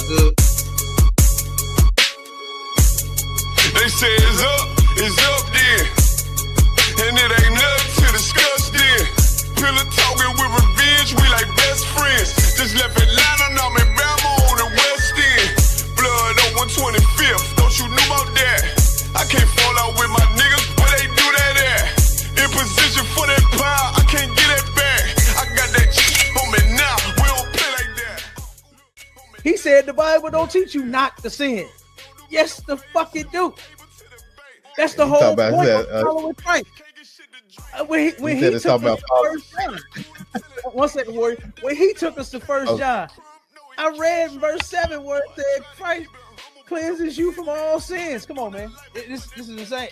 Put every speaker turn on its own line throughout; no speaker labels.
good.
They say it's up then. And it ain't nothing to discuss then. Pillow talking with revenge, we like best friends. Just left Atlanta, now I'm in Bama on the West End. Blood on 125th, don't you know about that? I can't fall out with my niggas, where they do that at? In position for that power, I can't get it back. I got that on me now, we don't play like that.
He said the Bible don't teach you not to sin. Yes, the fuck it do. That's the whole point of following Christ. When he took us to First John, 1 second, Warrior. When he took us to First John, I read verse 7 where it said Christ cleanses you from all sins. Come on, man. This is insane.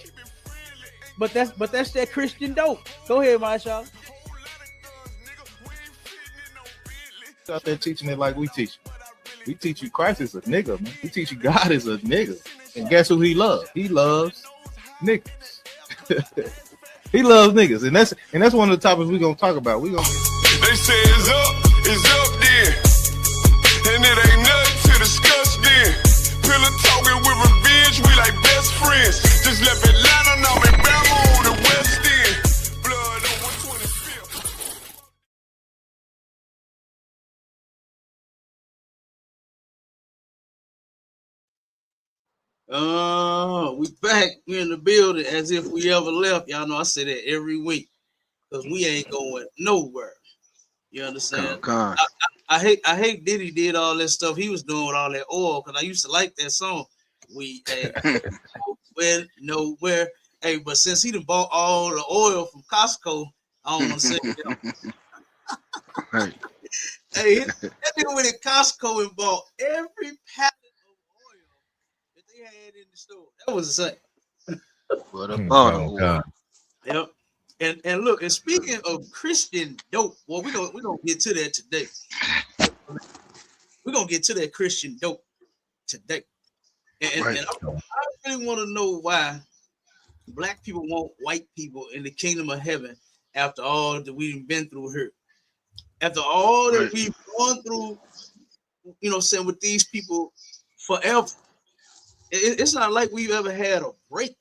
But that's that Christian dope. Go ahead, Masha.
Out there teaching it like we teach. We teach you Christ is a nigga, man. We teach you God is a nigga. And guess who he loves? He loves niggas. He loves niggas. And that's one of the topics we're gonna talk about. They
say it's up then. And it ain't nothing to discuss then. Pillow talking with revenge, we like best friends. Just left Atlanta, now I'm in Bama on the West End. Blood on 125th.
We back. We in the building as if we ever left. Y'all know I say that every week because we ain't going nowhere. You understand? I hate Diddy did all that stuff he was doing with all that oil because I used to like that song. We ain't nowhere. Hey, but since he done bought all the oil from Costco, I don't want to say it.
Right.
Hey, that nigga went to Costco and bought every pallet they had in the store. That was the same.
What a bottle.
Yep. And look, and speaking of Christian dope, well, we're gonna get to that today. We're gonna get to that Christian dope today. And I really want to know why black people want white people in the kingdom of heaven after all that we've been through here. After all that we've gone through, you know, saying with these people forever. It's not like we've ever had a break.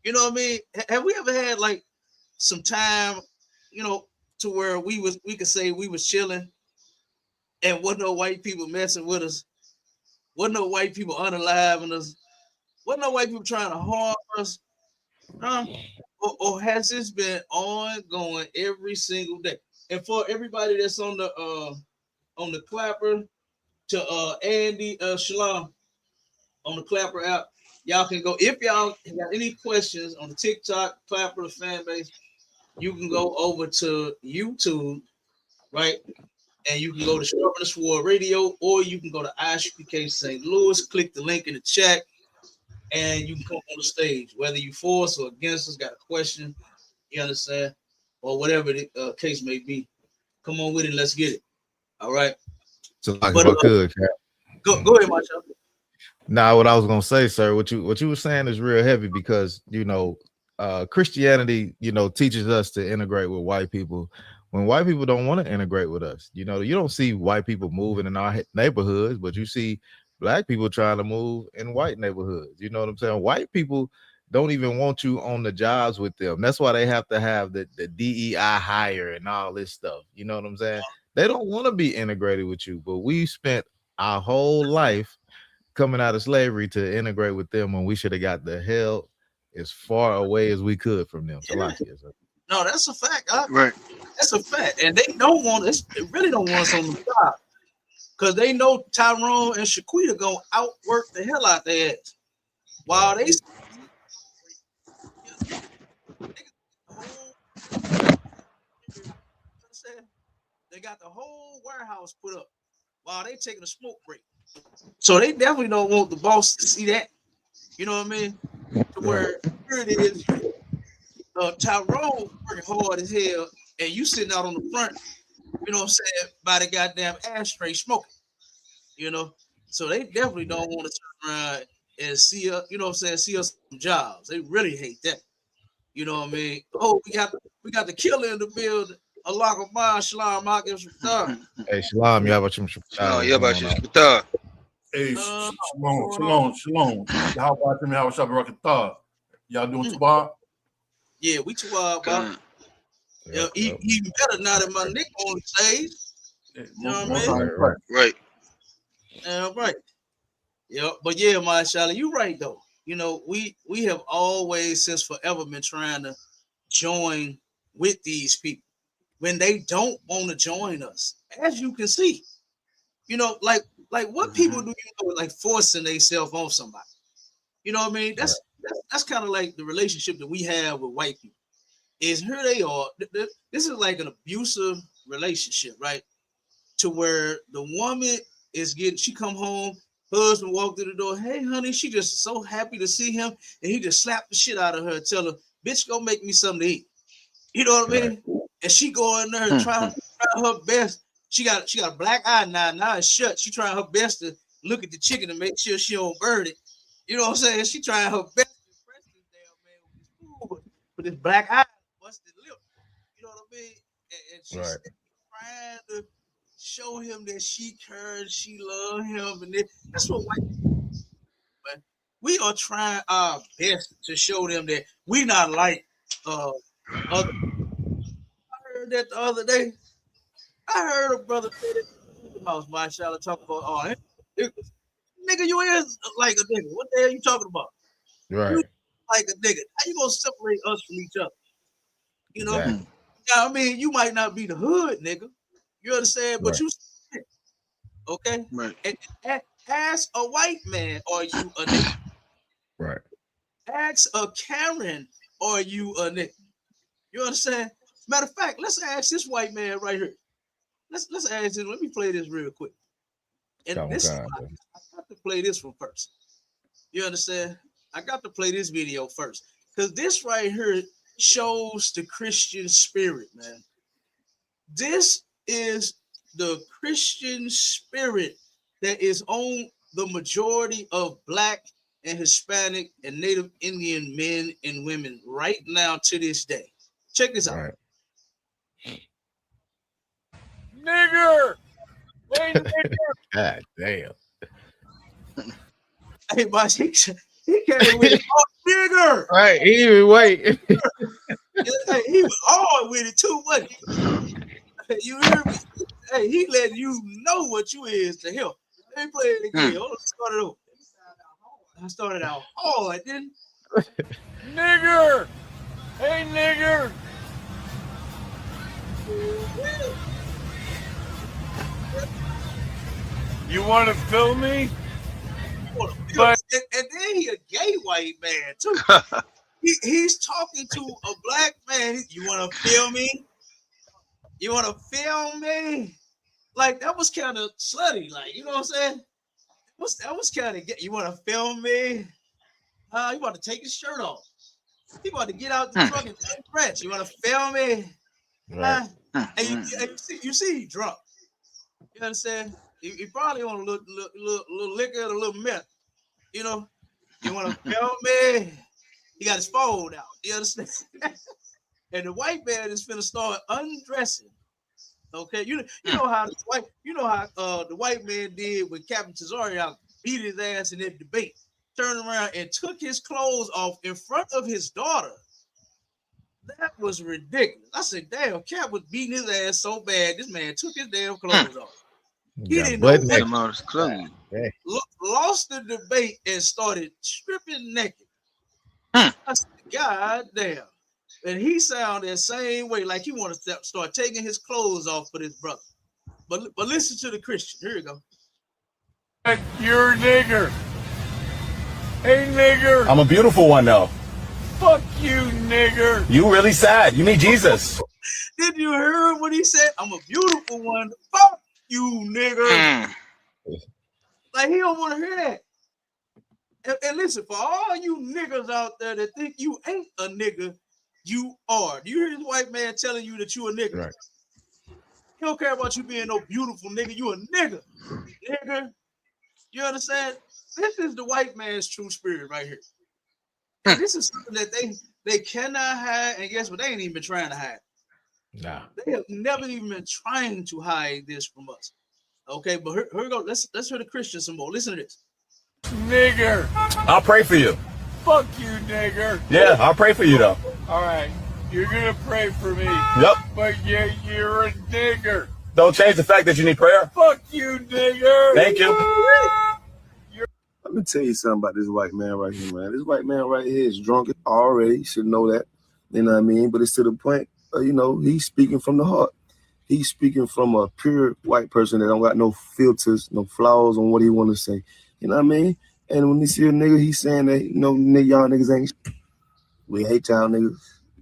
You know what I mean? Have we ever had like some time, you know, to where we could say we was chilling and wasn't no white people messing with us, wasn't no white people unaliving us, wasn't no white people trying to harm us, or has this been ongoing every single day? And for everybody that's on the clapper, to Andy Shalom on the Clapper app, y'all can go. If y'all got any questions on the TikTok Clapper fan base, you can go over to YouTube, right? And you can go to Sharpen the Sword Radio, or you can go to ISUPK St. Louis, click the link in the chat, and you can come on the stage. Whether you for us or against us, got a question, you understand, or whatever the case may be. Come on with it, let's get it. All right.
So like but, good.
Go ahead, Macho.
Now, what I was gonna say, sir, what you were saying is real heavy because you know, Christianity, you know, teaches us to integrate with white people when white people don't want to integrate with us. You know, you don't see white people moving in our neighborhoods, but you see black people trying to move in white neighborhoods. You know what I'm saying? White people don't even want you on the jobs with them. That's why they have to have the DEI hire and all this stuff. You know what I'm saying? They don't want to be integrated with you, but we spent our whole life coming out of slavery to integrate with them when we should have got the hell as far away as we could from them. So
no, that's a fact.
Right.
That's a fact. And they don't want us, they really don't want us on the job. Because they know Tyrone and Shaquita gonna outwork the hell out their ass. While they got the whole warehouse put up while they taking a smoke break. So they definitely don't want the boss to see that. You know what I mean? To where here it is, Tyrone working hard as hell, and you sitting out on the front, you know what I'm saying, by the goddamn ashtray smoking. You know? So they definitely don't want to turn around and see us, you know what I'm saying, see us some jobs. They really hate that. You know what I mean? Oh, we got the killer in the building. Allah Akbar, Shalom, Makim Shaftar.
Hey, Shalom, y'all about you?
Oh, yeah, about you? Shaftar.
Hey, shalom. How about me? How was Shabbat Rakatah? Y'all doing Tabah?
Yeah, we Tabah. Yeah, even better now that my Nick on the stage. You know what I mean?
Right.
Right. Yeah, but yeah, Mashallah, you're right though. You know, we have always since forever been trying to join with these people when they don't want to join us, as you can see. You know, like what people do, you know, like forcing themselves on somebody. You know what I mean? That's kind of like the relationship that we have with white people. Is here they are. This is like an abusive relationship, right? To where the woman is she come home, husband walked through the door. Hey, honey, she just so happy to see him, and he just slapped the shit out of her and tell her, bitch, go make me something to eat. You know what I mean? And she go in there and try her best. She got a black eye now it's shut. She trying her best to look at the chicken and make sure she don't burn it. You know what I'm saying? She trying her best to impress this damn man with this food, with this black eye, busted lip. You know what I mean? And she's trying to show him that she cares, she love him, and that's what white people do, man. We are trying our best to show them that we not like other. I heard that the other day. I heard a brother say that in the house, Mashallah, talk about, nigga, you is like a nigga. What the hell you talking about?
Right.
You like a nigga. How you gonna separate us from each other? You know? Exactly. Now, I mean, you might not be the hood, nigga. You understand? But you okay?
Right.
And ask a white man, are you a nigga?
Right.
Ask a Karen, are you a nigga? You understand? Matter of fact, let's ask this white man right here. Let's ask him. Let me play this real quick. And I got to play this one first. You understand? I got to play this video first. Because this right here shows the Christian spirit, man. This is the Christian spirit that is on the majority of Black and Hispanic and Native Indian men and women right now to this day. Check this out.
Right.
Nigger! Hey, nigger!
God damn.
Hey, boss, he came with it. Oh, nigger!
Right, even wait.
Hey, he was all with it too, wasn't he? You hear me? Hey, he letting you know what you is to him. Let me play it again. Hold on, start it over. I started out hard, didn't
Nigger! Hey, nigger! You want to fill me?
But and then he a gay white man too. He's talking to a black man. You want to feel me? You want to feel me? Like that was kind of slutty. Like you know what I'm saying? That was kind of you want to film me? You want to take his shirt off? He want to get out the truck and stretch. You want to film me?
Right.
And you see he drunk. You understand? He probably on a little liquor and a little meth. You know, you want to film me? He got his phone out. You understand? And the white man is finna start undressing. Okay, you know how the white man did when Captain Cesario beat his ass in that debate, turned around and took his clothes off in front of his daughter. That was ridiculous. I said, damn, Cap was beating his ass so bad, this man took his damn clothes off. He didn't know what, lost the debate and started stripping naked. I said, God damn. And he sounded the same way, like he want to start taking his clothes off for his brother. But listen to the Christian. Here you go.
You're a nigger. Hey, nigger.
I'm a beautiful one, though.
Fuck you, nigger.
You really sad. You need Jesus.
Did you hear what he said? I'm a beautiful one. Fuck you, nigger. Like he don't want to hear that. And listen, for all you niggas out there that think you ain't a nigga, you are. Do you hear this white man telling you that you a nigga?
Right.
He don't care about you being no beautiful nigga. You a nigga. Nigga. You understand? This is the white man's true spirit right here. And this is something that they cannot hide. And guess what? They ain't even been trying to hide.
Nah.
They have never even been trying to hide this from us. Okay, but here we go. Let's hear the Christian some more. Listen to this.
Nigger. I'll pray for you.
Fuck you, nigger.
Yeah, I'll pray for you though.
All right, you're gonna pray for me.
Yep.
But yeah, you're a nigger.
Don't change the fact that you need prayer.
Fuck you, nigger.
Thank you.
Let me tell you something about this white man right here, man. This white man right here is drunk already. You should know that. You know what I mean? But it's to the point, he's speaking from the heart. He's speaking from a pure white person that don't got no filters, no flaws on what he want to say. You know what I mean? And when you see a nigga, he's saying that, y'all niggas ain't shit. We hate y'all niggas.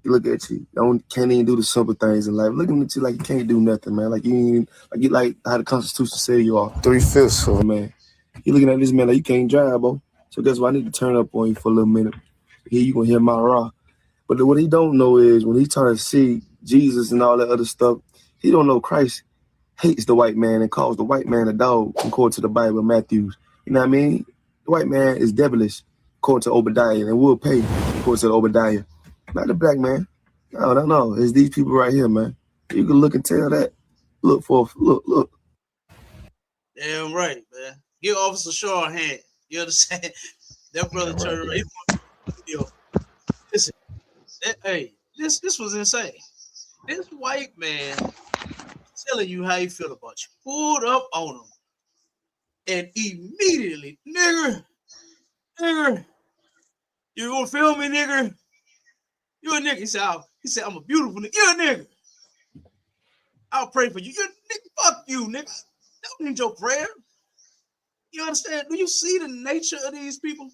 Look at you. Can't even do the simple things in life. Looking at you like you can't do nothing, man. Like you like how the Constitution say you are 3/5. So, man, you looking at this man like you can't drive, bro. So guess what? I need to turn up on you for a little minute. Here you gonna hear my raw. But what he don't know is when he trying to see Jesus and all that other stuff, he don't know Christ hates the white man and calls the white man a dog, according to the Bible, Matthew. You know what I mean? The white man is devilish, according to Obadiah, and will pay, according to Obadiah. Not the black man. No. It's these people right here, man. You can look and tell that. Look.
Damn right, man. Give Officer Shaw a hand. You understand? That brother turned around. Listen, this was insane. This white man telling you how he feel about you. Pulled up on him. And immediately, nigger, you gonna feel me, nigger? You a nigga. He said, I'm a beautiful nigga. You're a nigga. I'll pray for you. You're a nigga. Fuck you, nigga. Don't need your prayer. You understand? Do you see the nature of these people?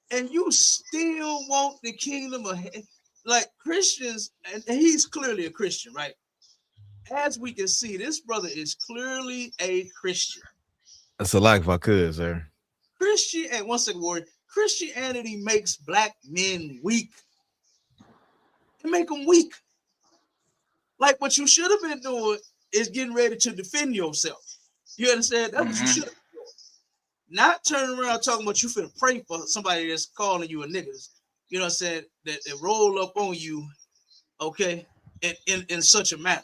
And you still want the kingdom of heaven. Like Christians, and he's clearly a Christian, right? As we can see, this brother is clearly a Christian.
That's a like if I could, sir.
And one second word, Christianity makes black men weak. It make them weak. Like what you should have been doing is getting ready to defend yourself. You understand? That's what you should have been doing. Not turning around talking about you finna pray for somebody that's calling you a nigga. You know what I'm saying? That roll up on you, okay, in such a manner.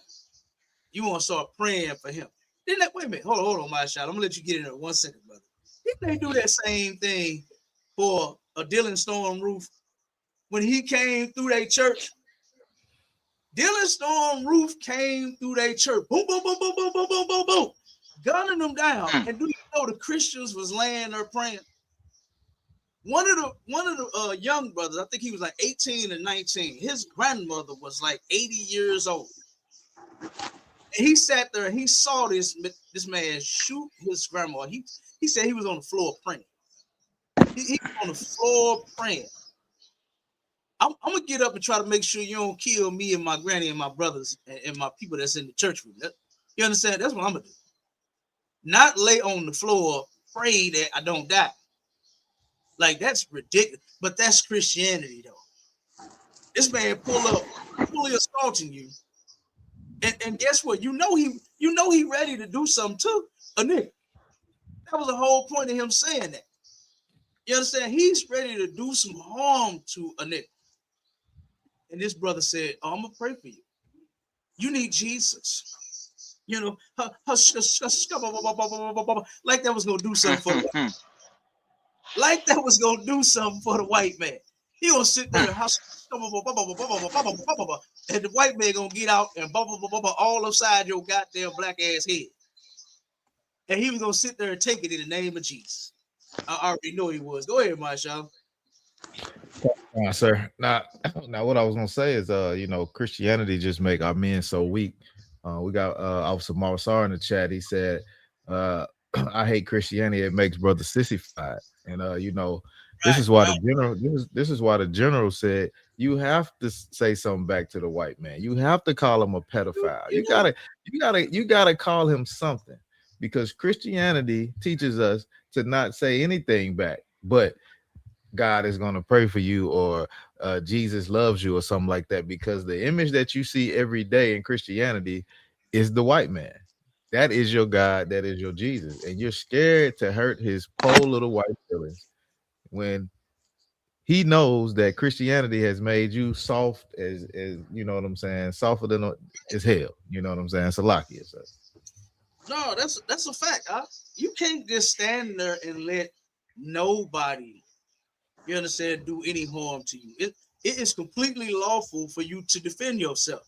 You want to start praying for him. Didn't that, wait a minute, hold on, my shot. I'm gonna let you get in there 1 second, brother. Didn't they do that same thing for a Dylan Storm Roof when he came through their church? Dylan Storm Roof came through their church. Boom, boom, boom, boom, boom, boom, boom, boom, boom. Gunning them down. And do you know the Christians was laying there praying? One of the young brothers, I think he was like 18 and 19. His grandmother was like 80 years old. And he sat there and he saw this man shoot his grandma. He said he was on the floor praying. He was on the floor praying. I'm gonna get up and try to make sure you don't kill me and my granny and my brothers and my people that's in the church with me. You understand? That's what I'm gonna do. Not lay on the floor, pray that I don't die. Like that's ridiculous. But that's Christianity, though. This man pull up, fully assaulting you. And guess what? You know he ready to do something to a nigga. That was the whole point of him saying that. You understand? He's ready to do some harm to a nigga. And this brother said, I'm gonna pray for you. You need Jesus. You know, like that was gonna do something for the like that was gonna do something for the white man. He gonna sit there and the white man gonna get out and all upside your goddamn black ass head. And he was gonna sit there and take it in the name of Jesus. I already know he was. Go ahead, Marshall.
Sir. Now, what I was gonna say is, Christianity just make our men so weak. We got Officer Marsar in the chat. He said, "I hate Christianity. It makes brother sissified." And this is why the general said you have to say something back to the white man. You have to call him a pedophile. You gotta call him something, because Christianity teaches us to not say anything back, but God is going to pray for you, or Jesus loves you, or something like that, because the image that you see every day in Christianity is the white man. That is your God. That is your Jesus. And you're scared to hurt his poor little white feelings when he knows that Christianity has made you soft as you know what I'm saying, softer than as hell. You know what I'm saying? Salakia. So.
No, that's a fact. You can't just stand there and let nobody, you understand, do any harm to you. It is completely lawful for you to defend yourself.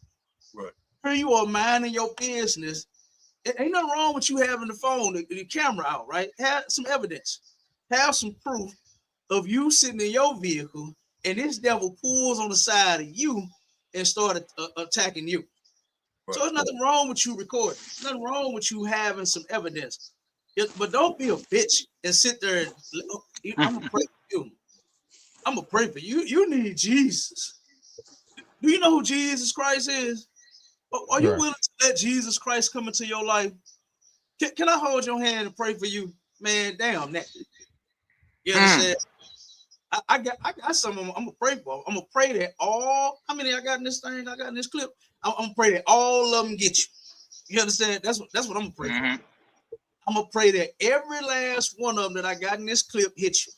Right.
Here you are minding your business. It ain't nothing wrong with you having the phone, the camera out, right? Have some evidence. Have some proof of you sitting in your vehicle and this devil pulls on the side of you and started attacking you. Right. So there's nothing wrong with you recording. Nothing wrong with you having some evidence. But don't be a bitch and sit there and I'm gonna pray for you. I'm gonna pray for you. You need Jesus. Do you know who Jesus Christ is? Are you willing to let Jesus Christ come into your life? Can I hold your hand and pray for you? Man, damn that. You understand? I got some of them I'm gonna pray for. I'm gonna pray that all, how many I got in this thing, I got in this clip. I'm gonna pray that all of them get you. You understand? That's what I'm gonna pray for. I'm gonna pray that every last one of them that I got in this clip hit you.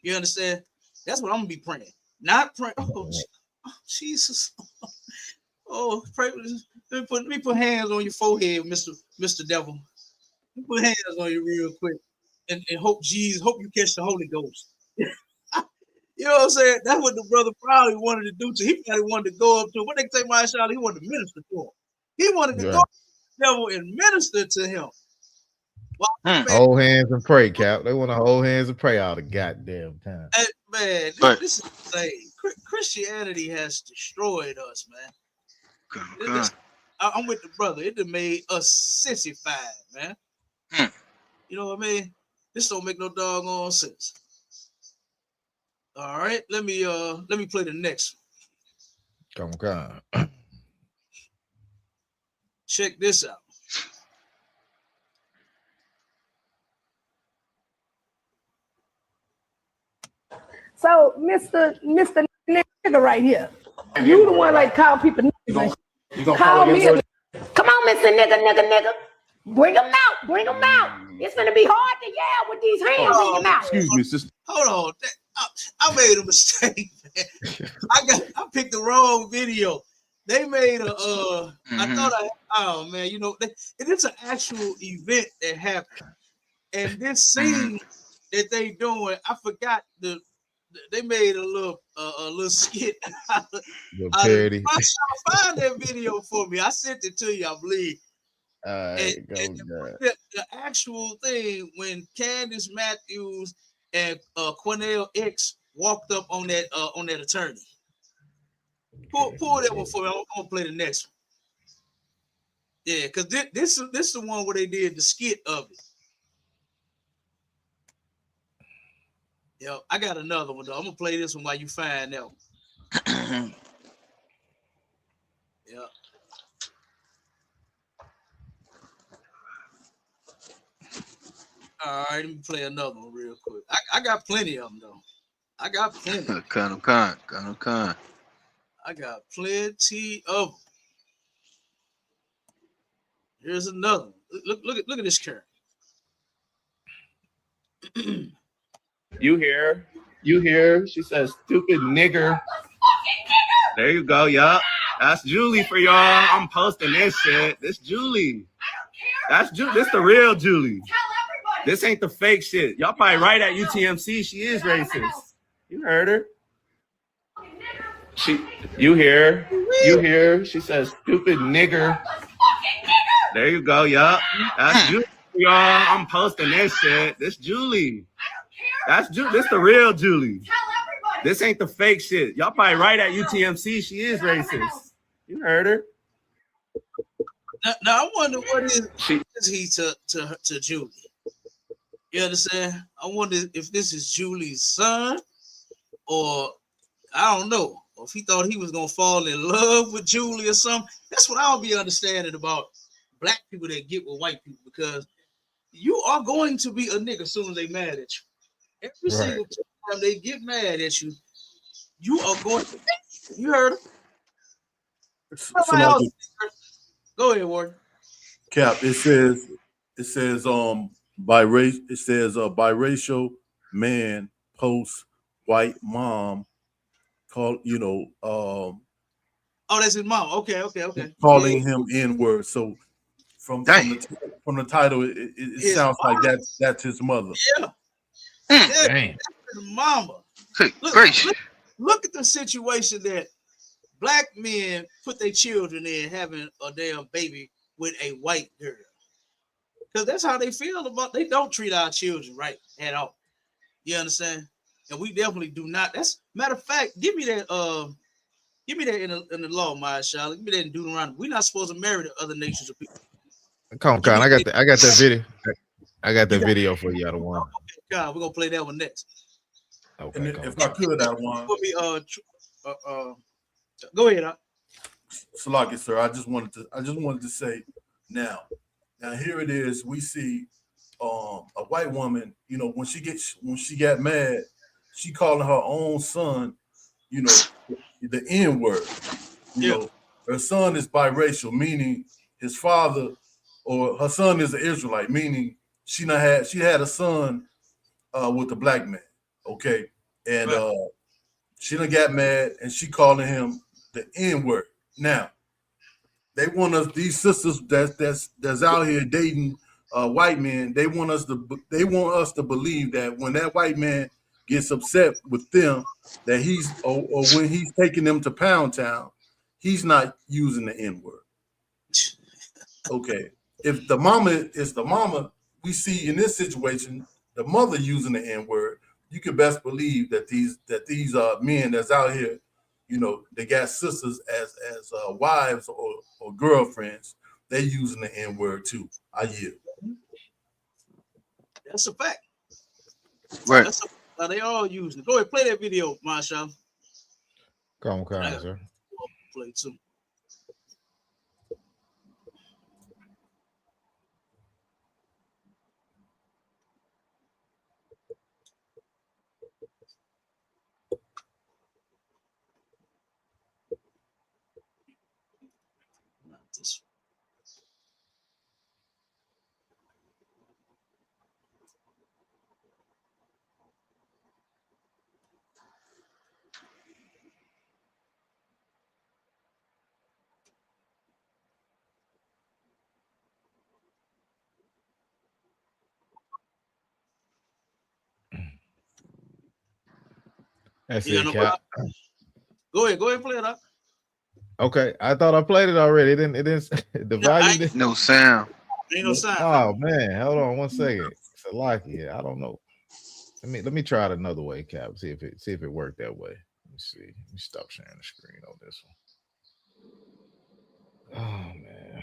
You understand? That's what I'm gonna be praying. Not praying. Oh Jesus. Oh, pray. Let me put hands on your forehead, Mr. Devil. Let me put hands on you real quick, and hope you catch the Holy Ghost. You know what I'm saying? That's what the brother probably wanted to do. He probably wanted to go up to him. What they say, my child? He wanted to minister to him. He wanted to go to the devil and minister to him.
Hold hands and pray, Cap. They want to hold hands and pray all the goddamn time.
Hey, man, this is insane. Christianity has destroyed us, man. I'm with the brother. It done made us sissified, man. You know what I mean? This don't make no doggone sense. All right, let me play the next one.
Come on.
Check this out.
So, Mr. Nigga right here, you the one like call people niggas. Call me. Come on, Mr. Nigga. Bring them out. It's gonna be hard to yell with these hands in your mouth.
Excuse me, sister.
Hold on. I made a mistake, man. I picked the wrong video. They made oh man, you know, it's an actual event that happened. And this scene that they doing, I forgot they made a little skit.
Parody.
Find that video for me. I sent it to you, I believe. The actual thing when Candace Matthews and Cornell X walked up on that attorney. Pull that one for me. I'm gonna play the next one. Yeah, because this is the one where they did the skit of it. Yo, I got another one though. I'm gonna play this one while you find that one. Yeah. All right, let me play another one real quick. I got plenty of them though. I got plenty.
Kind of.
I got plenty of them. Here's another one. Look at this character.
You hear? She says, "Stupid nigger." There you go, yup. That's Julie for y'all. I'm posting this shit. This Julie. This the real Julie. This ain't the fake shit. Y'all probably right at UTMC. She is racist. You heard her. You hear? She says, "Stupid nigger." There you go, yup. That's Julie for y'all. I'm posting this shit. This Julie. This the real Julie. This ain't the fake shit. Y'all probably right at UTMC. She is racist. You heard her.
Now I wonder what is he to Julie. You understand? I wonder if this is Julie's son, or I don't know, or if he thought he was gonna fall in love with Julie or something. That's what I'll be understanding about black people that get with white people, because you are going to be a nigga as soon as they mad at you. Every single time they get mad at you, you are going to. You heard him. Go ahead, Warren.
Cap. It says biracial man posts white mom call
oh, that's his mom. Okay.
Calling him N-word. So From the title, it sounds like that's his mother.
Yeah. That's his mama. Look at the situation that black men put their children in, having a damn baby with a white girl. Because that's how they feel about. They don't treat our children right at all. You understand? And we definitely do not. That's matter of fact. Give me that. Give me that in the law, my child. Give me that in Deuteronomy. We're not supposed to marry the other nations of people.
Come on, Con. I got that video. I got that video for you, Adawan.
Okay, God, we're gonna play that one next.
Okay. And if I could, Adawan.
Go ahead.
Salaki, sir. I just wanted to say now here it is. We see a white woman. You know, when she got mad, she calling her own son, you know, the N-word. You know, her son is biracial, meaning his father or her son is an Israelite, meaning she had a son with a black man. Okay. And she done got mad and she calling him the N-word. Now, they want us, these sisters that's out here dating white men, they want us to believe that when that white man gets upset with them, that he's or when he's taking them to Pound Town, he's not using the N-word. Okay. If the mama is the mama, we see in this situation, the mother using the N-word, you can best believe that these men that's out here, you know, they got sisters as wives or girlfriends, they using the N-word too. I yield.
That's a fact.
Right.
They all using it. Go ahead, play that video, Marshall.
Come on, sir.
Play too.
That's it, Cap.
Go ahead, play it up.
Okay, I thought I played it already. It didn't the volume didn't.
No sound.
Ain't no sound.
Oh man, hold on 1 second. It's a lucky. I don't know. Let me try it another way, Cap. See if it worked that way. Let me see. Let me stop sharing the screen on this one. Oh man.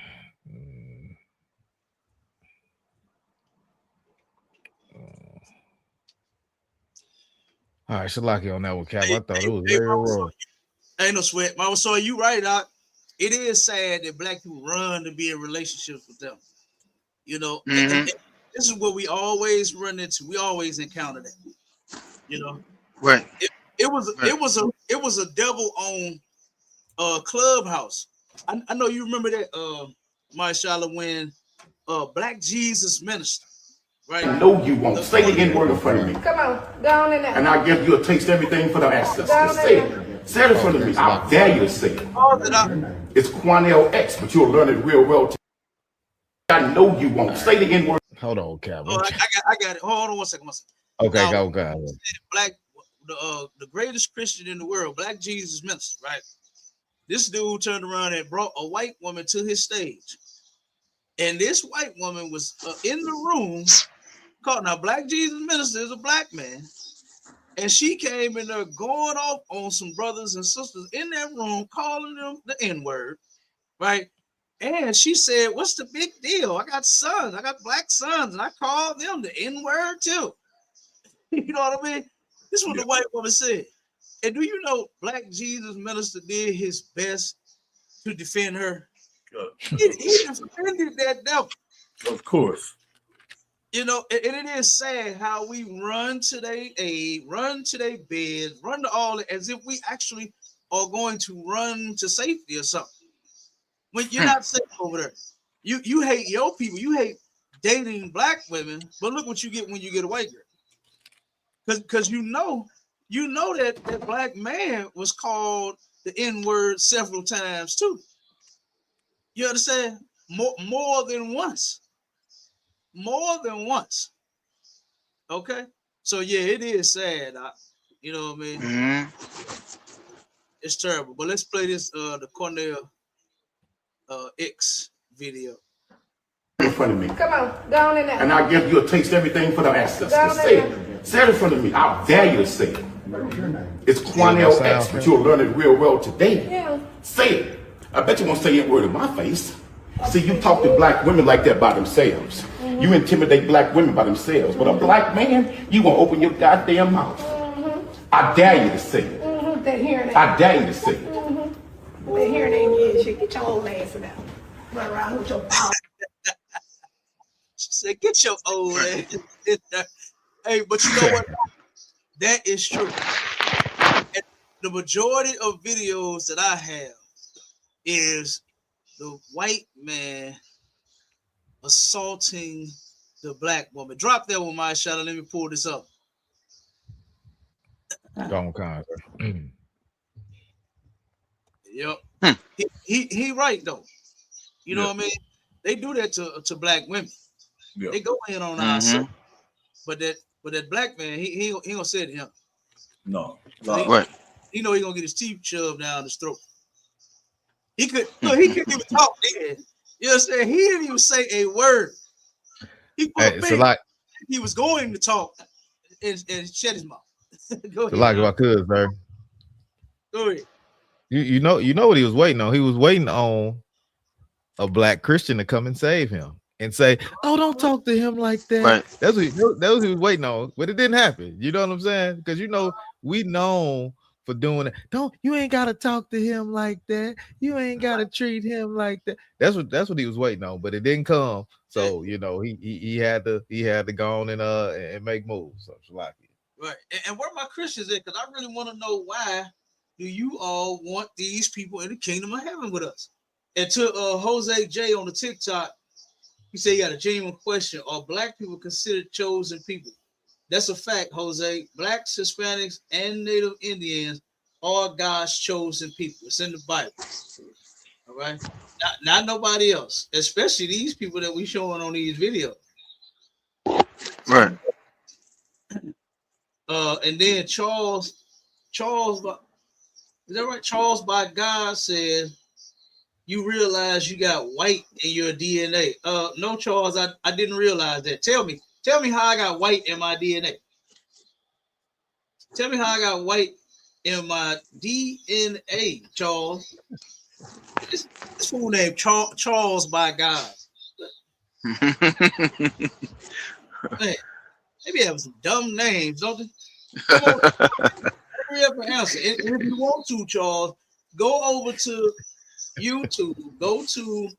All right, Shalaki on that one, Cap. I thought it was very raw.
Ain't no sweat. Mama, so you right, Doc. It is sad that black people run to be in relationships with them. You know, and this is what we always run into. We always encounter that. You know,
right?
It was a devil on Clubhouse. I know you remember that, Marshala, when Black Jesus Minister. Right.
I know you won't. Say the N-word in front of me.
Come on, down in there.
And I'll give you a taste of everything for the ancestors. Say it. Say it in front of me. I dare you to say it. It's Quanell X, but you'll learn it real well. I know you won't. Say the N-word.
Hold on, Cap.
Oh, I got it. Hold on 1 second.
Okay,
now,
go.
The greatest Christian in the world, Black Jesus Minister, right? This dude turned around and brought a white woman to his stage. And this white woman was in the room. Now, Black Jesus Minister is a black man, and she came in there going off on some brothers and sisters in that room, calling them the N-word, right? And she said, "What's the big deal? I got sons, I got black sons, and I call them the N-word too." You know what I mean? This is what the white woman said. And do you know Black Jesus Minister did his best to defend her? He defended that devil.
Of course.
You know, and it is sad how we run to their aid, run to their beds, run to all it as if we actually are going to run to safety or something. When you're not safe over there. You hate your people, you hate dating black women, but look what you get when you get a white girl. Because you know that black man was called the N-word several times too. You understand? more than once. More than once. Okay. So yeah, it is sad. You know what I mean? It's terrible. But let's play this the Cornell X video.
In front of me.
Come on, go on in there.
And I give you a taste everything for the ancestors. Say it. Say it in front of me. I dare you to say it. It's Quanell X, but you'll learn it real well today.
Yeah.
Say it. I bet you won't say a word in my face. See, you talk to black women like that by themselves. You intimidate black women by themselves. But a black man, you won't open your goddamn mouth. I dare you to say it.
That hearing aid.
I dare you to say it.
That hearing aid, shit. Get your old ass out. Run around with your power.
She said, "Get your old ass in there." Hey, but you know what? That is true. And the majority of videos that I have is the white man assaulting the black woman. Drop that one, my shadow. Let me pull this up. Yep. He right though. You know what I mean? They do that to black women. They go in on us. But that black man, he gonna say it to him.
No.
Right. He know he gonna get his teeth shoved down his throat. He couldn't even talk then. You understand? He didn't even say a word. He he was going to talk and shut his mouth. Go ahead.
Like if I could, sir.
Go ahead.
You know what he was waiting on. He was waiting on a black Christian to come and save him and say, "Oh, don't talk to him like that."
Right.
That was what he was waiting on, but it didn't happen. You know what I'm saying? Because we know for doing it. You ain't gotta talk to him like that. You ain't gotta treat him like that. That's what he was waiting on, but it didn't come. So he had to go on and make moves. So like it.
Right. And where my Christians at? Because I really want to know, why do you all want these people in the kingdom of heaven with us? And to Jose J on the TikTok, he said he got a genuine question. Are black people considered chosen people? That's a fact, Jose. Blacks, Hispanics, and Native Indians are God's chosen people. It's in the Bible. All right. Not nobody else, especially these people that we showing on these videos.
Right.
And then Charles, is that right? Charles by God says, you realize you got white in your DNA. No, Charles, I didn't realize that. Tell me how I got white in my DNA. Tell me how I got white in my DNA, Charles. This fool named Charles by God. Man, maybe have some dumb names, don't they? Come on, hurry up and answer. If you want to, Charles, go over to YouTube, go to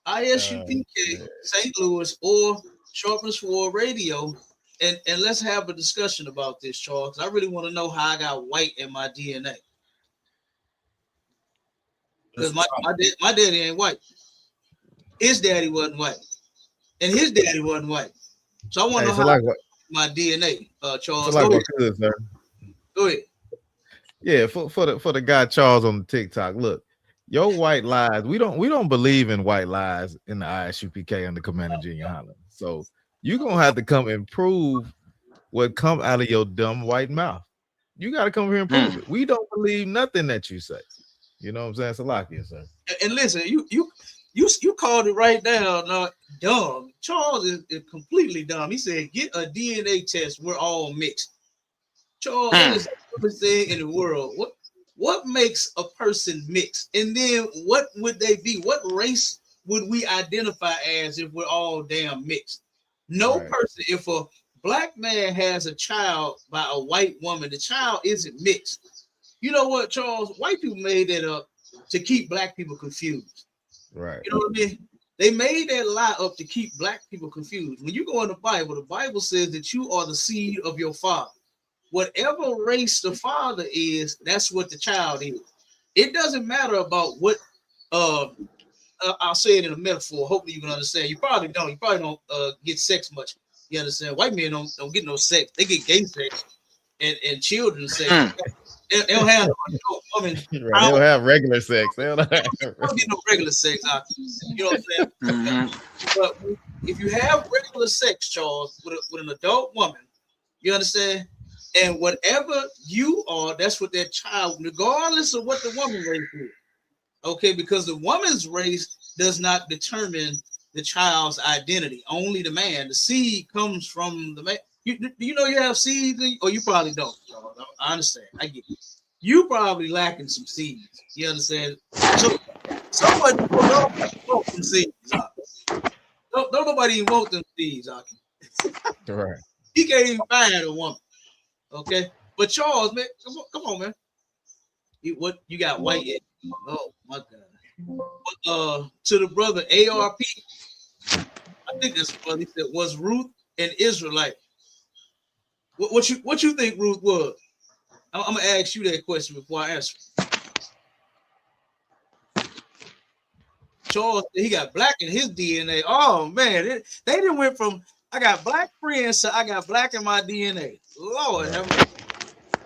ISUPK St. Louis or Sharpness for Radio, and let's have a discussion about this, Charles. I really want to know how I got white in my DNA. Because my daddy ain't white. His daddy wasn't white. And his daddy wasn't white. So I want to know how my DNA, Charles. Go ahead.
Yeah, for the guy Charles on the TikTok. Look, your white lies. We don't believe in white lies in the ISUPK under Commander Junior Holland. So you're gonna have to come and prove what come out of your dumb white mouth. You got to come here and prove it. We don't believe nothing that you say. You know what I'm saying? Salakia, sir.
And listen, you called it right down. Not dumb. Charles is completely dumb. He said, "Get a DNA test. We're all mixed." Charles, that is the dumbest thing in the world. What makes a person mixed? And then what would they be? What race would we identify as if we're all damn mixed? No person. If a black man has a child by a white woman, the child isn't mixed. You know what, Charles? White people made that up to keep black people confused.
Right.
You know what I mean? They made that lie up to keep black people confused. When you go in the Bible says that you are the seed of your father. Whatever race the father is, that's what the child is. It doesn't matter about what I'll say it in a metaphor. Hopefully you can understand. You probably don't get sex much. You understand? White men don't get no sex. They get gay sex and children sex. They don't have no woman.
Right. They don't have regular sex. They don't
get no regular sex out. You know what I'm saying? But if you have regular sex, Charles, with an adult woman, you understand? And whatever you are, that's what that child, regardless of what the woman race is. Okay, because the woman's race does not determine the child's identity. Only the man. The seed comes from the man. Do you know you have seeds? Or you probably don't, Charles. I understand. I get it. You probably lacking some seeds. You understand? So somebody don't want some seeds. Don't nobody even want them seeds, Aki.
Right.
He can't even find a woman. Okay, but Charles, man, come on, man. You got white? Oh my God. To the brother ARP, I think that's what he said. Was Ruth an Israelite? What you think Ruth was? I'm gonna ask you that question before I answer. Charles, he got black in his DNA. Oh man, they didn't went from I got black friends to I got black in my DNA. Lord have mercy.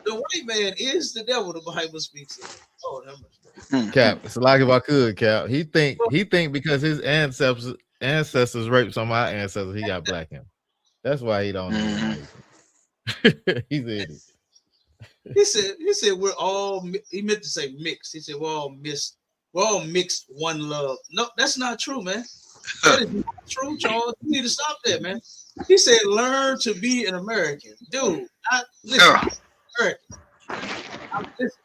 The white man is the devil. The Bible speaks of. Lord have mercy.
Cap, it's like if I could, Cap. He think because his ancestors raped some of my ancestors, he got black in him. That's why he don't know. He's idiot.
He said we're all. He meant to say mixed. He said we're all mixed one love. No, that's not true, man. That is not true, Charles. You need to stop that, man. He said learn to be an American, dude. Listen,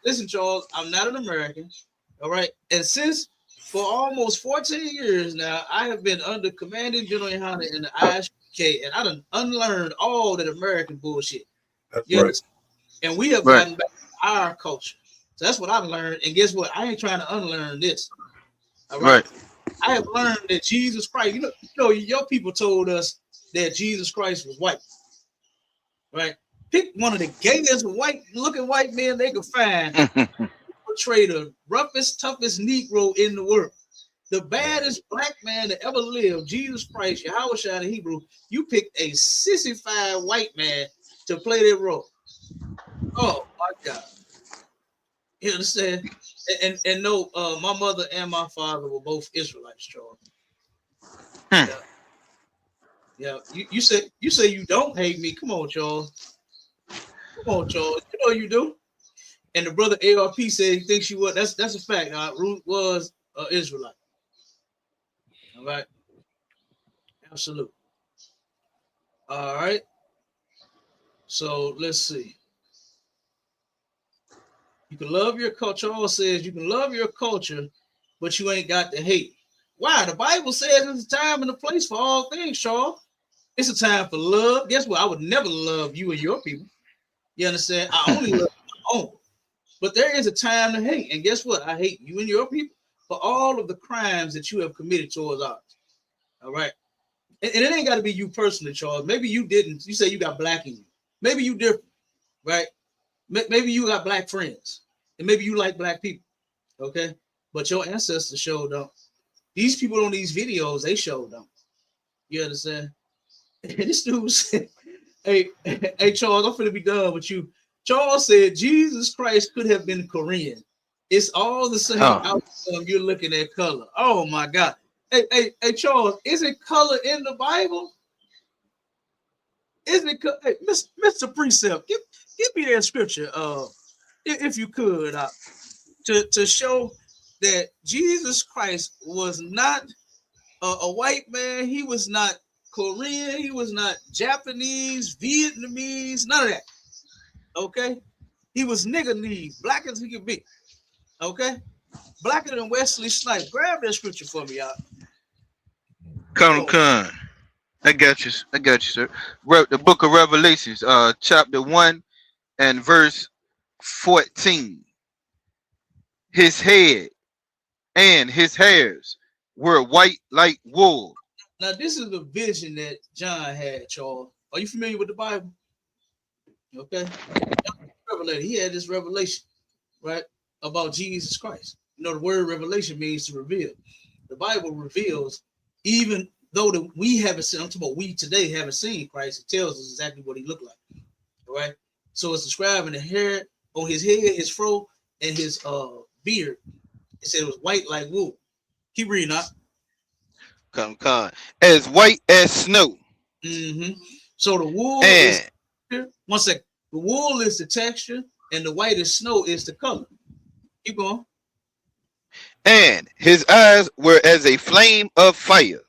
listen, Charles. I'm not an American. All right, and since for almost 14 years now, I have been under Commanding General Yohana in the ISUPK, and I done unlearned all that American bullshit.
That's right.
And we have gotten back to our culture. So that's what I've learned. And guess what? I ain't trying to unlearn this. All right. I have learned that Jesus Christ, you know, your people told us that Jesus Christ was white. Right? Pick one of the gayest looking white men they could find. Portray the roughest, toughest Negro in the world. The baddest black man that ever lived, Jesus Christ, Yahweh in Hebrew. You picked a sissified white man to play that role. Oh my God. You understand? And no, my mother and my father were both Israelites, Charles. Yeah. You say you don't hate me. Come on, Charles. Come on, Charles. You know you do. And the brother ARP said he thinks she was. That's a fact. Ruth was an Israelite. All right. Absolutely. All right. So let's see. You can love your culture. Charles says you can love your culture, but you ain't got to hate. Why? The Bible says it's a time and a place for all things, Charles. It's a time for love. Guess what? I would never love you and your people. You understand? I only love my own. But there is a time to hate. And guess what? I hate you and your people for all of the crimes that you have committed towards ours. All right. And it ain't got to be you personally, Charles. Maybe you didn't. You say you got black in you. Maybe you different, right? Maybe you got black friends. And maybe you like black people. Okay. But your ancestors showed don't. These people on these videos, they showed don't. You understand? And this dude said, hey, Charles, I'm finna be done with you. Charles said Jesus Christ could have been Korean. It's all the same outcome. You're looking at color. Oh my God. Hey, Charles, is it color in the Bible? Is it hey, Mr. Precept? Give me that scripture, if you could, to show that Jesus Christ was not a white man. He was not Korean. He was not Japanese, Vietnamese, none of that. Okay, he was nigger-knees, black as he could be. Okay, blacker than Wesley Snipes. Grab that scripture for me, y'all.
Con. I got you, sir. The book of Revelations, chapter 1 and verse 14. His head and his hairs were white like wool.
Now, this is the vision that John had, Charles. Are you familiar with the Bible? Okay. He had this revelation, right, about Jesus Christ. You know, the word revelation means to reveal. The Bible reveals, even though we haven't seen, I'm talking about we today haven't seen Christ, it tells us exactly what he looked like. All right. So it's describing the hair on his head, his fro, and his beard. It said it was white like wool. Keep reading up.
Come. As white as snow.
So the wool is one second. The wool is the texture, and the white as snow is the color. Keep going.
And his eyes were as a flame of fire.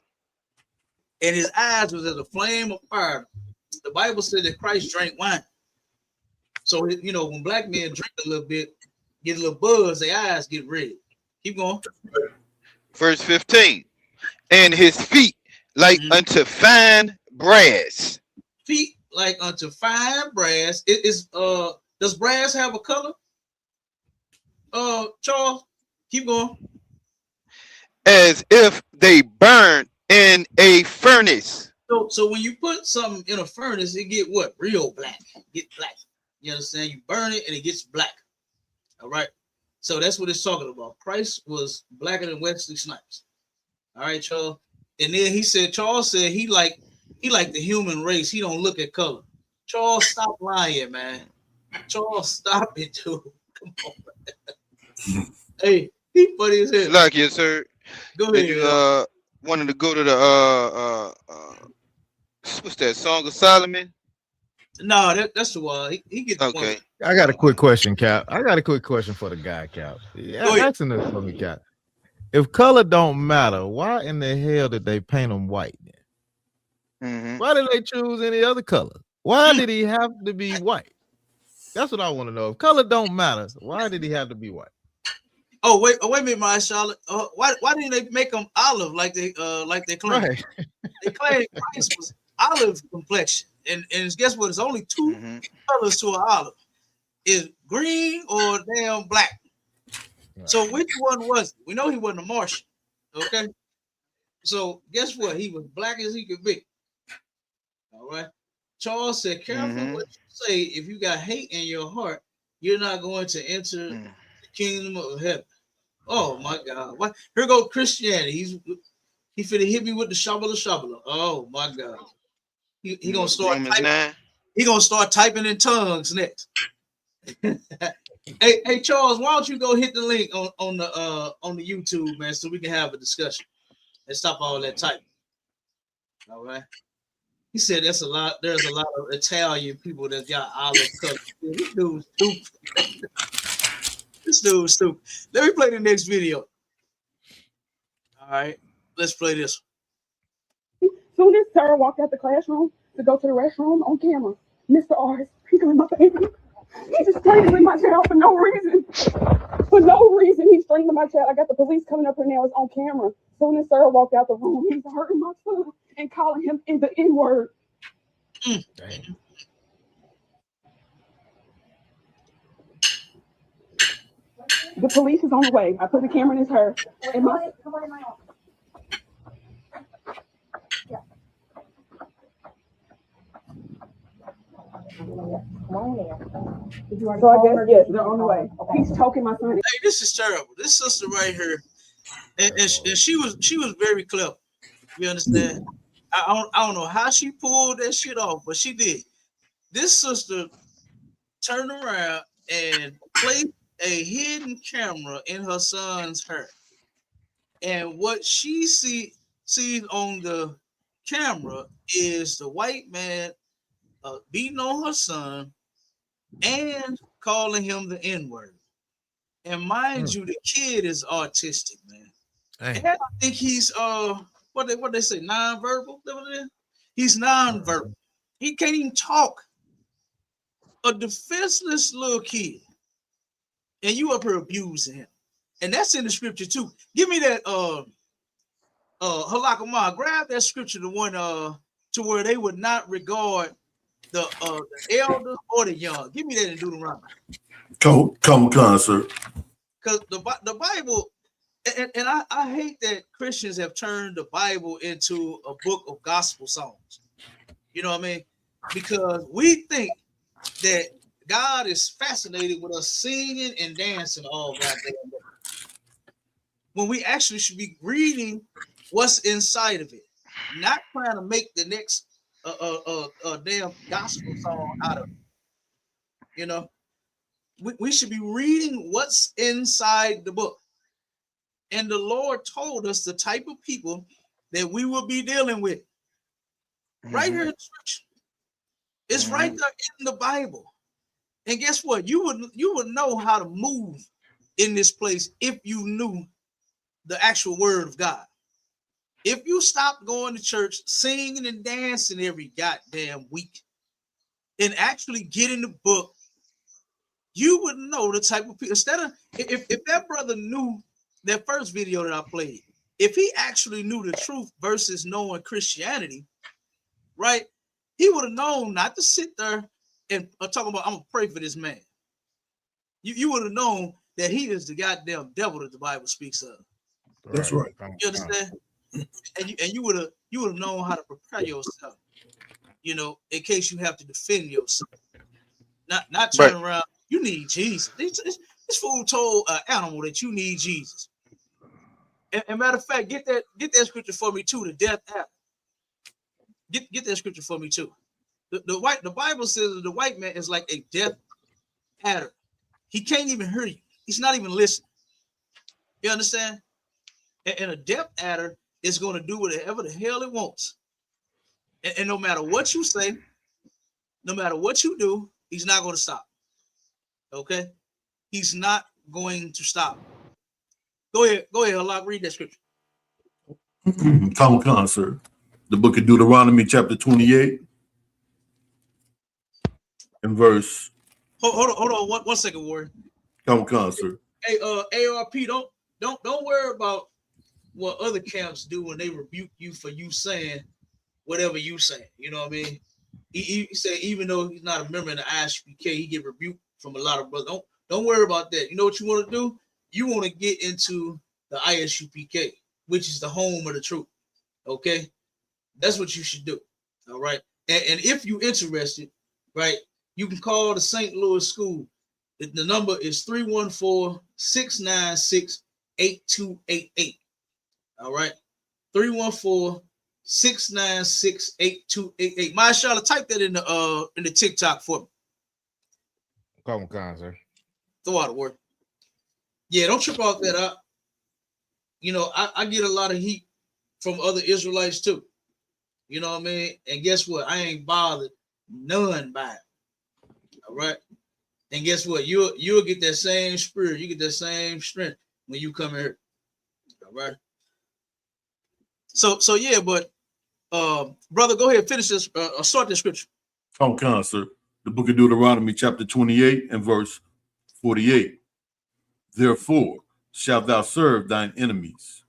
And his eyes was as a flame of fire. The Bible said that Christ drank wine. So, you know, when black men drink a little bit, get a little buzz, their eyes get red. Keep going.
Verse 15. And his feet like unto fine brass.
Feet like unto fine brass. It is does brass have a color? Charles, keep going.
As if they burn in a furnace.
So when you put something in a furnace, it get what? Real black. Get black. You understand? You burn it and it gets black. All right. So that's what it's talking about. Christ was blacker than Wesley Snipes. All right, Charles. And then Charles said he like the human race. He don't look at color. Charles, stop lying, man. Charles, stop it, dude. Come on, man. Hey, he funny as hell.
Like you, sir.
Go ahead.
You wanted to go to the what's that, Song of Solomon?
No, that's the one. He gets
okay.
I got a quick question, Cap. I got a quick question for the guy, Cap. Yeah, asking this for me, Cap. If color don't matter, why in the hell did they paint him white then? Why did they choose any other color? Why did he have to be white? That's what I want to know. If color don't matter, why did he have to be white?
Oh wait a minute, my Charlotte. Why didn't they make them olive like they claim?
Right.
They claim Christ was olive complexion, and guess what? It's only two colors to an olive: is green or damn black. Right. So which one was it? We know he wasn't a Martian. Okay. So guess what? He was black as he could be. All right. Charles said, "Careful what you say. If you got hate in your heart, you're not going to enter the kingdom of heaven." Oh my God! What? Here go Christianity. He finna hit me with the shabala. Oh my God! He gonna start typing. He gonna start typing in tongues next. hey Charles, why don't you go hit the link on the YouTube, man, so we can have a discussion and stop all that typing. All right. He said there's a lot of Italian people that got olive color. This dude's stupid. This dude's stupid. Let me play the next video. All right, let's play this.
Soon as Sarah walked out the classroom to go to the restroom on camera, Mr. R is tickling my baby. He's just strangling my child for no reason. For no reason, he's strangling my child. I got the police coming up here now. It's on camera. Soon as Sarah walked out the room, he's hurting my son and calling him in the N-word.
Damn.
The police is on the way. I put the camera in his hair. And my So I guess yes, they're on the way. He's choking my son.
Hey, this is terrible. This sister right here, and she was very clever. You understand? I don't know how she pulled that shit off, but she did. This sister turned around and placed a hidden camera in her son's hair, and what she sees on the camera is the white man beating on her son and calling him the N-word. And mind you, the kid is autistic, man. And I think he's what they say, nonverbal. He's nonverbal. He can't even talk. A defenseless little kid, and you up here abusing him, and that's in the scripture too. Give me that Halakamah. Grab that scripture, the one to where they would not regard the elders or the young. Give me that in Deuteronomy.
Come, sir.
Because the Bible, and I hate that Christians have turned the Bible into a book of gospel songs. You know what I mean? Because we think that God is fascinated with us singing and dancing all goddamn day, when we actually should be reading what's inside of it, not trying to make the next damn gospel song out of it. You know, we should be reading what's inside the book. And the Lord told us the type of people that we will be dealing with. Right here in the scripture. It's right there in the Bible. And guess what? You would know how to move in this place if you knew the actual word of God. If you stopped going to church, singing and dancing every goddamn week, and actually get in the book, you would know the type of people. Instead of if that brother knew that first video that I played, if he actually knew the truth versus knowing Christianity, right? He would have known not to sit there and talk about, I'm gonna pray for this man. You would have known that he is the goddamn devil that the Bible speaks of.
That's right.
You understand? And you would have known how to prepare yourself, you know, in case you have to defend yourself. Not turn around. You need Jesus. This fool told an animal that you need Jesus. And matter of fact, get that scripture for me too. The death adder. Get that scripture for me too. The Bible says that the white man is like a death adder. He can't even hear you. He's not even listening. You understand? And a death adder is going to do whatever the hell it wants. And no matter what you say, no matter what you do, he's not going to stop. Okay? He's not going to stop. Go ahead, Allah, read that scripture.
Come, sir. The book of Deuteronomy, chapter 28, and verse.
Hold on, one second, Warren.
Come, sir.
Hey, ARP, don't worry about what other camps do when they rebuke you for you saying whatever you say. You know what I mean? He said even though he's not a member of the ISUPK, he get rebuked from a lot of brothers. Don't worry about that. You know what you want to do? You want to get into the ISUPK, which is the home of the truth. Okay, that's what you should do. All right, and if you're interested, right, you can call the St. Louis School. The number is 314-696-8288. All right, 314-696-8288. Mashallah, type that in the TikTok for me.
Come, sir.
Throw out a word. Yeah, don't trip off that up. You know, I get a lot of heat from other Israelites too. You know what I mean? And guess what? I ain't bothered none by it. All right. And guess what? You'll get that same spirit. You get that same strength when you come here. All right. So yeah, but brother, go ahead, finish this. Start the scripture.
Come, sir. The book of Deuteronomy, chapter 28, and verse 48. Therefore shalt thou serve thine enemies,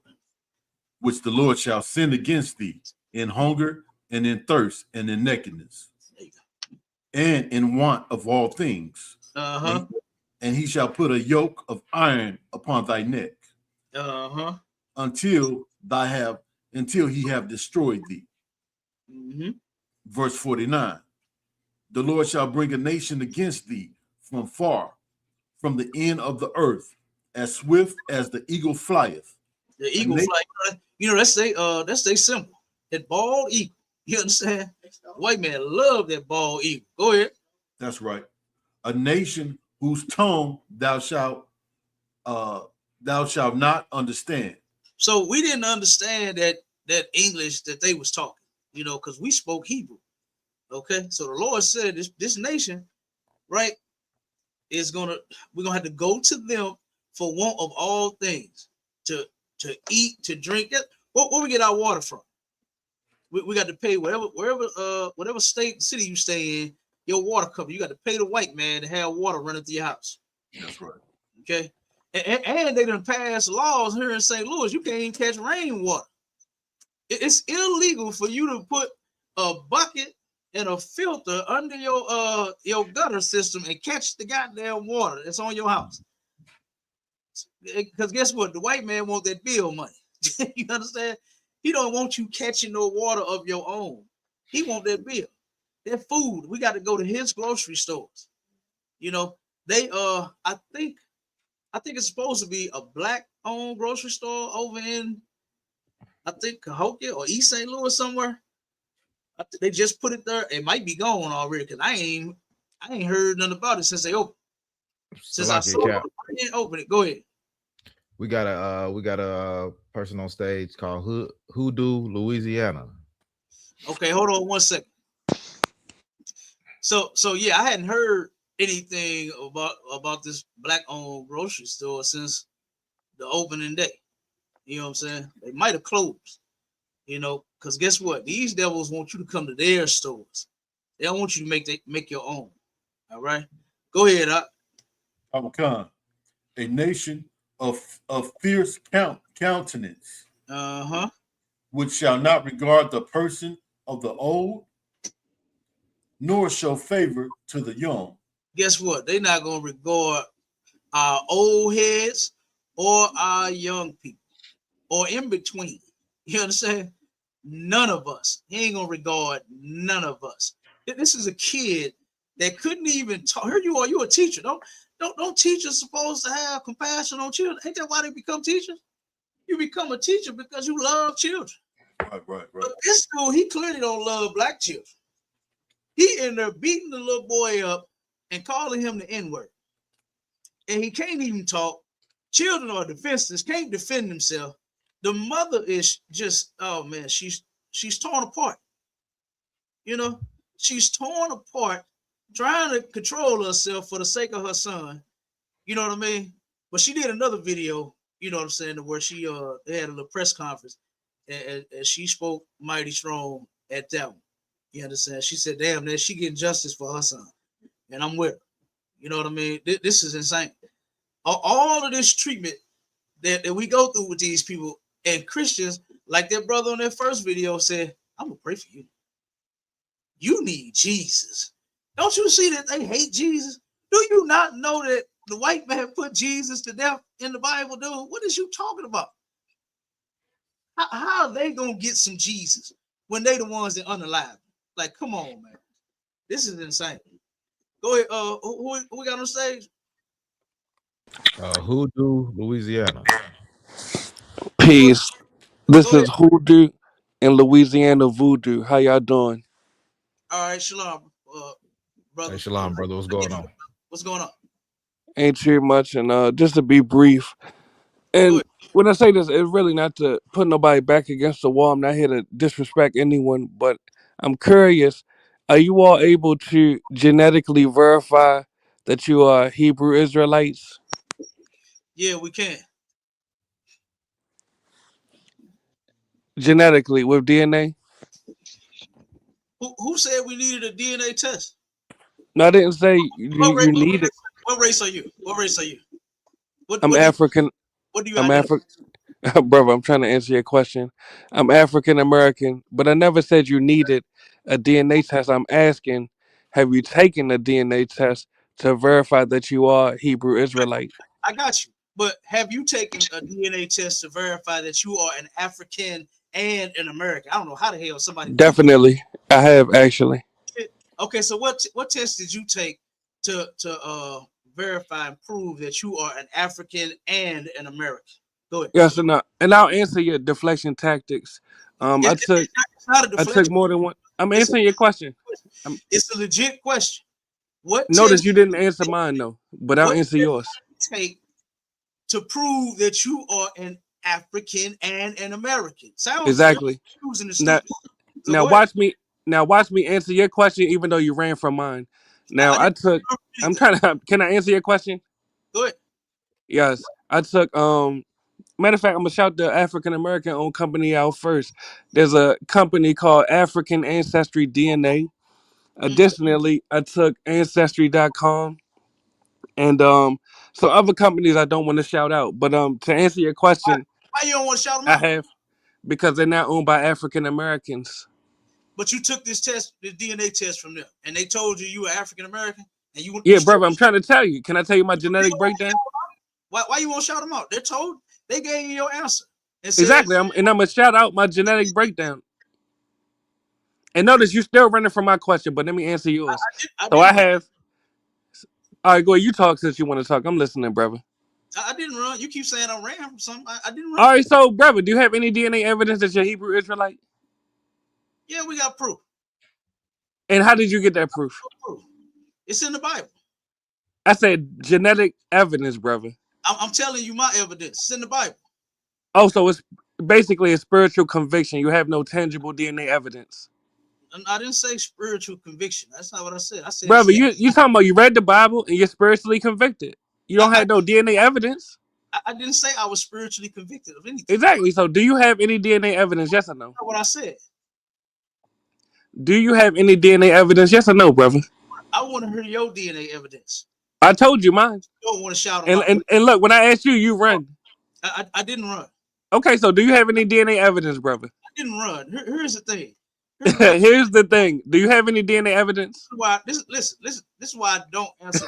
which the Lord shall send against thee in hunger and in thirst and in nakedness and in want of all things. And he shall put a yoke of iron upon thy neck until he have destroyed thee. Verse 49. The Lord shall bring a nation against thee from far, from the end of the earth, as swift as the eagle flieth.
The eagle flight, you know, that's they symbol. That bald eagle. You understand? White man love that bald eagle. Go ahead.
That's right. A nation whose tongue thou shalt not understand.
So we didn't understand that English that they was talking, you know, because we spoke Hebrew. Okay, so the Lord said this nation, right, we're gonna have to go to them for want of all things, to eat, to drink. Where we get our water from? We got to pay whatever state, city you stay in, your water company. You got to pay the white man to have water running through your house.
That's right.
Okay, and they done pass laws here in St. Louis. You can't even catch rainwater. It's illegal for you to put a bucket and a filter under your gutter system and catch the goddamn water that's on your house. Because guess what? The white man want that bill money. You understand? He don't want you catching no water of your own. He want that bill. That food. We got to go to his grocery stores. You know, they I think it's supposed to be a black-owned grocery store over in, I think, Cahokia or East St. Louis somewhere. They just put it there. It might be gone already because I ain't heard nothing about it since they opened. Since I saw it, I didn't open it. Go ahead.
We got a person on stage called Hoodoo, Louisiana.
Okay, hold on 1 second. So yeah, I hadn't heard anything about this black-owned grocery store since the opening day. You know what I'm saying? They might have closed. You know, because guess what? These devils want you to come to their stores. They don't want you to make your own. All right, go ahead.
A nation of fierce countenance, which shall not regard the person of the old, nor show favor to the young.
Guess what? They're not gonna regard our old heads or our young people or in between. You understand? None of us. He ain't gonna regard none of us. This is a kid that couldn't even talk. Here you are. You're a teacher. Don't teachers supposed to have compassion on children? Ain't that why they become teachers? You become a teacher because you love children.
Right.
But this dude, he clearly don't love black children. He in there beating the little boy up and calling him the N-word. And he can't even talk. Children are defenseless, can't defend themselves. The mother is just, oh man, she's torn apart. You know, she's torn apart, trying to control herself for the sake of her son. You know what I mean? But she did another video, you know what I'm saying, where she they had a little press conference and she spoke mighty strong at that one. You understand? She said, damn, that she getting justice for her son. And I'm with her. You know what I mean? This is insane. All of this treatment that we go through with these people and Christians, like that brother on that first video said, I'm gonna pray for you. You need Jesus. Don't you see that they hate Jesus? Do you not know that the white man put Jesus to death in the Bible, dude? What is you talking about? How are they gonna get some Jesus when they the ones that unalive? Like, come on, man. This is insane. Go ahead. Who we got on stage?
Hoodoo, Louisiana.
Peace. This is Hoodoo in Louisiana Voodoo. How y'all doing?
All right, shalom, brother.
Hey, shalom, brother. What's going on?
What's going on?
Ain't too much, and just to be brief, and when I say this, it's really not to put nobody back against the wall. I'm not here to disrespect anyone, but I'm curious, are you all able to genetically verify that you are Hebrew Israelites?
Yeah, we can.
Genetically, with DNA?
Who said we needed a DNA test?
No, I didn't say you need it.
What race are you? What race are you?
I'm African.
What do you
I'm
identify?
Brother, I'm trying to answer your question. I'm African American, but I never said you needed a DNA test. I'm asking, have you taken a DNA test to verify that you are Hebrew Israelite?
I got you. But have you taken a DNA test to verify that you are an African and an American? I don't know how the hell somebody.
Definitely, I have actually.
Okay, so what test did you take to verify and prove that you are an African and an American? Go ahead.
Yes, and I'll answer your deflection tactics.
It's not a deflection.
I took more than one. I'm answering your question.
It's a legit question. What
Notice
test
you didn't answer mine though, but I'll answer yours.
Take to prove that you are an African and an American. Sounds
exactly. Now watch me. Now watch me answer your question, even though you ran from mine. Now I'm trying to. Can I answer your question?
Go ahead.
Yes, I took. Matter of fact, I'm gonna shout the African American owned company out first. There's a company called African Ancestry DNA. Additionally, I took Ancestry.com and so other companies I don't want to shout out. But to answer your question,
why you don't want to shout them
I
out?
have because they're not owned by African Americans.
But you took this DNA test from them, and they told you were African American, and you.
Yeah, brother, I'm trying to tell you. Can I tell you my genetic breakdown?
Why you won't shout them out? They're told. They gave you your answer.
Exactly. I'm gonna shout out my genetic breakdown. And notice you still running from my question, but let me answer yours. I have. All right, go ahead. You talk since you want to talk. I'm listening, brother.
I didn't run. You keep saying I ran from something. I didn't run.
All right, so brother, do you have any DNA evidence that you're Hebrew Israelite?
Yeah, we got proof.
And how did you get that proof?
It's in the Bible.
I said genetic evidence, brother.
I'm telling you my evidence. It's in the Bible.
Oh, so it's basically a spiritual conviction. You have no tangible DNA evidence.
I didn't say spiritual conviction. That's not what I said. I said,
brother, you talking about you read the Bible and you're spiritually convicted. You don't have no DNA evidence.
I didn't say I was spiritually convicted of anything.
Exactly. So do you have any DNA evidence? Yes or no?
That's not what I said.
Do you have any DNA evidence? Yes or no, brother?
I want to hear your DNA evidence.
I told you mine.
You don't want to shout
and look, when I asked you, you run.
I didn't run.
Okay, so do you have any DNA evidence, brother?
I didn't run. Here's the thing.
Here's the thing. Do you have any DNA evidence?
This is why I don't answer.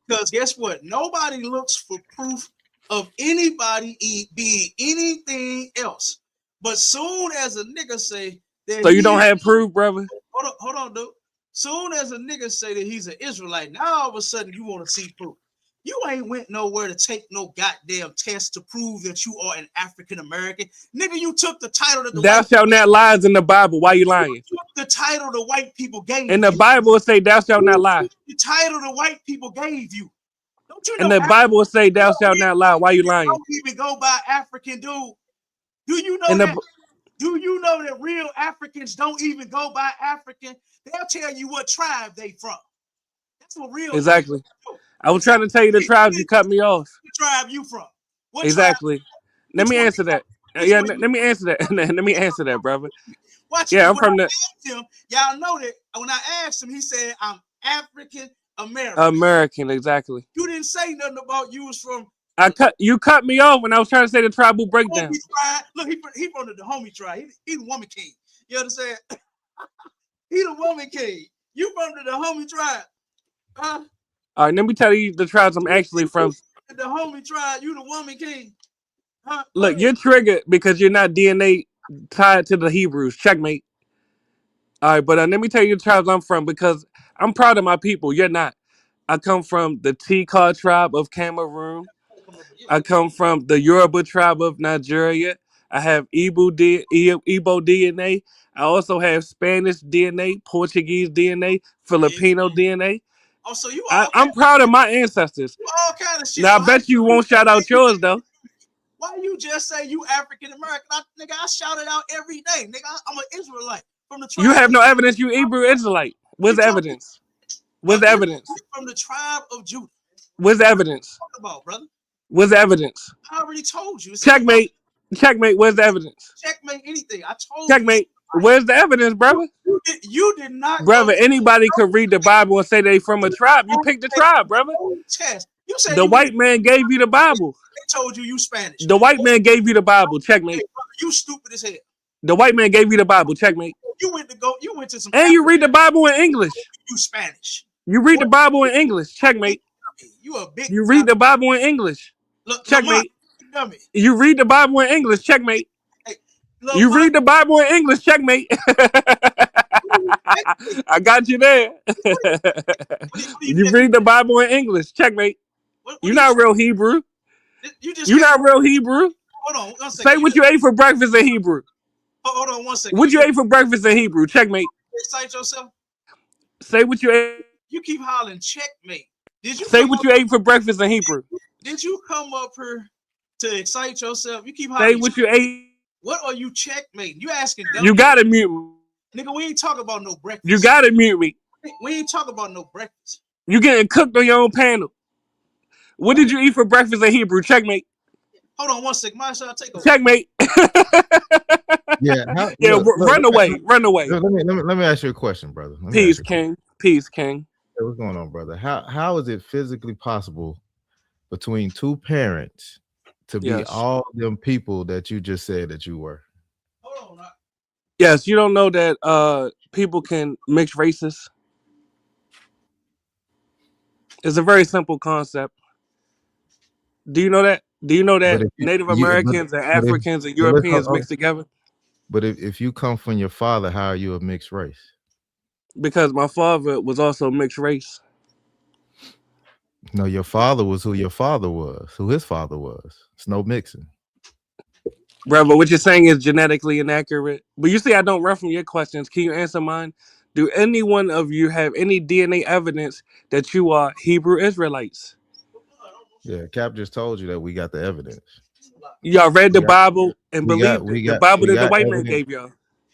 Because guess what? Nobody looks for proof of anybody being anything else. But soon as a nigga say that,
so you don't have proof, brother.
Hold on, dude. Soon as a nigga say that he's an Israelite, now all of a sudden you want to see proof. You ain't went nowhere to take no goddamn test to prove that you are an African American. Nigga, you took the title that the
thou shalt not lie in the Bible. Why you lying?
You took the title the white people gave
in the Bible it say thou shalt not lie.
The title the white people gave you. Don't you know?
And the Bible say thou shalt not lie. Why you lying?
Don't even go by African, dude. Do you know that? Do you know that real Africans don't even go by African? They'll tell you what tribe they from. That's what real.
Exactly. I was trying to tell you the tribes. You cut me off.
What tribe you from? What
exactly. Let me answer that. Yeah, let me answer that. Let me answer that, brother. Yeah, I'm from the.
Y'all know that when I asked him, he said I'm African American.
American, exactly.
You didn't say nothing about you was from.
You cut me off when I was trying to say the tribal breakdown.
Look, he from the Dahomey tribe. He the woman king. You understand? He the woman king. You from the Dahomey tribe?
All right, let me tell you the tribes I'm actually from.
The Dahomey tribe. You the woman king.
Look, you're triggered because you're not DNA tied to the Hebrews. Checkmate. All right, but let me tell you the tribes I'm from because I'm proud of my people. You're not. I come from the Tikar tribe of Cameroon. I come from the Yoruba tribe of Nigeria. I have Igbo DNA. I also have Spanish DNA, Portuguese DNA, Filipino DNA.
Oh, so you
I'm proud of my ancestors.
All kind of shit.
Now, I bet you won't shout out yours, though.
Why you just say you African American? Nigga, I shout it out every day. Nigga, I'm an Israelite from the tribe.
You have no evidence you Hebrew Israelite. Where's the evidence? Where's the evidence?
From the tribe of Judah.
Where's the evidence?
What about, brother?
Where's the evidence?
I already told you.
Checkmate. Checkmate. Where's the evidence?
Checkmate anything. I told
Checkmate. You. Where's the evidence, brother?
You did not.
Brother, anybody could read the Bible and say they from a tribe. You picked the tribe, brother.
You said
the white man gave you the Bible.
They told you Spanish.
The white man gave you the Bible. Checkmate.
Hey, brother, you stupid as hell.
The white man gave you the Bible. Checkmate.
You went to some.
And you read the Bible in English.
You Spanish.
You read the Bible in English. Checkmate.
You a big.
You read the Bible in English.
Look,
checkmate.
Dummy.
You read the Bible in English. Checkmate.
Hey,
you read the Bible in English. Checkmate. I got you there. You read the Bible in English. Checkmate. You're not real Hebrew. You're not real Hebrew.
Hold on. 1 second.
Say what you ate for breakfast in Hebrew.
Hold on 1 second.
What you ate for breakfast in Hebrew? Checkmate.
Excite yourself.
Say what you ate.
You keep hollering checkmate. Did you
say what you ate for breakfast in Hebrew?
Did you come up here to excite yourself? You keep hollering.
Say what you ate.
What are you checkmating? You asking?
You gotta mute me.
Nigga, we ain't talking about no breakfast.
You gotta mute me.
We ain't talking about no breakfast.
You getting cooked on your own panel. What did you eat for breakfast in Hebrew? Checkmate.
Hold on 1 second. I'll take over.
Checkmate.
Yeah.
Run away. Run away.
Let me ask you a question, brother.
Peace, King. Peace, King.
Hey, what's going on, brother? How is it physically possible between two parents to be all them people that you just said that you were?
Hold on.
Yes, you don't know that people can mix races. It's a very simple concept. Do you know that? Do you know that Native Americans and Africans and Europeans mix together?
But if you come from your father, how are you a mixed race?
Because my father was also mixed race.
No, your father was who your father was, who his father was. It's no mixing.
Brother, what you're saying is genetically inaccurate. But you see, I don't run from your questions. Can you answer mine? Do any one of you have any DNA evidence that you are Hebrew Israelites?
Yeah, Cap just told you that we got the evidence.
Y'all read
We
the
got,
Bible and
we got,
believed
we
it. The
got,
Bible
we
that the
got
white man
evidence.
gave y'all.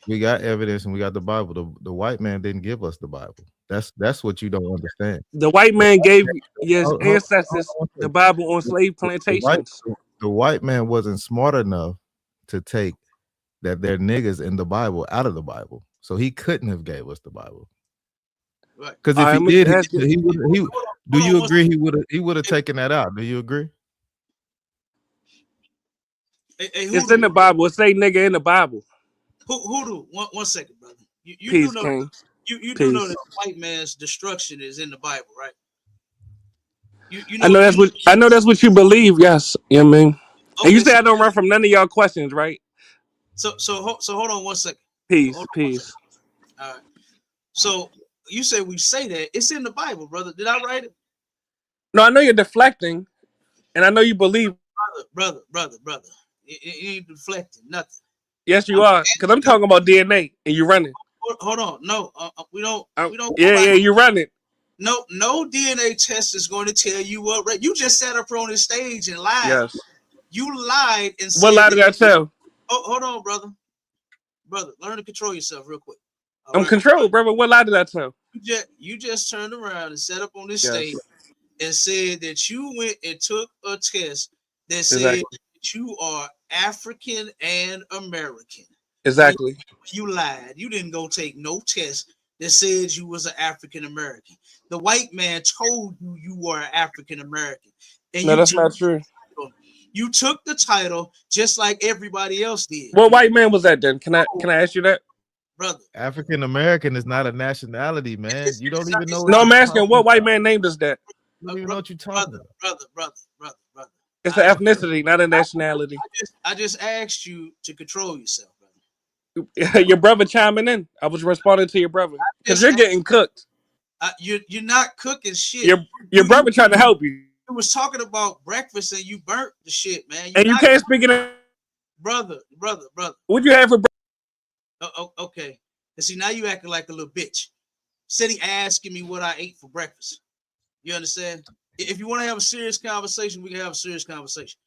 We got evidence, and we got the Bible. The white man didn't give us the Bible. That's what you don't understand.
The white man gave his ancestors
Hold
the
on.
Bible on slave
The
plantations.
white man wasn't smart enough to take that they're niggas in the Bible out of the Bible, so he couldn't have gave us the Bible. Because if he did, he would. Do you agree? He would have taken that out. Do you agree?
Hey,
It's in the Bible. It say nigga in the Bible.
Who do? One second, brother. You
Peace,
do know
King.
you do
Peace.
know that white man's destruction is in the Bible, right? You
I know that's what you believe. Yes, you know what I mean.
Okay,
And you say I don't run from none of y'all questions, right?
So hold on 1 second.
Peace, peace.
All right. So you say we say that it's in the Bible, brother. Did I write it?
No, I know you're deflecting, and I know you believe.
Brother. You ain't deflecting nothing.
Yes, you are, because I'm talking about DNA, and you running.
Hold on, no, we don't.
Yeah, you running.
No DNA test is going to tell you what. You just sat up on the stage and lied.
Yes.
You lied and said.
What lie did I tell?
Oh, hold on, brother. Learn to control yourself real quick.
I'm controlled, brother. What lie did I tell?
You just turned around and sat up on this stage and said that you went and took a test that said that you are African and American.
Exactly.
You lied. You didn't go take no test that said you was an African American. The white man told you you were an African American.
No, that's not true.
You took the title just like everybody else did.
What white man was that then? Can I ask you that?
Brother.
African American is not a nationality, man. You don't even know.
No, I'm asking what white man named us that?
You don't even know what you're talking about.
Brother.
It's an ethnicity, not a nationality.
I just asked you to control yourself,
brother. Your brother chiming in. I was responding to your brother because you're getting cooked.
You're not cooking shit.
Your brother trying to help you.
You was talking about breakfast and you burnt the shit, man.
And you can't speak it.
Brother.
What'd you have for breakfast?
Okay. And see, now you acting like a little bitch. Said he asking me what I ate for breakfast. You understand? If you want to have a serious conversation, we can have a serious conversation.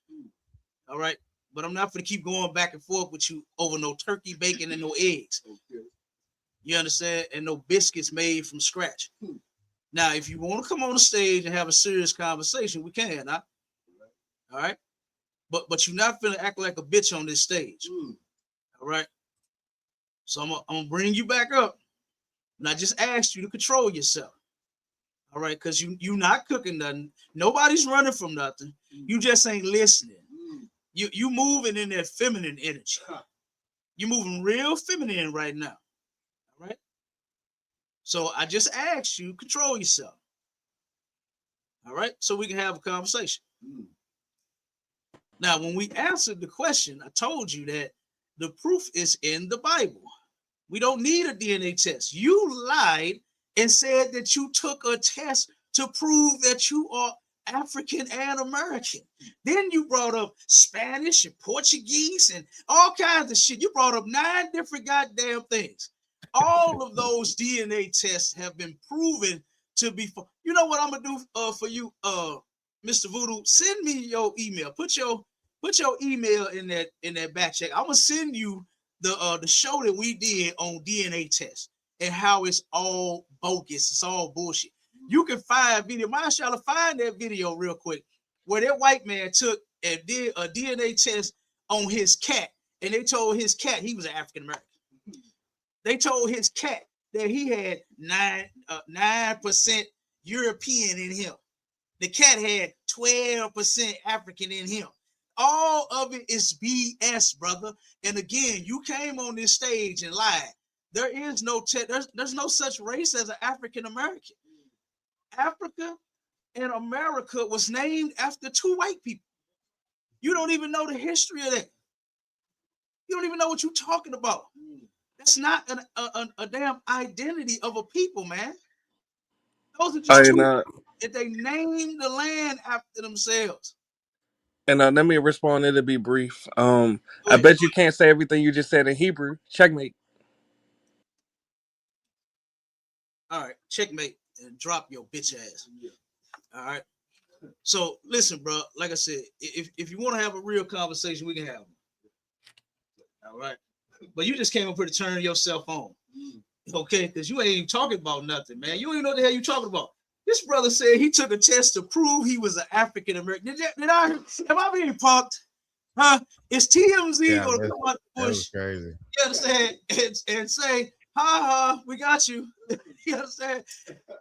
All right? But I'm not going to keep going back and forth with you over no turkey, bacon, and no eggs. You understand? And no biscuits made from scratch. Now, if you want to come on the stage and have a serious conversation, we can, huh? All right? But you're not finna act like a bitch on this stage. All right? So I'm gonna bring you back up. And I just asked you to control yourself. All right, because you not cooking nothing. Nobody's running from nothing. You just ain't listening. You moving in that feminine energy. You're moving real feminine right now. All right. So I just asked you, control yourself. All right, so we can have a conversation. Now, when we answered the question, I told you that the proof is in the Bible. We don't need a DNA test. You lied and said that you took a test to prove that you are African and American. Then you brought up Spanish and Portuguese and all kinds of shit. You brought up 9 different goddamn things. All of those DNA tests have been proven to be. You know what I'm gonna do for you, Mr. Voodoo? Send me your email. Put your email in that back check. I'm gonna send you the show that we did on DNA tests and how it's all bogus. It's all bullshit. You can find video. Mind y'all to find that video real quick where that white man took and did a DNA test on his cat, and they told his cat he was an African American. They told his cat that he had 9% European in him. The cat had 12% African in him. All of it is BS, brother. And again, you came on this stage and lied. There is no there's no such race as an African American. Africa and America was named after 2 white people. You don't even know the history of that. You don't even know what you're talking about. That's not a damn identity of a people, man. Those are just 2. If they named the land after themselves.
And let me respond. It'll be brief. I bet you can't say everything you just said in Hebrew. Checkmate.
checkmate and drop your bitch ass. All right. So listen, bro. Like I said, if you want to have a real conversation, we can have one. All right. But you just came up here to turn yourself on. Okay, because you ain't even talking about nothing, man. You don't even know what the hell you talking about. This brother said he took a test to prove he was an African American. Am I being punked? Huh? Is TMZ gonna come out the bush?
Crazy.
You understand? And say, ha, we got you. You understand?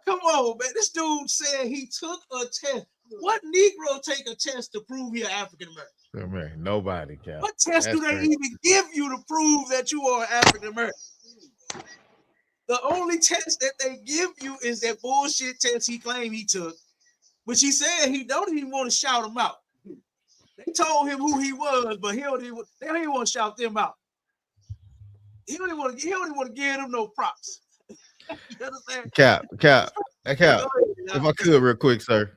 Come on, man. This dude said he took a test. What Negro take a test to prove he an African American?
Man, nobody can.
What test do they even give you to prove that you are African American? The only test that they give you is that bullshit test he claimed he took, which he said he don't even want to shout him out. They told him who he was, but they don't even want to shout them out. He don't even want to give them no props. You understand?
Cap. If I could, real quick, sir.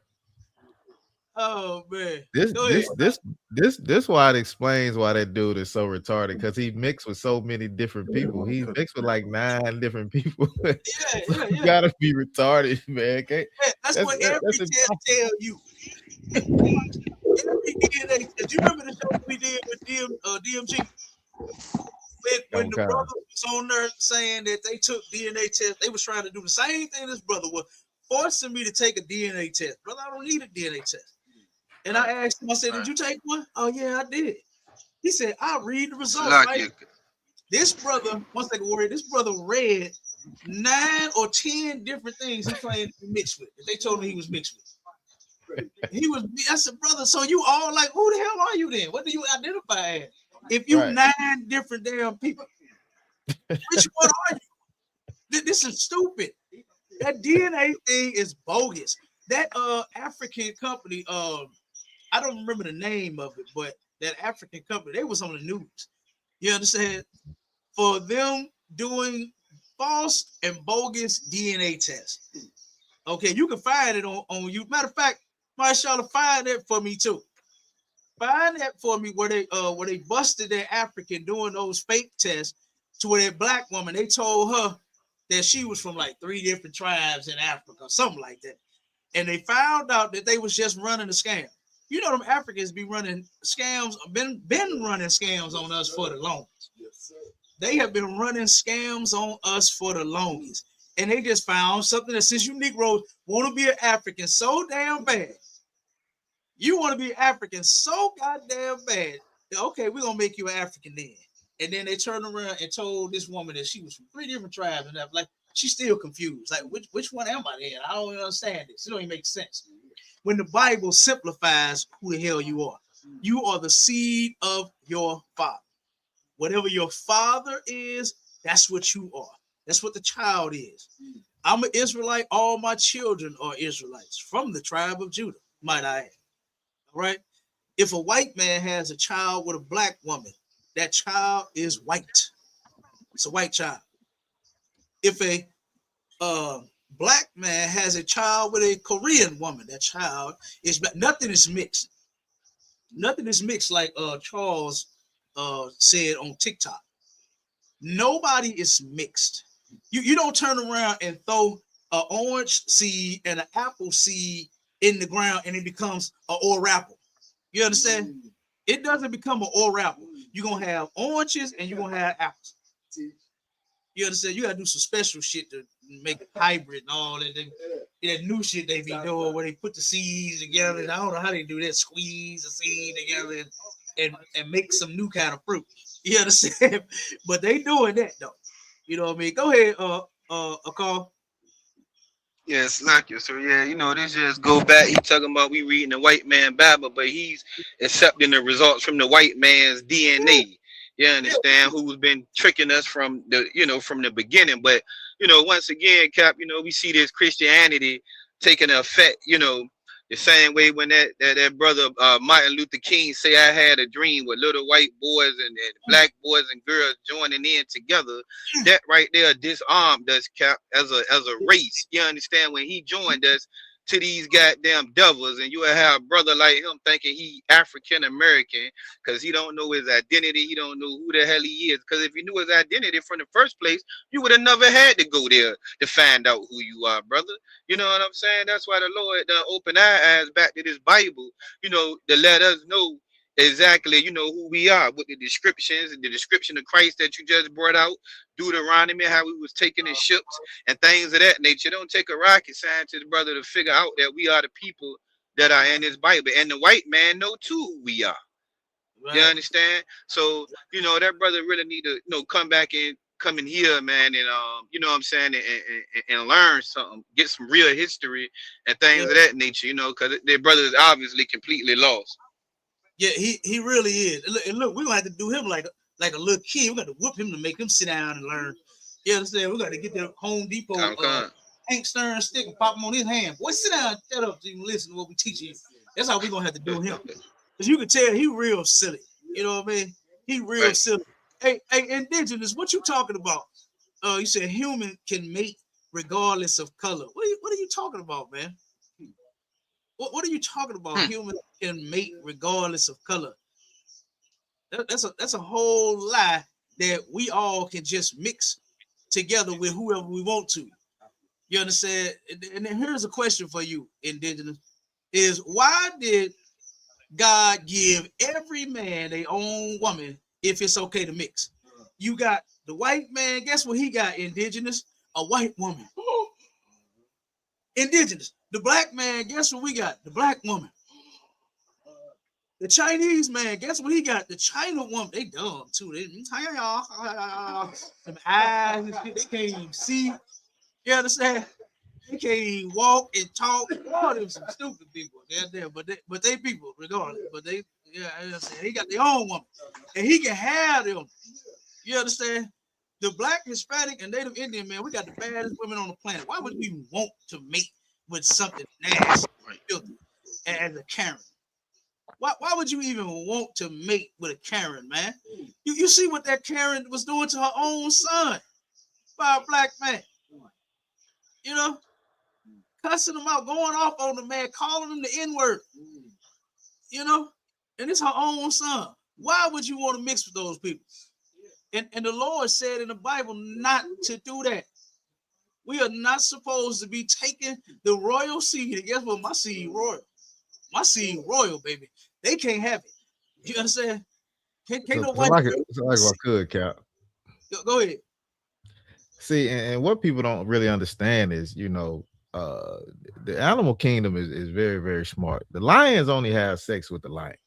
Oh man,
this why it explains why that dude is so retarded, because he mixed with so many different people. He mixed with like 9 different people. You gotta be retarded, man. Okay?
That's what every test tell you. Every DNA. Do you remember the show we did with DMG? When the brother was on there saying that they took DNA tests, they was trying to do the same thing this brother was, forcing me to take a DNA test. Brother, I don't need a DNA test. And I asked him, I said, did you take one? Oh, yeah, I did. He said, I'll read the results. Right? This brother, one second, Warrior, this brother read 9 or 10 different things he claimed to be mixed with. They told him he was mixed with. I said, brother, so you all like, who the hell are you then? What do you identify as? If you 9 different damn people, which one are you? This is stupid. That DNA thing is bogus. That African company, I don't remember the name of it, but that African company, they was on the news. You understand? For them doing false and bogus DNA tests. Okay, you can find it on you. Matter of fact, Marshall, find that for me too. Find that for me where they busted that African doing those fake tests to where that black woman, they told her that she was from like 3 different tribes in Africa, something like that. And they found out that they was just running a scam. You know, them Africans be running scams, been running scams on us for the longest. They have been running scams on us for the longest. And they just found something that since you Negroes want to be an African so damn bad, you want to be African so goddamn bad, okay, we're going to make you an African then. And then they turned around and told this woman that she was from 3 different tribes. And like, she's still confused. Like, which one am I then? I don't understand this. It don't even make sense. When the Bible simplifies who the hell you are. You are the seed of your father. Whatever your father is, that's what you are. That's what the child is. I'm an Israelite. All my children are Israelites from the tribe of Judah, might I add. All right? If a white man has a child with a black woman, that child is white. It's a white child. If a black man has a child with a Korean woman, that child is black. Nothing is mixed. Nothing is mixed like Charles said on TikTok. Nobody is mixed. You don't turn around and throw an orange seed and an apple seed in the ground and it becomes an or apple. You understand? It doesn't become an or apple. You're going to have oranges and you're going to have apples. You understand? You got to do some special shit to make it hybrid and all that. That new shit they be doing where they put the seeds together. And I don't know how they do that. Squeeze the seed together and make some new kind of fruit. You understand? But they doing that though. You know what I mean? Go ahead, Akal.
Yes, like you. So yeah, you know, this just go back. He talking about we reading the white man Bible, but he's accepting the results from the white man's DNA. You understand? Who's been tricking us from the beginning. But once again, Cap, we see this Christianity taking effect, the same way when that brother Martin Luther King say I had a dream with little white boys and black boys and girls joining in together. That right there disarmed us, Cap, as a race. You understand? When he joined us to these goddamn devils, and you will have a brother like him thinking he African American because he don't know his identity, he don't know who the hell he is. Because if you knew his identity from the first place, you would have never had to go there to find out who you are, brother. You know what I'm saying? That's why the Lord opened our eyes back to this Bible, you know, to let us know exactly, you know, who we are with the descriptions and the description of Christ that you just brought out, Deuteronomy, how we was taking the ships and things of that nature. Don't take a rocket scientist, brother, to figure out that we are the people that are in this Bible. And the white man know too who we are. Right. You understand? So, you know, that brother really need to, you know, come in here, man, and you know what I'm saying, and learn something, get some real history and things of that nature, you know, because their brother is obviously completely lost.
Yeah, he really is. And look, we're gonna have to do him like a little kid. We got to whoop him to make him sit down and learn. You understand? We got to get the Home Depot Hank Stern stick and pop him on his hand. Boy, sit down, shut up, so you can listen to what we teach you. That's how we're gonna have to do him. Because you can tell he real silly. You know what I mean? He real silly. Hey, Indigenous, what you talking about? You said human can mate regardless of color. What are you talking about, man? What are you talking about? Humans can mate regardless of color. That's a whole lie that we all can just mix together with whoever we want to. You understand? And then here's a question for you, Indigenous: is why did God give every man their own woman if it's okay to mix? You got the white man. Guess what he got? Indigenous, a white woman. Indigenous. The black man, guess what we got? The black woman. The Chinese man, guess what he got? The China woman. They dumb too. Some eyes and shit. They can't even see. You understand? They can't even walk and talk. All them some stupid people. They're there, but they people regardless. But they, he got their own woman, and he can have them. You understand? The black, Hispanic, and Native Indian man, we got the baddest women on the planet. Why would we want to mate with something nasty, filthy, as a Karen? Why would you even want to mate with a Karen, man? You see what that Karen was doing to her own son by a black man. You know, cussing him out, going off on the man, calling him the N-word. You know, and it's her own son. Why would you want to mix with those people? And the Lord said in the Bible not to do that. We are not supposed to be taking the royal seed. And guess what? My seed royal. My seed royal, baby. They can't have it. You understand? Can't no white.
Like I could, Cap.
Go ahead.
See, and what people don't really understand is, you know, the animal kingdom is very, very smart. The lions only have sex with the lions.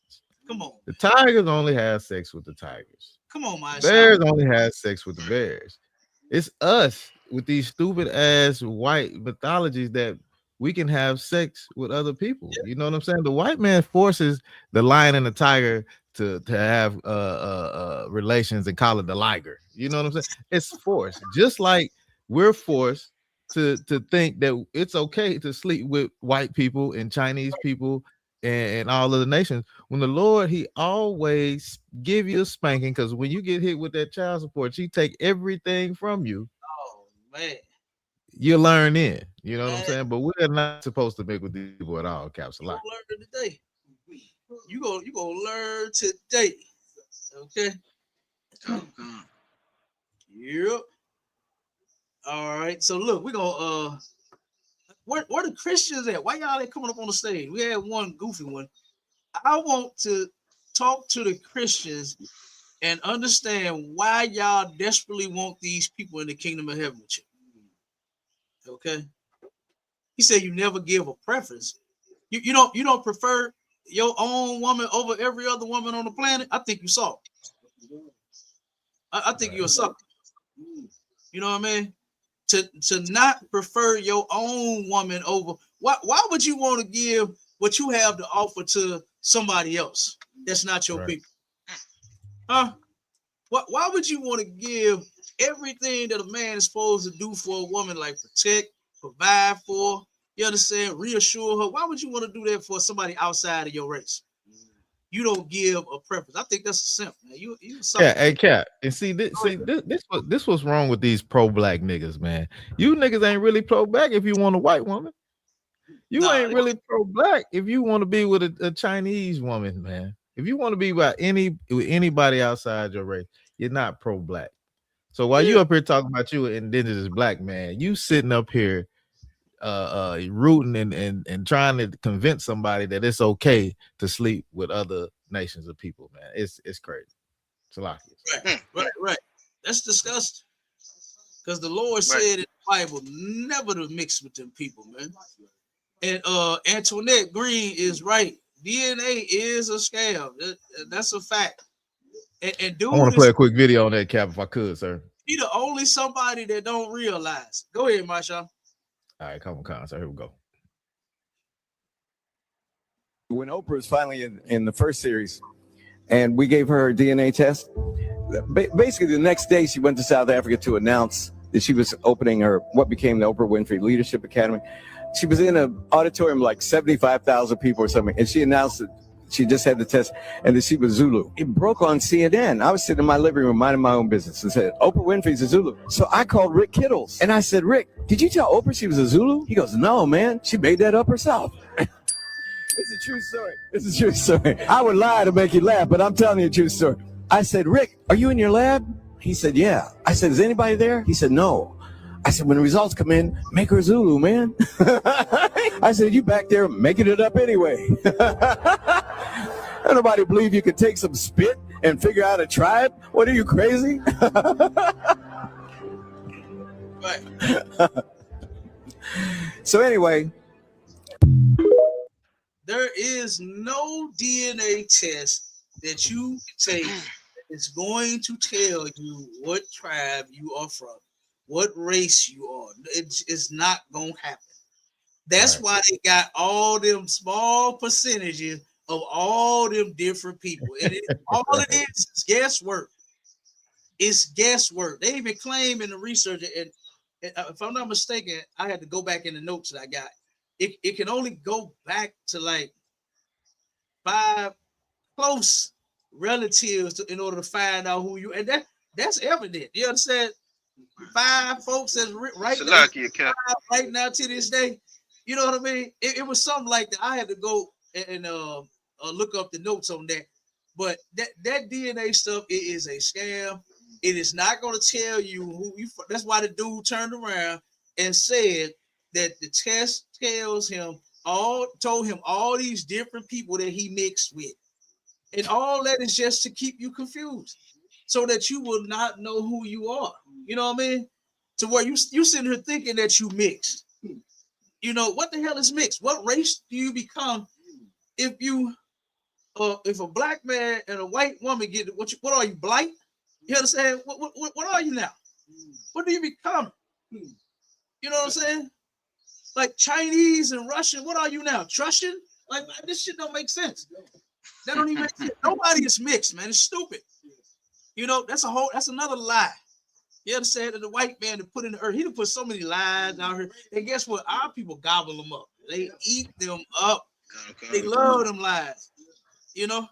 Come on.
The tigers only have sex with the tigers.
Come on, my
bears only have sex with the bears. It's us with these stupid ass white mythologies that we can have sex with other people. You know what I'm saying? The white man forces the lion and the tiger to have relations and call it the liger. You know what I'm saying? It's forced. Just like we're forced to think that it's okay to sleep with white people and Chinese people and all of the nations. When the Lord, he always give you a spanking, because when you get hit with that child support, she take everything from you.
Oh man,
you learn in. You know what I'm saying? But we're not supposed to make with these people at all. Caps a lot.
Learn today. You gonna learn today. Okay. Yep. All right. So look, we're gonna where the Christians at? Why y'all ain't coming up on the stage? We had one goofy one. I want to talk to the Christians and understand why y'all desperately want these people in the kingdom of heaven with you. Okay. He said you never give a preference. You don't prefer your own woman over every other woman on the planet. I think you saw. I think you're a sucker. You know what I mean? To not prefer your own woman over. Why would you want to give what you have to offer to somebody else that's not your people? Huh? Why would you want to give everything that a man is supposed to do for a woman, like protect, provide for, you understand, reassure her? Why would you want to do that for somebody outside of your race? You don't give a preference. I think that's a simp, man. You
yeah, hey Cat. And see this what's wrong with these pro-black niggas, man. You niggas ain't really pro-black if you want a white woman. You ain't really pro-black if you want to be with a Chinese woman, man. If you want to be with anybody outside your race, you're not pro-black. So while you up here talking about you an indigenous black man, you sitting up here rooting and trying to convince somebody that it's okay to sleep with other nations of people, man. It's crazy.
Right. That's disgusting. Because the Lord said in the Bible, never to mix with them people, man. And Antoinette Green is right. DNA is a scam. That's a fact. And dude,
I want to play a quick video on that, Cap, if I could, sir.
He the only somebody that don't realize. Go ahead, Marshawn.
All right, come on, sir. Here we go.
When Oprah was finally in the first series, and we gave her a DNA test, basically the next day she went to South Africa to announce that she was opening what became the Oprah Winfrey Leadership Academy. She was in an auditorium like 75,000 people or something, and she announced that she just had the test and that she was Zulu. It broke on CNN. I was sitting in my living room minding my own business and said, Oprah Winfrey's a Zulu. So I called Rick Kittles and I said, Rick, did you tell Oprah she was a Zulu? He goes, no, man, she made that up herself. It's a true story. It's a true story. I would lie to make you laugh, but I'm telling you a true story. I said, Rick, are you in your lab? He said, yeah. I said, is anybody there? He said, no. I said, when the results come in, make her Zulu, man. I said, you back there making it up anyway. Nobody believe you could take some spit and figure out a tribe? What are you, crazy? So anyway.
There is no DNA test that you can take that is going to tell you what tribe you are from, what race you are. It's not going to happen. That's why they got all them small percentages of all them different people. And all it is guesswork. It's guesswork. They even claim in the research, and if I'm not mistaken, I had to go back in the notes that I got. It can only go back to like 5 close relatives in order to find out who you, and that's evident. You understand? 5 folks that's right now to this day. You know what I mean? It was something like that. I had to go and look up the notes on that. But that DNA stuff, it is a scam. It is not going to tell you who you. That's why the dude turned around and said that the test told him all these different people that he mixed with. And all that is just to keep you confused so that you will not know who you are. You know what I mean? To where you sitting here thinking that you mixed. You know, what the hell is mixed? What race do you become if a black man and a white woman get what are you, blight? You understand? What are you now? What do you become? You know what I'm saying? Like Chinese and Russian, what are you now? Trussian? Like, this shit don't make sense. That don't even make sense. Nobody is mixed, man. It's stupid. You know, that's another lie. You understand? That the white man to put in the earth, he done put so many lies out here. And guess what? Our people gobble them up. They eat them up. They love them lies. You know?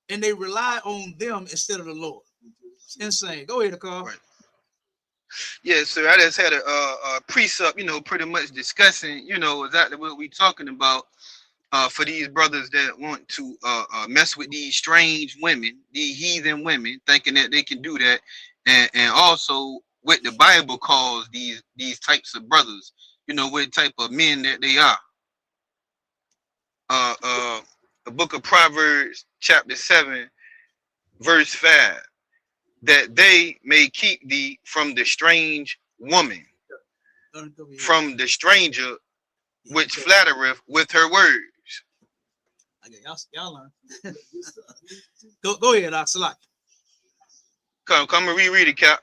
And they rely on them instead of the Lord. It's insane. Go ahead, Carl.
Right. Yeah, sir. I just had a precept, pretty much discussing, exactly what we're talking about for these brothers that want to mess with these strange women, these heathen women, thinking that they can do that, and also what the Bible calls these types of brothers, what type of men that they are. The book of Proverbs, chapter 7, verse 5. That they may keep thee from the strange woman, from the stranger which flattereth with her words.
Okay, y'all learn. go ahead, Oxalak.
Come and reread it, Cap.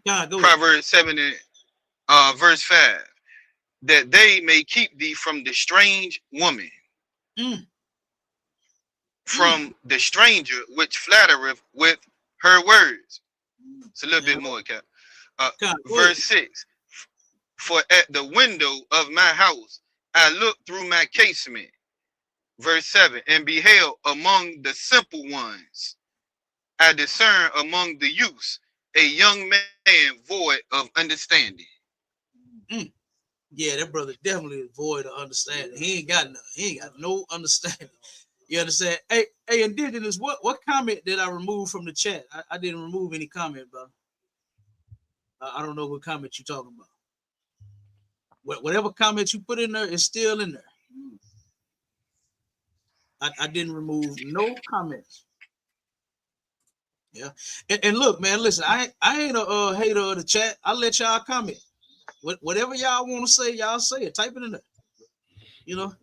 Proverbs 7 and verse 5. That they may keep thee from the strange woman, from the stranger which flattereth with her words. It's a little bit more, Cap. Verse 6. For at the window of my house I looked through my casement. Verse 7. And beheld among the simple ones, I discern among the youths a young man void of understanding.
Yeah, that brother definitely is void of understanding. He ain't got none. He ain't got no understanding. You understand? Hey, Indigenous, what comment did I remove from the chat? I didn't remove any comment, bro. I don't know what comment you talking about. Whatever comment you put in there is still in there. I didn't remove no comments. Yeah, and look, man, listen, I ain't a hater of the chat. I let y'all comment. Whatever y'all want to say, y'all say it. Type it in there. You know,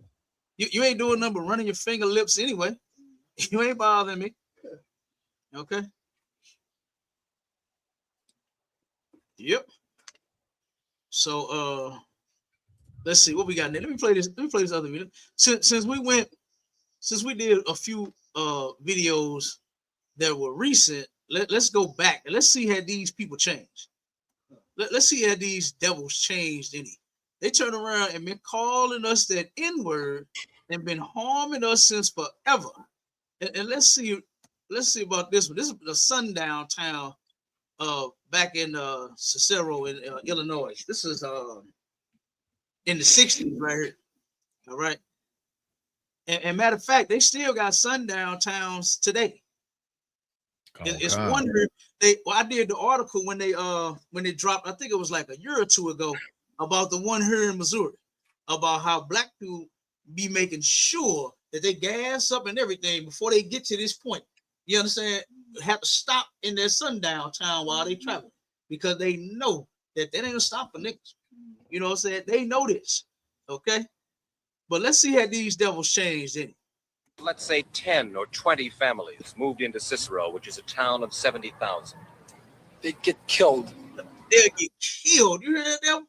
you ain't doing nothing but running your finger lips anyway. You ain't bothering me. Okay. Yep. So let's see what we got now. Let me play this other video. Since we did a few videos that were recent, let's go back and let's see how these people changed. Let's see how these devils changed any. They turn around and been calling us that N-word and been harming us since forever. And let's see about this one. This is the sundown town back in Cicero in Illinois. This is in the 60s right here. All right. And matter of fact, they still got sundown towns today. It's wonder I did the article when they dropped, I think it was like a year or two ago, about the one here in Missouri, about how black people be making sure that they gas up and everything before they get to this point. You understand? Have to stop in their sundown town while they travel because they know that they ain't gonna stop for niggas. You know what I'm saying? They know this. Okay. But let's see how these devils changed in it.
Let's say 10 or 20 families moved into Cicero, which is a town of 70,000. They'd get killed.
They'll get killed. You hear that, devil?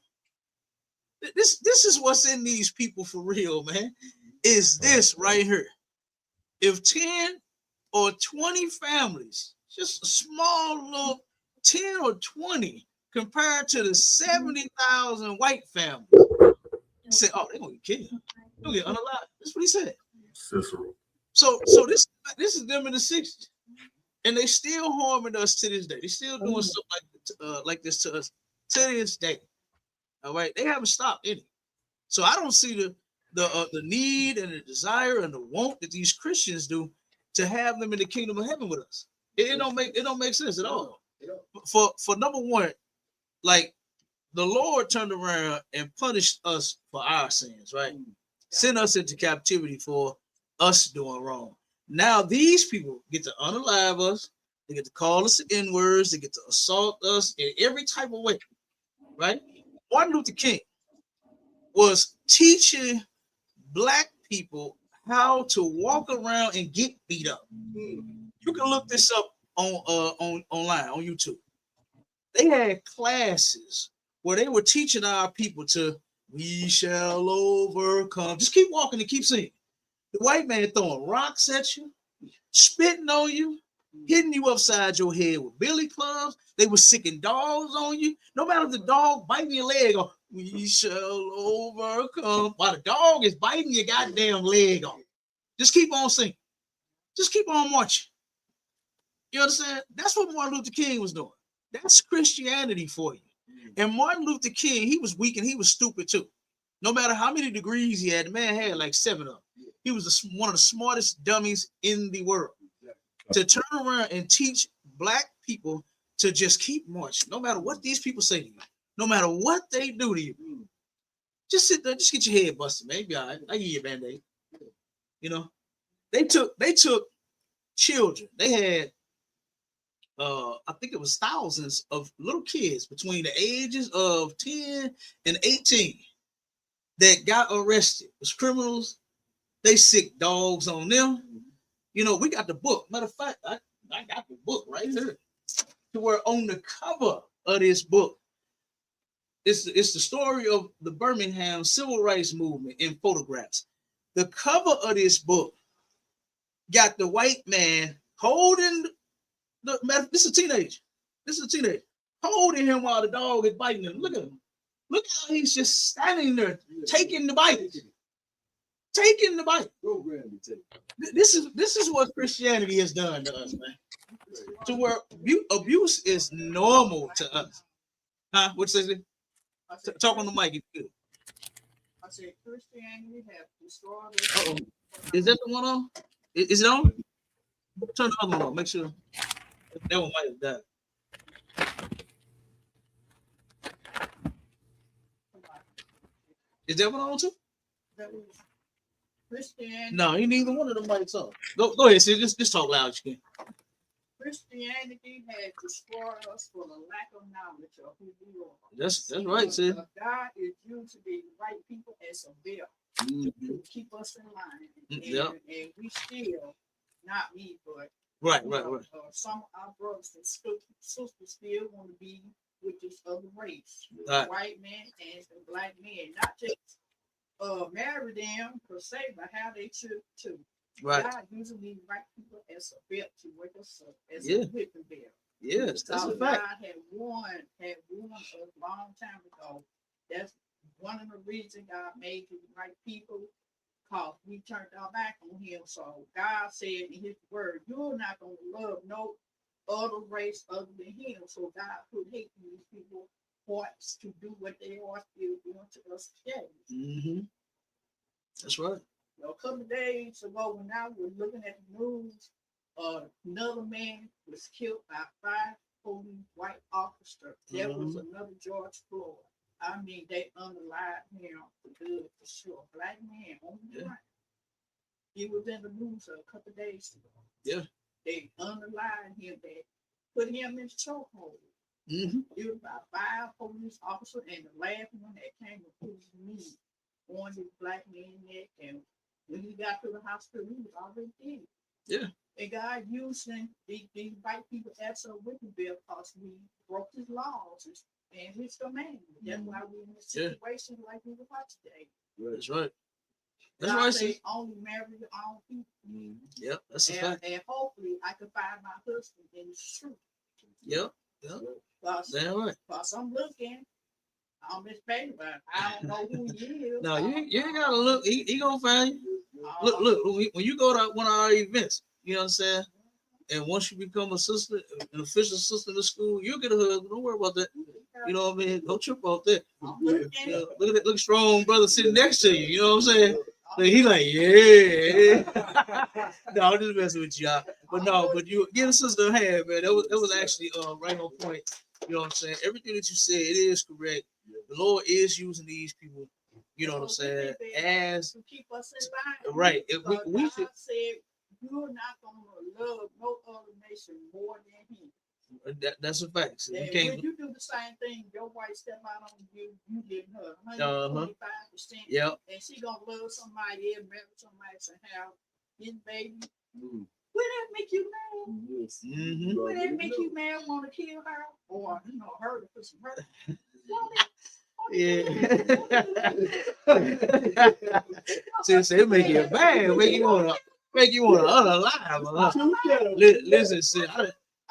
This is what's in these people for real, man. Is this right here. If 10 or 20 families, just a small little 10 or 20 compared to the 70,000 white families, say, oh, they're gonna get killed. They'll get unalive. That's what he said.
Cicero.
So this is them in the 60s, and they still harming us to this day. They still doing stuff like this to us to this day. All right, they haven't stopped any. So I don't see the need and the desire and the want that these Christians do to have them in the kingdom of heaven with us. It don't make sense at all. For number one, like the Lord turned around and punished us for our sins, right? Sent us into captivity for us doing wrong. Now these people get to unalive us, they get to call us N-words, they get to assault us in every type of way, right? Martin Luther King was teaching black people how to walk around and get beat up. You can look this up on online on YouTube. They had classes where they were teaching our people to "we shall overcome." Just keep walking and keep singing. The white man throwing rocks at you, spitting on you, hitting you upside your head with billy clubs. They were sicking dogs on you. No matter if the dog biting your leg on, "we shall overcome." While the dog is biting your goddamn leg on. Just keep on singing. Just keep on marching. You understand? That's what Martin Luther King was doing. That's Christianity for you. And Martin Luther King, he was weak and he was stupid too. No matter how many degrees he had, the man had like 7 of them. He was one of the smartest dummies in the world. To turn around and teach black people to just keep marching, no matter what these people say to you, no matter what they do to you, just sit there, just get your head busted, man. Be all right. I give you a band-aid. You know, they took children. They had I think it was thousands of little kids between the ages of 10 and 18 that got arrested as criminals. They sick dogs on them. You know, we got the book. Matter of fact, I got the book right here. To where on the cover of this book, it's the story of the Birmingham Civil Rights Movement in photographs. The cover of this book got the white man holding this is a teenager. Holding him while the dog is biting him. Look at him. Look how he's just standing there taking the bite. Taking the bite. This is what Christianity has done to us, man. To where abuse is normal to us. Huh? What says it? Talk on the mic. said Christianity have destroyed us. Uh-oh. Is that the one on? Is it on? Turn the other one on. Make sure. That one might have died. Is that one on too? That was Christianity. No, ain't neither one of them mics on. Go ahead, sis. Just talk loud as you can. Christianity had destroyed us for the lack of knowledge of who we are. That's right, sis. God is using the right people as a veil to keep us in line. And we still, not me, but right. Some of our brothers and sisters still want to be with this other race, white man and black men, not just marry them per se, but how they should too. Right. God using these white people as a belt to wake us up, as a whipping belt. Yes, that's a fact. God had warned us a long time ago. That's one of the reasons God made the right people, because we turned our back on him. So God said in his word, you're not going to love no other race other than him. So God put hate in these people hearts to do what they are still doing to us today. Mm-hmm. That's right. A couple of days ago, when I was looking at the news, another man was killed by 5 police white officers. That was another George Floyd. I mean, they underlined him for good, for sure. Black man on the line. He was in the news a couple of days ago. Yeah. They underlined him, they put him in the chokehold. Mm-hmm. It was about 5 police officers, and the last one that came to police me on this black man neck, and when he got to the hospital, he was already dead. Yeah. And God using these white people as a whipping belt because we broke his laws and his commandments. That's why we're in a situation like we are today. That's right. That's right. Say only marry your own people. Yep, that's a fact. And hopefully I can find my husband in the truth. Yep. That's right. Because I'm looking. I'm Miss Baby, but I don't know who he is. No, you ain't gotta look. He gonna find you. Look. When you go to one of our events, you know what I'm saying. And once you become a sister, an official sister in the school, you'll get a husband. Don't worry about that. You know what I mean? Don't trip off that. Look at that. Look strong brother sitting next to you. You know what I'm saying? So he like, yeah. No, I'm just messing with y'all. But you give a sister a hand, man. That was actually right on point. You know what I'm saying? Everything that you said, it is correct. The Lord is using these people, you know what I'm saying, as to keep us in line. Right. If we said you're not gonna love no other nation more than him. That's a fact. So when you do the same thing, your wife step out on you, you give her 125%. Yep. And she gonna love somebody else, marry somebody to have his baby. Will that make you mad? Yes. Mm-hmm. Will that make you mad? Want to kill her, or her to put some hurt? Yeah. Since it make you bad, make you wanna unalive. Listen, sis,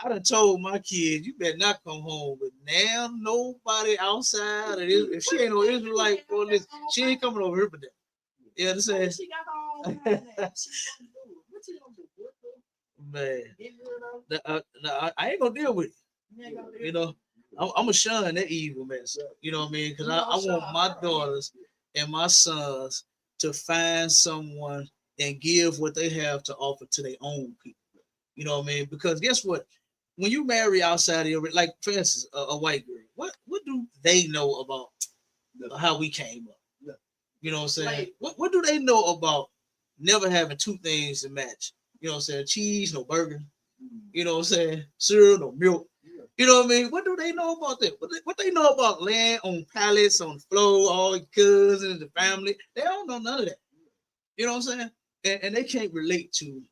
I done told my kids, you better not come home with now nobody outside of this. If she ain't no Israelite, boy, listen, she ain't coming over here for that. You understand? She got her own man. What you gonna do? Man, I ain't gonna deal with it. You know. I'm gonna shun that evil mess. You know what I mean? Because I want my daughters and my sons to find someone and give what they have to offer to their own people. You know what I mean? Because guess what? When you marry outside of your, like for instance, a white girl, what do they know about how we came up? You know what I'm saying? What do they know about never having 2 things to match? You know what I'm saying? Cheese, no burger. You know what I'm saying? Cereal, no milk. You know what I mean? What do they know about that? What they know about land on pallets, on the floor, all the cousins, the family? They don't know none of that. You know what I'm saying? And they can't relate to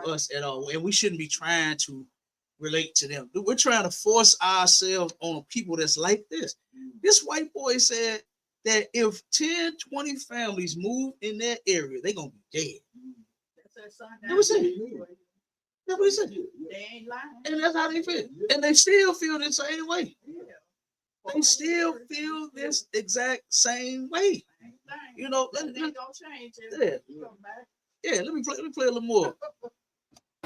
us at all. And we shouldn't be trying to relate to them. We're trying to force ourselves on people that's like this. This white boy said that if 10, 20 families move in that area, they're going to be dead. That's what he said. They ain't lying. And that's how they feel. And they still feel the same way. They still feel this exact same way. You know, let me play a little more.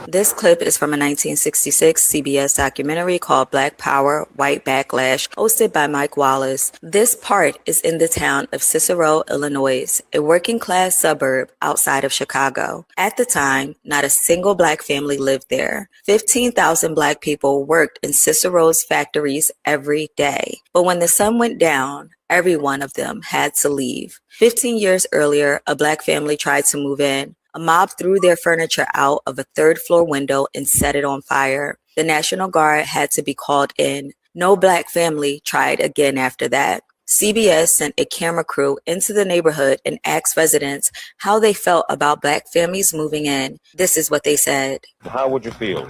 This clip is from a 1966 CBS documentary called Black Power, White Backlash, hosted by Mike Wallace. This part is in the town of Cicero, Illinois, a working-class suburb outside of Chicago. At the time, not a single Black family lived there. 15,000 Black people worked in Cicero's factories every day. But when the sun went down, every one of them had to leave. 15 years earlier, a Black family tried to move in. A mob threw their furniture out of a third-floor window and set it on fire. The National Guard had to be called in. No Black family tried again after that. CBS sent a camera crew into the neighborhood and asked residents how they felt about Black families moving in. This is what they said.
How would you feel,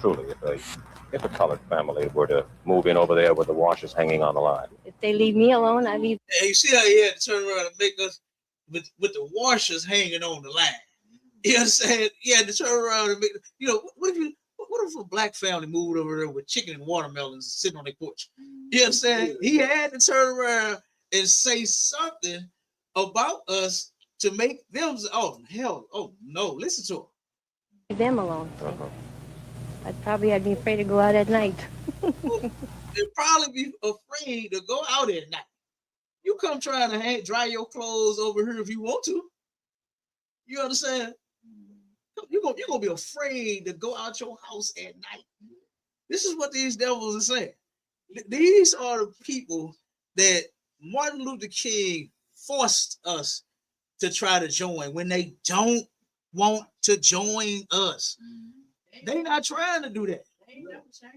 truly, if a colored family were to move in over there with the washers hanging on the line?
If they leave me alone, I leave.
Hey, you see how he had to turn around and make us with the washers hanging on the line? You understand? He had to turn around and make, what if a Black family moved over there with chicken and watermelons sitting on their porch? You understand? He had to turn around and say something about us to make them say, oh no, listen to him.
Leave them alone. I'd be afraid to go out at night.
They'd probably be afraid to go out at night. You come trying to dry your clothes over here if you want to. You understand? You're gonna be afraid to go out your house at night. This is what these devils are saying. These are the people that Martin Luther King forced us to try to join when they don't want to join us. They not trying to do that.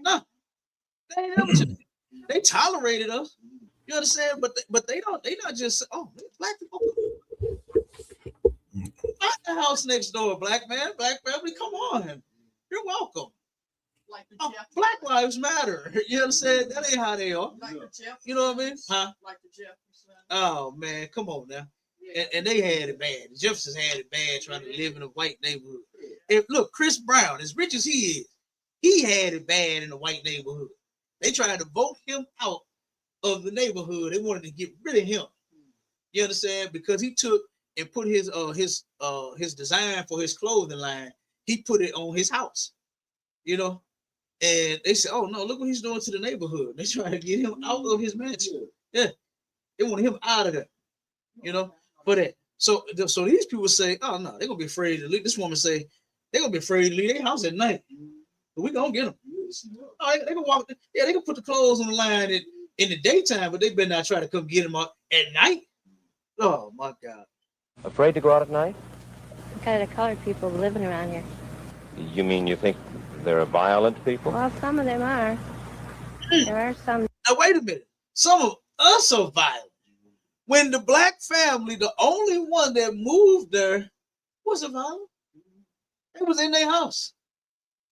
No, they ain't never changed. They tolerated us. You understand? But they don't. They not just Black people. Not the house next door, Black man, Black family. Come on, you're welcome. Black lives matter. You understand? That ain't how they are. You know what I mean? Huh? Oh man, come on now. And they had it bad. The Jeffersons had it bad trying to live in a white neighborhood. And look, Chris Brown, as rich as he is, he had it bad in a white neighborhood. They tried to vote him out of the neighborhood. They wanted to get rid of him. You understand? Because he took and put his design for his clothing line, he put it on his house. And they said, oh no, look what he's doing to the neighborhood. They try to get him out of his mansion. Yeah, they want him out of there. For that. So these people say, oh no, they're gonna be afraid to leave. This woman say they're gonna be afraid to leave their house at night. But we gonna get them. Oh, they can walk. Yeah, they can put the clothes on the line in the daytime, but they better not try to come get them out at night. Oh my God.
Afraid to go out at night?
What kind of colored people living around here?
You mean you think they're violent people?
Well, some of them are. There are some.
Now wait a minute. Some of us are violent. When the Black family, the only one that moved there wasn't violent. They was in their house,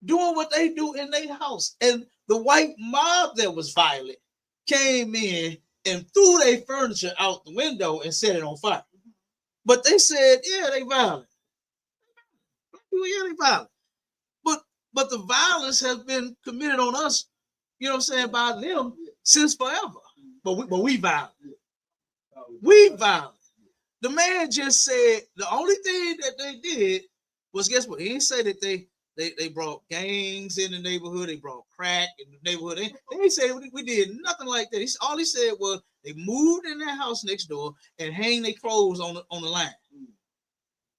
doing what they do in their house. And the white mob that was violent came in and threw their furniture out the window and set it on fire. But they said, yeah, they violent. Yeah, they violent. But the violence has been committed on us, you know what I'm saying, by them since forever. But we violent. We violent. The man just said the only thing that they did was, guess what? He didn't say that they brought gangs in the neighborhood. They brought crack in the neighborhood. They didn't say we did nothing like that. All he said was they moved in their house next door and hang their clothes on the line.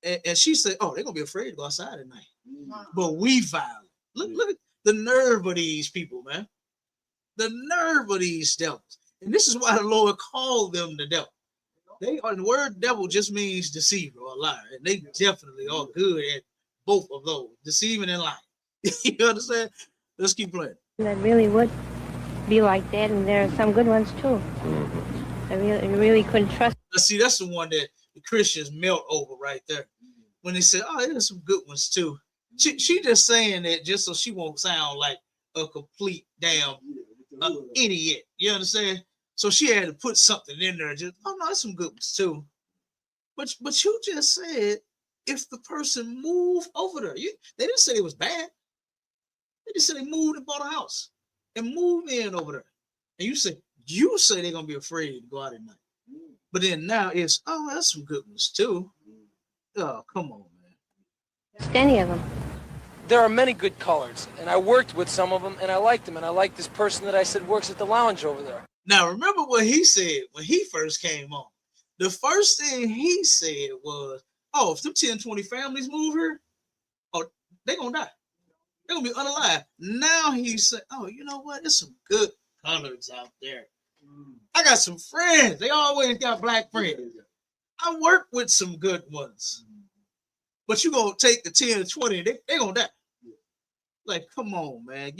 And she said, oh, they're going to be afraid to go outside at night. But we violent. Look at the nerve of these people, man. The nerve of these devils. And this is why the Lord called them the devil. The word devil just means deceiver or liar. And they definitely are good at both of those, deceiving and lying. You understand? Let's keep playing.
That really would be like that, and there are some good ones too. I really couldn't trust.
See, that's the one that the Christians melt over right there. When they say, oh, there's some good ones too. She just saying that just so she won't sound like a complete damn idiot. You understand? So she had to put something in there. Just, oh no, there's some good ones too. But you just said if the person moved over there, they didn't say it was bad. They just said they moved and bought a house and moved in over there. And you say they're gonna be afraid to go out at night. But then now it's, oh, that's some good ones too. Oh, come on, man.
Any of them.
there are many good colors, and I worked with some of them, and I liked them, and I liked this person that I said works at the lounge over there.
Now, remember what he said when he first came on. The first thing he said was, oh, if them 10, 20 families move here, oh, they're going to die. They're going to be unalive. Now he said, oh, you know what? There's some good colors out there. I got some friends. They always got black friends. I work with some good ones. But you're going to take the 10 to 20, they're going to die. Like, come on, man.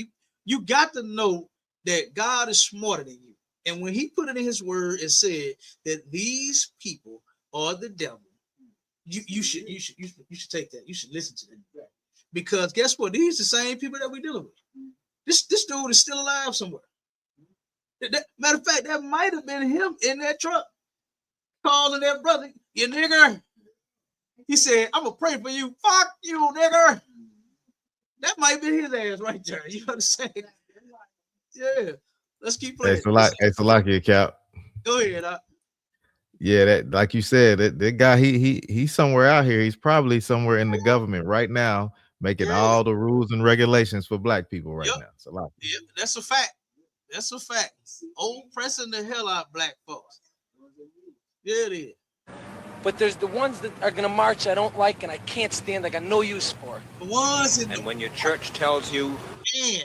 You got to know that God is smarter than you. And when he put it in his word and said that these people are the devil, you should take that. You should listen to them. Because guess what? These are the same people that we're dealing with. This dude is still alive somewhere. Matter of fact, that might have been him in that truck calling that brother, you nigger. He said, I'm going to pray for you. Fuck you, nigger. That might be his ass right there. You understand? Yeah. Let's keep playing.
It's a lucky Cap.
Go ahead.
Yeah, that like you said, that guy he's somewhere out here. He's probably somewhere in the government right now, making all the rules and regulations for black people right now. It's a lot.
Yeah, that's a fact. That's a fact. Pressing the hell out black folks. Yeah, it is.
But there's the ones that are gonna march I don't like and I can't stand. I got no use for.
The ones
and when your church tells you,
man,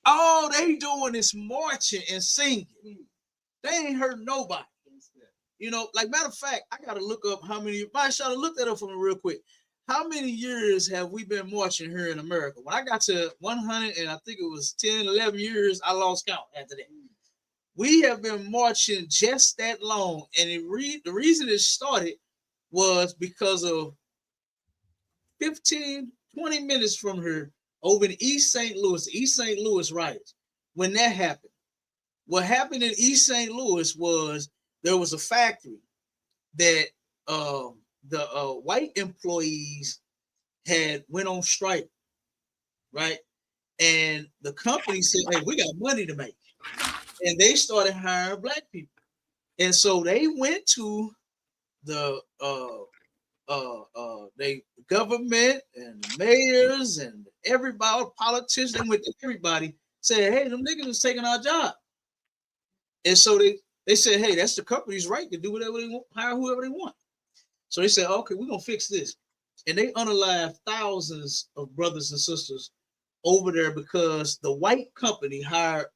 all they doing is marching and singing. They ain't hurt nobody. You know, like matter of fact, I gotta look up how many. I should have looked that up for me real quick. How many years have we been marching here in America? When I got to 100 and I think it was 10, 11 years, I lost count after that. We have been marching just that long. And the reason it started was because of 15, 20 minutes from here over in East St. Louis riots. When that happened, what happened in East St. Louis was there was a factory that the white employees had went on strike, right? And the company said, hey, we got money to make. And they started hiring black people. And so they went to the government and the mayors and everybody, politicians, they went to everybody, said, hey, them niggas is taking our job. And so they said, hey, that's the company's right to do whatever they want, hire whoever they want. So they said, okay, we're gonna fix this. And they unalived thousands of brothers and sisters over there because the white company hired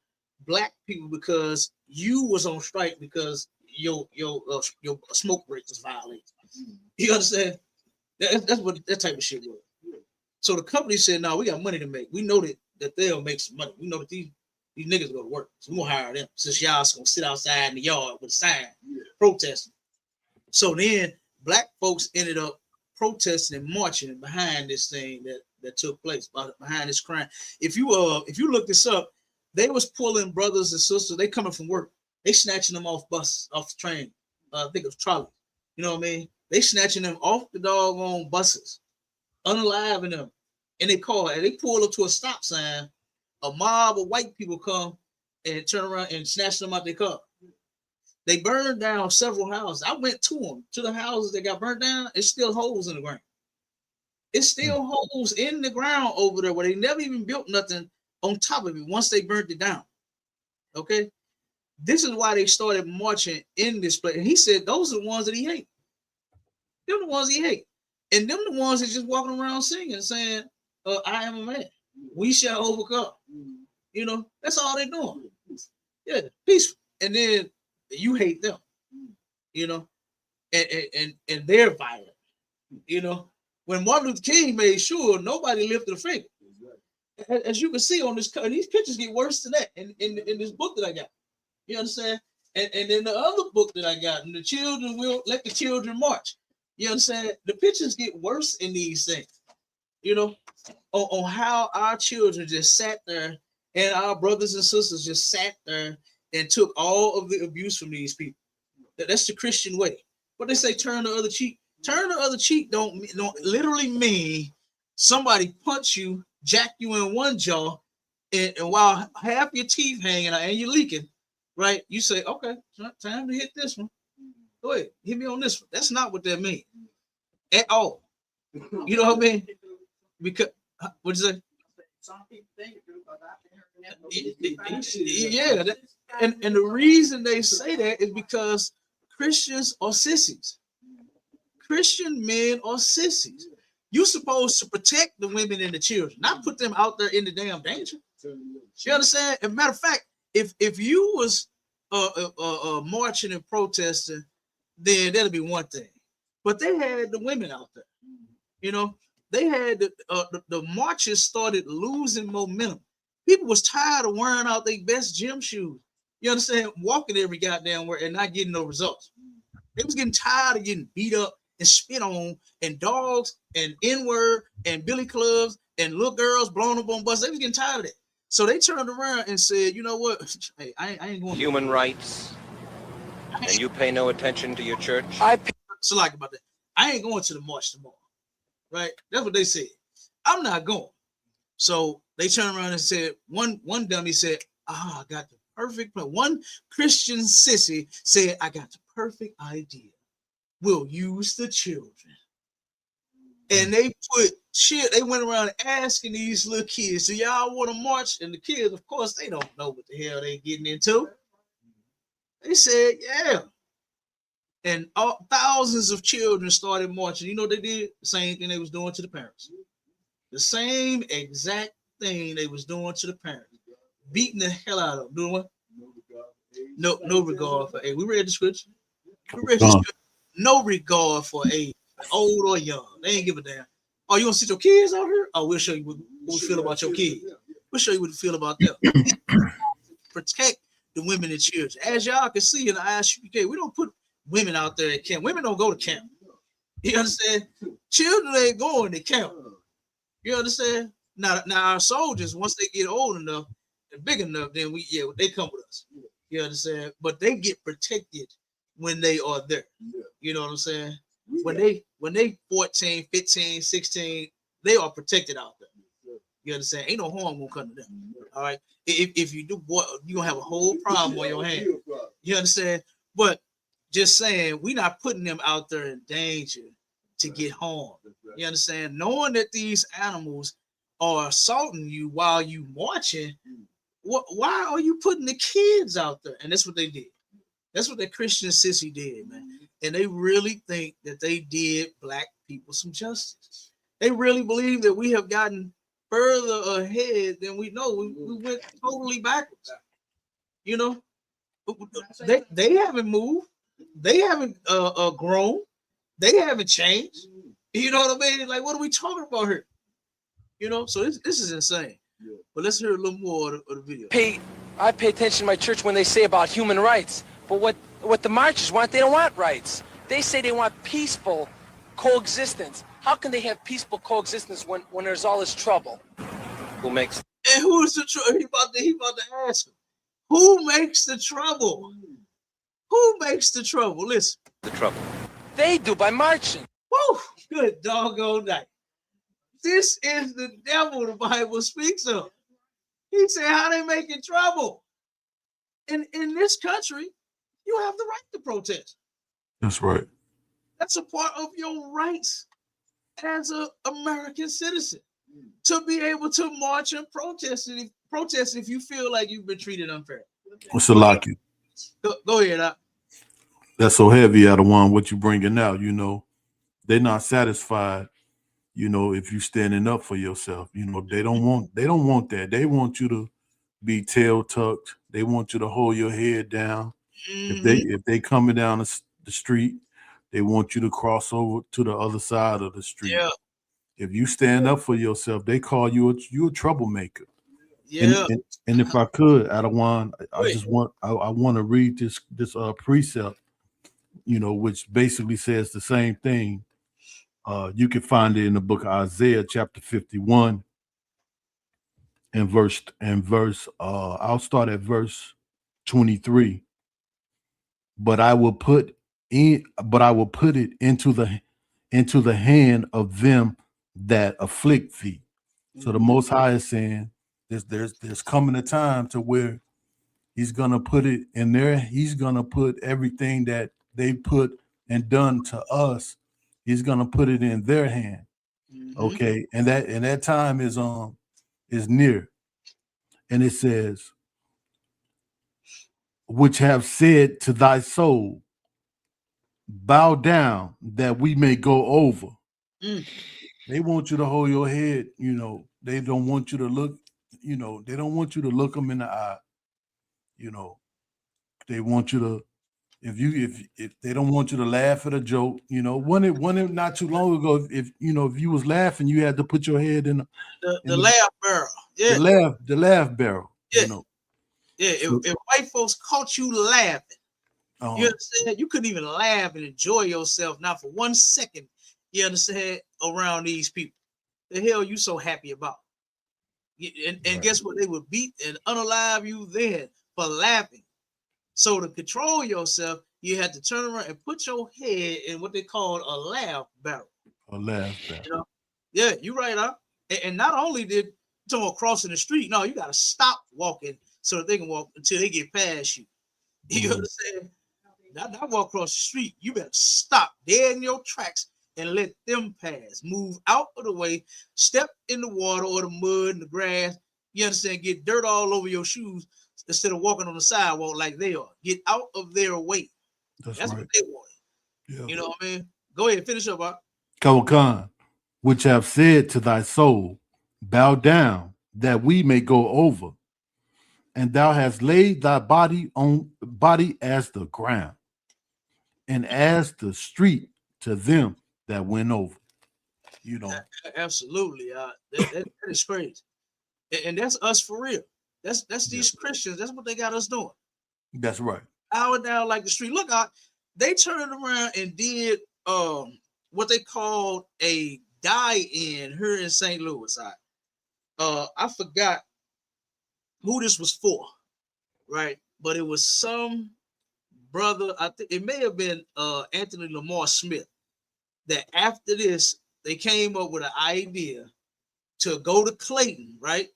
black people because you was on strike because your smoke break was violated. You understand? That's what that type of shit was. So the company said, no, we got money to make. We know that they'll make some money. We know that these niggas go to work. So we're gonna hire them since y'all's gonna sit outside in the yard with a sign protesting. So then black folks ended up protesting and marching behind this thing that took place, behind this crime. If you look this up, they was pulling brothers and sisters, they coming from work, they snatching them off the train. I think it was trolley. You know what I mean? They snatching them off the doggone buses, unaliving them. And they pull up to a stop sign. A mob of white people come and turn around and snatch them out their car. They burned down several houses. I went to them, to the houses that got burned down. It's still holes in the ground. It's still holes in the ground over there where they never even built nothing on top of it once they burned it down. Okay? This is why they started marching in this place. And he said those are the ones that he hate. Them the ones he hate. And them the ones that just walking around singing, saying, I am a man. We shall overcome. You know, that's all they're doing. Yeah, peaceful. And then you hate them, you know, and they're violent. You know, when Martin Luther King made sure nobody lifted a finger. As you can see on this, these pictures get worse than that in this book that I got. You understand? And then the other book that I got, and the children will let the children march. You understand? The pictures get worse in these things. You know, on how our children just sat there and our brothers and sisters just sat there and took all of the abuse from these people. That's the Christian way. What they say, turn the other cheek. Turn the other cheek don't literally mean somebody punch you, jack you in one jaw, and while half your teeth hanging out and you're leaking, right? You say, okay, time to hit this one. Go ahead, hit me on this one. That's not what that means at all. You know what I mean? Because What'd you say?
Some people think
Yeah, and the reason they say that is because Christians are sissies. Christian men are sissies. You're supposed to protect the women and the children, not put them out there in the damn danger. You understand? As a matter of fact, if you was marching and protesting, then that'd be one thing. But they had the women out there. You know, they had the marches started losing momentum. People was tired of wearing out their best gym shoes. You understand? Walking every goddamn where and not getting no results. They was getting tired of getting beat up and spit on and dogs and N-word and billy clubs and little girls blown up on buses. They was getting tired of that. So they turned around and said, you know what? Hey, I ain't going.
Human rights. And you pay no attention to your church?
So like about that. I ain't going to the march tomorrow. Right? That's what they said. I'm not going. So they turned around and said, one dummy said, I got the perfect plan. One Christian sissy said, I got the perfect idea. We'll use the children. And they put shit, they went around asking these little kids, do y'all want to march? And the kids, of course, they don't know what the hell they getting into. They said, yeah. And thousands of children started marching. You know what they did? The same thing they was doing to the parents. The same exact thing they was doing to the parents. Beating the hell out of them. Doing what? No regard for age. We read the scripture. No regard for age, old or young. They ain't give a damn. Oh, you want to sit your kids out here? Oh, we'll show you what we feel about your kids. We'll show you what we feel about them. Protect the women and children. As y'all can see in the ISUPK, we don't put women out there at camp. Women don't go to camp. You understand? Children ain't going to camp. You understand? Now our soldiers, once they get old enough and big enough, then they come with us. You understand? But they get protected when they are there. You know what I'm saying? When they 14, 15, 16, they are protected out there. You understand? Ain't no harm gonna come to them. All right. If you do, boy, you're gonna have a whole problem on your hands. You understand? But just saying, we're not putting them out there in danger to get harmed. You understand? Knowing that these animals are assaulting you while you marching, why are you putting the kids out there? And that's what they did. That's what that Christian sissy did, man. And they really think that they did black people some justice. They really believe that we have gotten further ahead than we know. We went totally backwards. You know, they haven't moved. They haven't grown. They haven't changed. You know what I mean? Like, what are we talking about here? You know, so this is insane. But let's hear a little more of the video.
I pay attention to my church when they say about human rights. But what the marchers want, they don't want rights. They say they want peaceful coexistence. How can they have peaceful coexistence when there's all this trouble?
Who makes?
And who is the trouble? He about to ask him. Who makes the trouble? Who makes the trouble? Listen.
The trouble.
They do by marching.
Woo! Good doggone night. This is the devil the Bible speaks of. He said, how they making trouble? In this country, you have the right to protest.
That's right.
That's a part of your rights as an American citizen to be able to march and protest if you feel like you've been treated unfair.
What's a lock you?
Go ahead.
That's so heavy, Adawan, what you bringing out. You know, they're not satisfied. You know, if you standing up for yourself, you know, they don't want that. They want you to be tail tucked. They want you to hold your head down. If they coming down the street, they want you to cross over to the other side of the street.
Yeah.
If you stand up for yourself, they call you a troublemaker.
Yeah.
And if I could, Adawan, I want to read this precept, you know, which basically says the same thing. You can find it in the book of Isaiah, chapter 51, and verse. I'll start at verse 23. But I will put it into the hand of them that afflict thee. So the Most High is saying there's coming a time to where he's gonna put it in there. He's gonna put everything that they put and done to us. He's gonna put it in their hand. Okay, and that time is near, and it says, which have said to thy soul, bow down that we may go over. They want you to hold your head, they don't want you to look, they don't want you to look them in the eye. They want you to, if they don't want you to laugh at a joke, one it not too long ago, if you was laughing, you had to put your head in
the laugh barrel. Yeah.
The laugh barrel.
Yeah. Yeah. If white folks caught you laughing, you understand? You couldn't even laugh and enjoy yourself, not for 1 second. You understand? Around these people, the hell you so happy about? And guess what? They would beat and unalive you then for laughing. So to control yourself, you had to turn around and put your head in what they call a laugh barrel.
A laugh barrel.
Yeah, you're right, huh? And not only did someone crossing the street, no, you got to stop walking so that they can walk until they get past you. You understand? Not walk across the street. You better stop dead in your tracks and let them pass. Move out of the way. Step in the water or the mud and the grass. You understand? Get dirt all over your shoes instead of walking on the sidewalk like they are. Get out of their way. That's right. What they want. Yeah. You know what I mean? Go ahead, finish up, Bob.
Kawakan, which have said to thy soul, bow down that we may go over. And thou hast laid thy body as the ground, and as the street to them that went over.
Absolutely. That is crazy. And that's us for real. That's these Christians. That's what they got us doing.
That's right.
Out down like the street. Look out, they turned around and did what they called a die-in here in St. Louis. I forgot who this was for, right? But it was some brother, I think it may have been Anthony Lamar Smith, that after this, they came up with an idea to go to Clayton, right?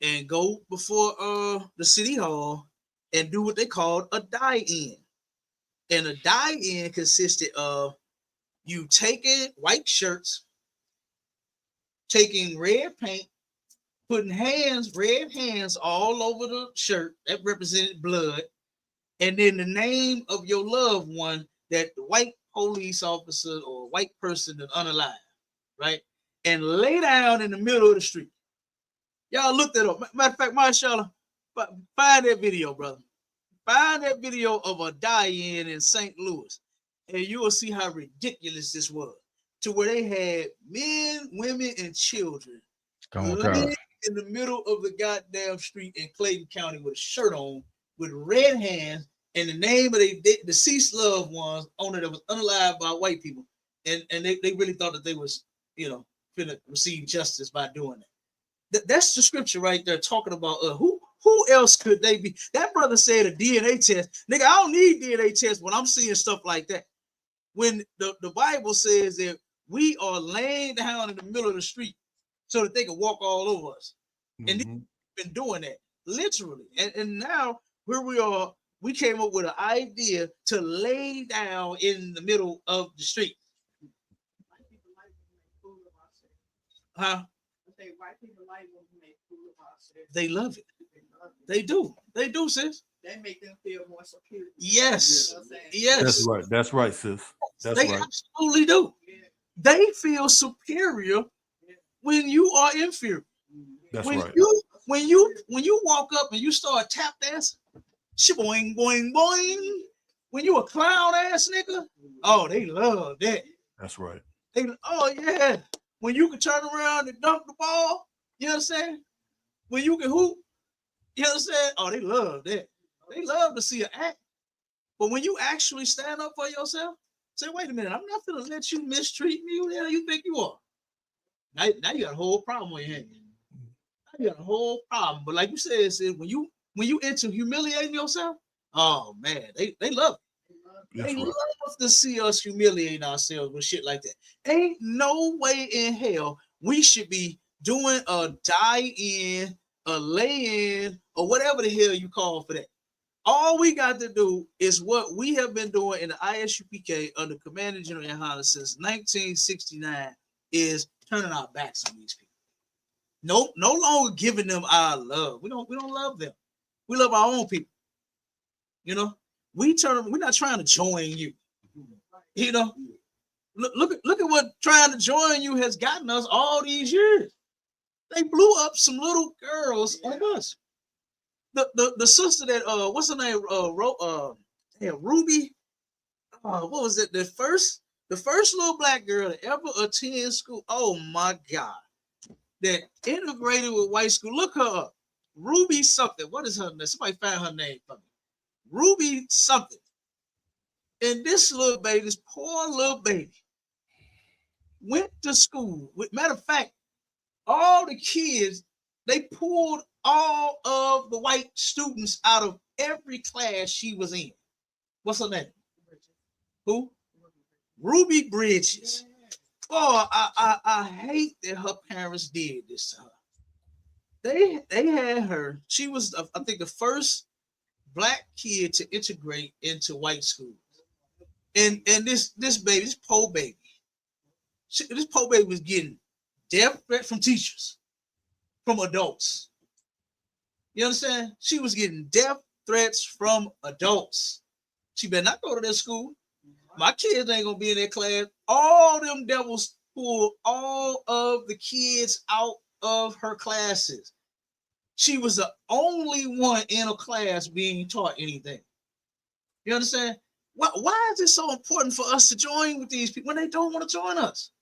And go before the city hall and do what they called a die-in. And a die-in consisted of you taking white shirts, taking red paint, putting red hands all over the shirt that represented blood, and then the name of your loved one that the white police officer or white person is unalive, right? And lay down in the middle of the street. Y'all look that up. Matter of fact, Marshala, find that video, brother. Find that video of a die-in in St. Louis, and you will see how ridiculous this was, to where they had men, women, and children laying in the middle of the goddamn street in Clayton County with a shirt on, with red hands, and the name of the deceased loved ones on it that was unalive by white people. And they really thought that they was, finna receive justice by doing that. That's the scripture right there talking about who else could they be? That brother said a DNA test. Nigga, I don't need DNA tests when I'm seeing stuff like that. When the Bible says that we are laying down in the middle of the street so that they can walk all over us. And they've been doing that, literally. And now here we are, we came up with an idea to lay down in the middle of the street. Huh? They love it. They do. They do, sis.
They make them feel more secure.
Yes. Yes.
That's right, sis.
They absolutely do. They feel superior when you are inferior.
That's
when
right.
When you walk up and you start tap dancing, boing, boing, boing. When you a clown ass nigga, oh, they love that.
That's right.
Oh yeah. When you can turn around and dunk the ball, you know what I'm saying? When you can hoop, you know what I'm saying? Oh, they love that. They love to see an act. But when you actually stand up for yourself, say, wait a minute, I'm not gonna let you mistreat me. Who the hell you think you are? Now you got a whole problem on your hands. Now you got a whole problem. But like you said, when you into humiliating yourself, oh man, they love it. They love to see us humiliating ourselves with shit like that. Ain't no way in hell we should be doing a die-in, a lay-in, or whatever the hell you call for that. All we got to do is what we have been doing in the ISUPK under Commander General Yohana since 1969 is turning our backs on these people. No longer giving them our love. We don't love them. We love our own people. You know, we're not trying to join you. You know, look at what trying to join you has gotten us all these years. They blew up some little girls on us. The sister that what's her name? Ruby. What was it? The first little black girl to ever attend school. Oh my God. That integrated with white school. Look her up. Ruby something. What is her name? Somebody find her name for me. Ruby something. And this little baby, this poor little baby, went to school. Matter of fact, all the kids, they pulled all of the white students out of every class she was in. What's her name? Who? Ruby Bridges. Oh, I hate that her parents did this to her. They had her. She was, I think, the first black kid to integrate into white schools. And this baby, this poor baby, this poor baby was getting death threats from teachers, from adults. You understand? She was getting death threats from adults. She better not go to that school. My kids ain't gonna be in that class. All them devils pulled all of the kids out of her classes. She was the only one in a class being taught anything. You understand? Why is it so important for us to join with these people when they don't want to join us?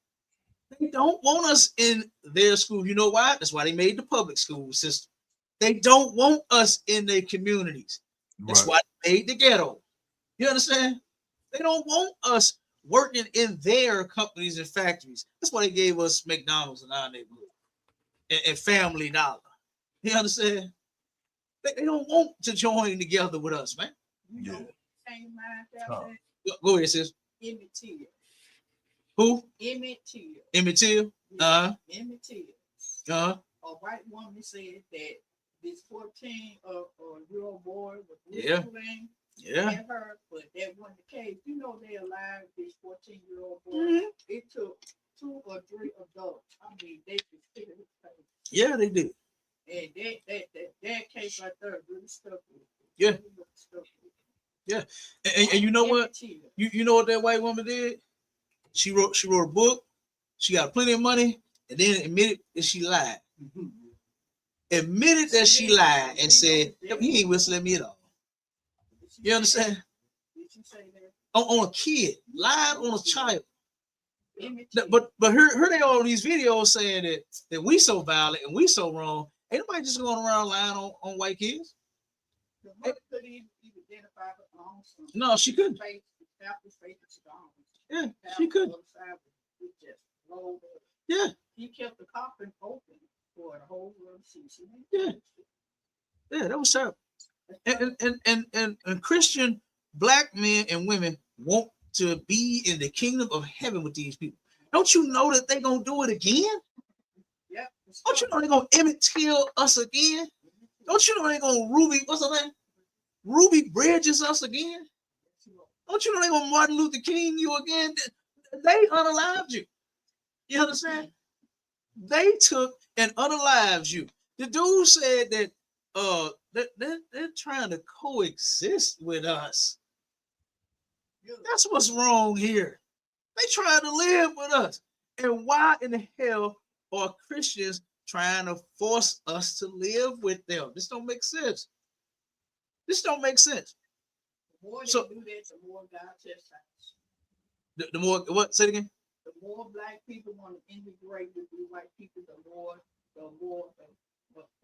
They don't want us in their school. You know why? That's why they made the public school system. They don't want us in their communities. That's why they made the ghetto. You understand? They don't want us working in their companies and factories. That's why they gave us McDonald's in our neighborhood and Family Dollar. You understand? They don't want to join together with us, man.
Yeah.
Go ahead, sis.
Emmett Till.
Who?
Emmett Till.
Emmett Till.
Emmett Till.
A
white woman said that this 14-year-old boy was
whistling
at her, but that wasn't the case. You know, they allowed this 14-year-old boy. It took 2 or 3 adults. I mean, they could see his face.
Yeah, they did.
And that case right there really stuck with me.
Yeah. Yeah. And you know what? You know what that white woman did? She wrote a book. She got plenty of money, and then admitted that she lied. Admitted that she lied and said, he ain't whistling at me at all. You understand? On a kid, lied on a child. But her they all these videos saying that we so violent and we so wrong. Ain't nobody just going around lying on white kids. No, she couldn't. Yeah, she couldn't. Yeah.
He kept the coffin open for the whole world to see.
Yeah. Yeah, that was terrible. And Christian black men and women want to be in the kingdom of heaven with these people. Don't you know that they're gonna do it again?
Yeah.
Don't you know they're gonna Emmett Till us again? Don't you know they're gonna what's her name? Ruby Bridges us again? Don't you know they're gonna Martin Luther King you again? They unalived you. You understand? They took and unalived you. The dude said that they're trying to coexist with us. That's what's wrong here. They trying to live with us. And why in the hell are Christians trying to force us to live with them? This don't make sense. This don't make sense.
The more they do that, the more God chastises.
The more what? Say it again.
The more black people want to integrate with the white people, the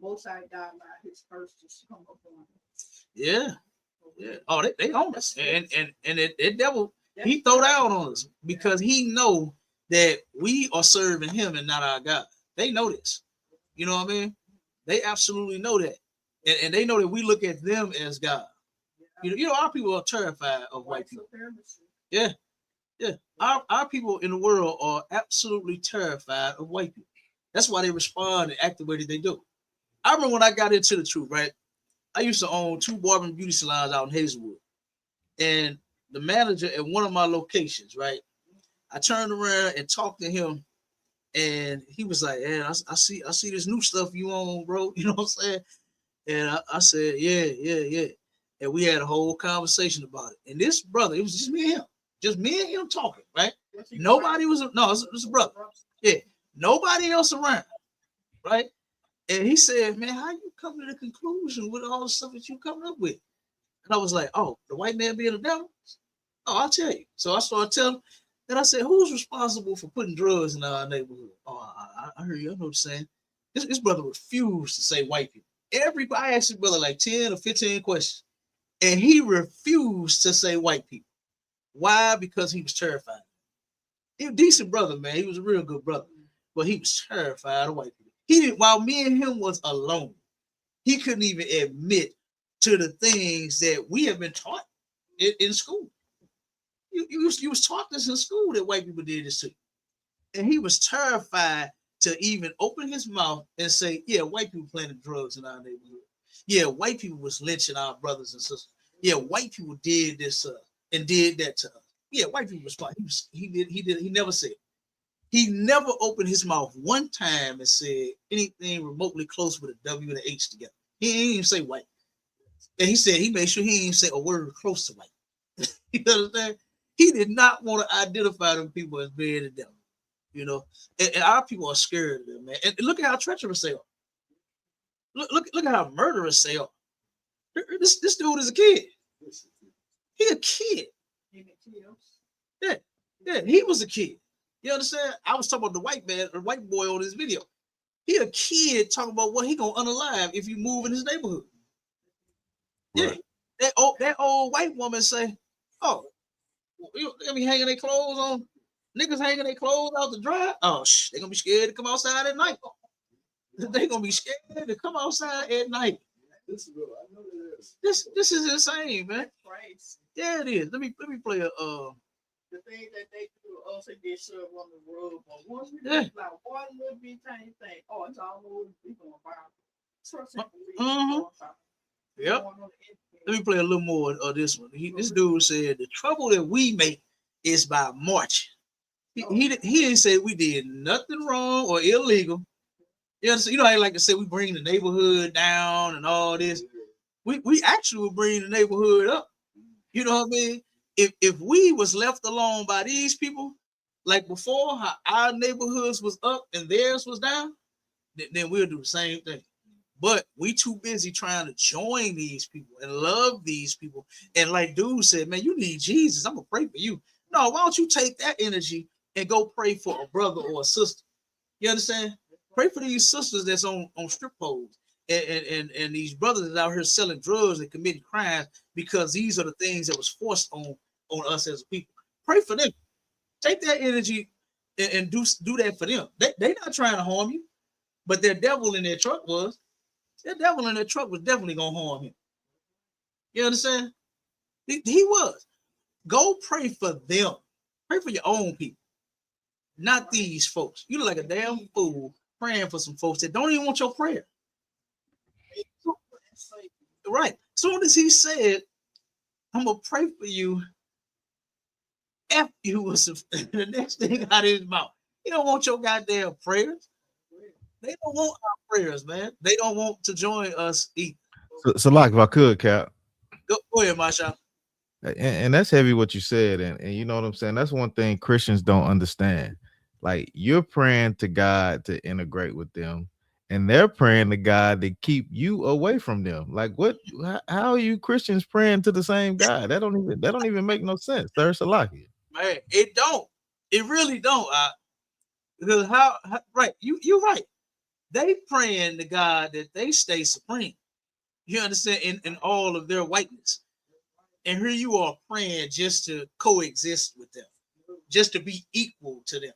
most I God allowed his curse to come upon them.
Yeah. Yeah. Oh, they own us. And the devil, he throw down on us because he know that we are serving him and not our God. They know this. You know what I mean? They absolutely know that. And they know that we look at them as God. You know, our people are terrified of white people. Yeah. Yeah. Our people in the world are absolutely terrified of white people. That's why they respond and act the way that they do. I remember when I got into the truth, right? I used to own 2 barber and beauty salons out in Hazelwood. And the manager at one of my locations, right? I turned around and talked to him And he was like, "Man, I see this new stuff you on, bro." You know what I'm saying? And I said, yeah. And we had a whole conversation about it. And this brother, it was just me and him talking, right? Nobody was, no, it was a brother. Yeah, nobody else around, right? And he said, "Man, how you come to the conclusion with all the stuff that you coming up with?" And I was like, "Oh, the white man being the devil? Oh, I'll tell you." So I started telling him, and I said, "Who's responsible for putting drugs in our neighborhood?" "Oh, I heard you. I know what you're saying." This brother refused to say white people. Everybody, I asked his brother like 10 or 15 questions, and he refused to say white people. Why? Because he was terrified. He was a decent brother, man. He was a real good brother, but he was terrified of white people. He didn't, while me and him was alone, he couldn't even admit to the things that we have been taught in school. You was taught this in school that white people did this to you. And he was terrified to even open his mouth and say, "Yeah, white people planted drugs in our neighborhood. Yeah, white people was lynching our brothers and sisters. Yeah, white people did this and did that to us. Yeah, white people was fine." He never said. He never opened his mouth one time and said anything remotely close with a W and an H together. He didn't even say white. And he said he made sure he didn't say a word close to white. You understand? He did not want to identify them people as being the devil. You know, and our people are scared of them, man. And look at how treacherous they are. Look at how murderous they are. This dude is a kid. He a kid. Yeah, he was a kid. You understand? I was talking about the white man, the white boy on this video. He a kid talking about what he gonna unalive if you move in his neighborhood. Right. Yeah, that old white woman say, "Oh, I mean, hanging their clothes on, niggas hanging their clothes out to dry. Oh, they're gonna be scared to come outside at night. They're gonna be scared to come outside at night." This is insane, man. Yeah, it is. Let me play a
the thing that they do also get shoved on the rug, but once we like one little bit tiny thing, oh, it's all over. We gonna buy.
Yep. Let me play a little more of this one. This dude said the trouble that we make is by marching. He didn't say we did nothing wrong or illegal. You know, I like to say we bring the neighborhood down and all this. We actually will bring the neighborhood up. You know what I mean? If we was left alone by these people, like before, how our neighborhoods was up and theirs was down, then we'll do the same thing. But we too busy trying to join these people and love these people. And like dude said, "Man, you need Jesus. I'm gonna pray for you." No, why don't you take that energy and go pray for a brother or a sister? You understand? Pray for these sisters that's on strip poles and these brothers that out here selling drugs and committing crimes, because these are the things that was forced on us as a people. Pray for them. Take that energy and do that for them. They not trying to harm you, but their devil in their truck was. That devil in that truck was definitely gonna harm him. You understand? He was. Go pray for them. Pray for your own people, not these folks. You look like a damn fool praying for some folks that don't even want your prayer. Right. Soon as he said, "I'm gonna pray for you," F you was the next thing out of his mouth. He don't want your goddamn prayers. They don't want our prayers, man. They don't want to join us either.
So like, if I could, Cap.
Go ahead, Masha.
And that's heavy what you said, and you know what I'm saying. That's one thing Christians don't understand. Like, you're praying to God to integrate with them, and they're praying to God to keep you away from them. Like, what? How are you Christians praying to the same God? That don't even make no sense. There's a lot here.
Man, it don't. It really don't. Because how right? You're right. They praying to God that they stay supreme. You understand? In all of their whiteness. And here you are praying just to coexist with them, just to be equal to them.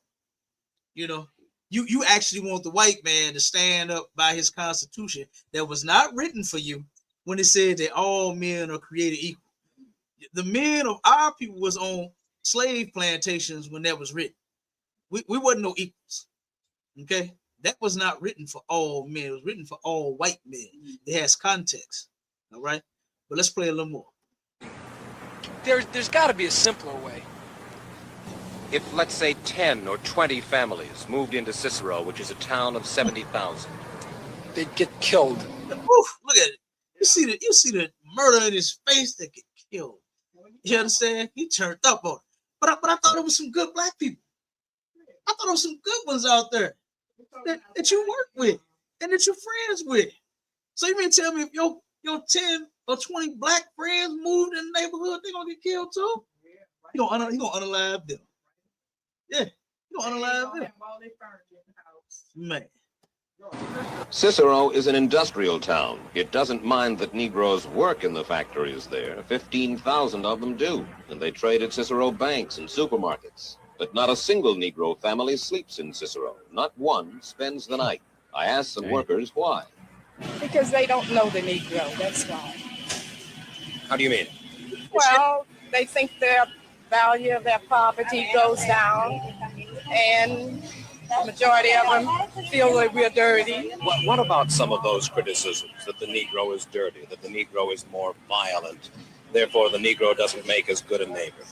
You know, you actually want the white man to stand up by his constitution that was not written for you when it said that all men are created equal. The men of our people was on slave plantations when that was written. We wasn't no equals. Okay, that was not written for all men. It was written for all white men. It has context. All right, but let's play a little more.
There's got to be a simpler way.
If, let's say, 10 or 20 families moved into Cicero, which is a town of 70,000,
they'd get killed.
Oof, look at it. You see the murder in his face that get killed. You understand? He turned up on it. But I thought it was some good black people. I thought there was some good ones out there that you work with and that you're friends with. So you mean tell me if your 10 or 20 black friends moved in the neighborhood, they're gonna get killed too? He gonna unalive them. Yeah, he gonna unalive them. Man.
Cicero is an industrial town. It doesn't mind that Negroes work in the factories there. 15,000 of them do, and they trade at Cicero banks and supermarkets. But not a single Negro family sleeps in Cicero. Not one spends the night. I asked some workers why.
Because they don't know the Negro, that's why.
How do you mean?
Well, they think their value of their property goes down, and the majority of them feel that we're dirty.
What about some of those criticisms that the Negro is dirty, that the Negro is more violent, therefore the Negro doesn't make as good a neighbor?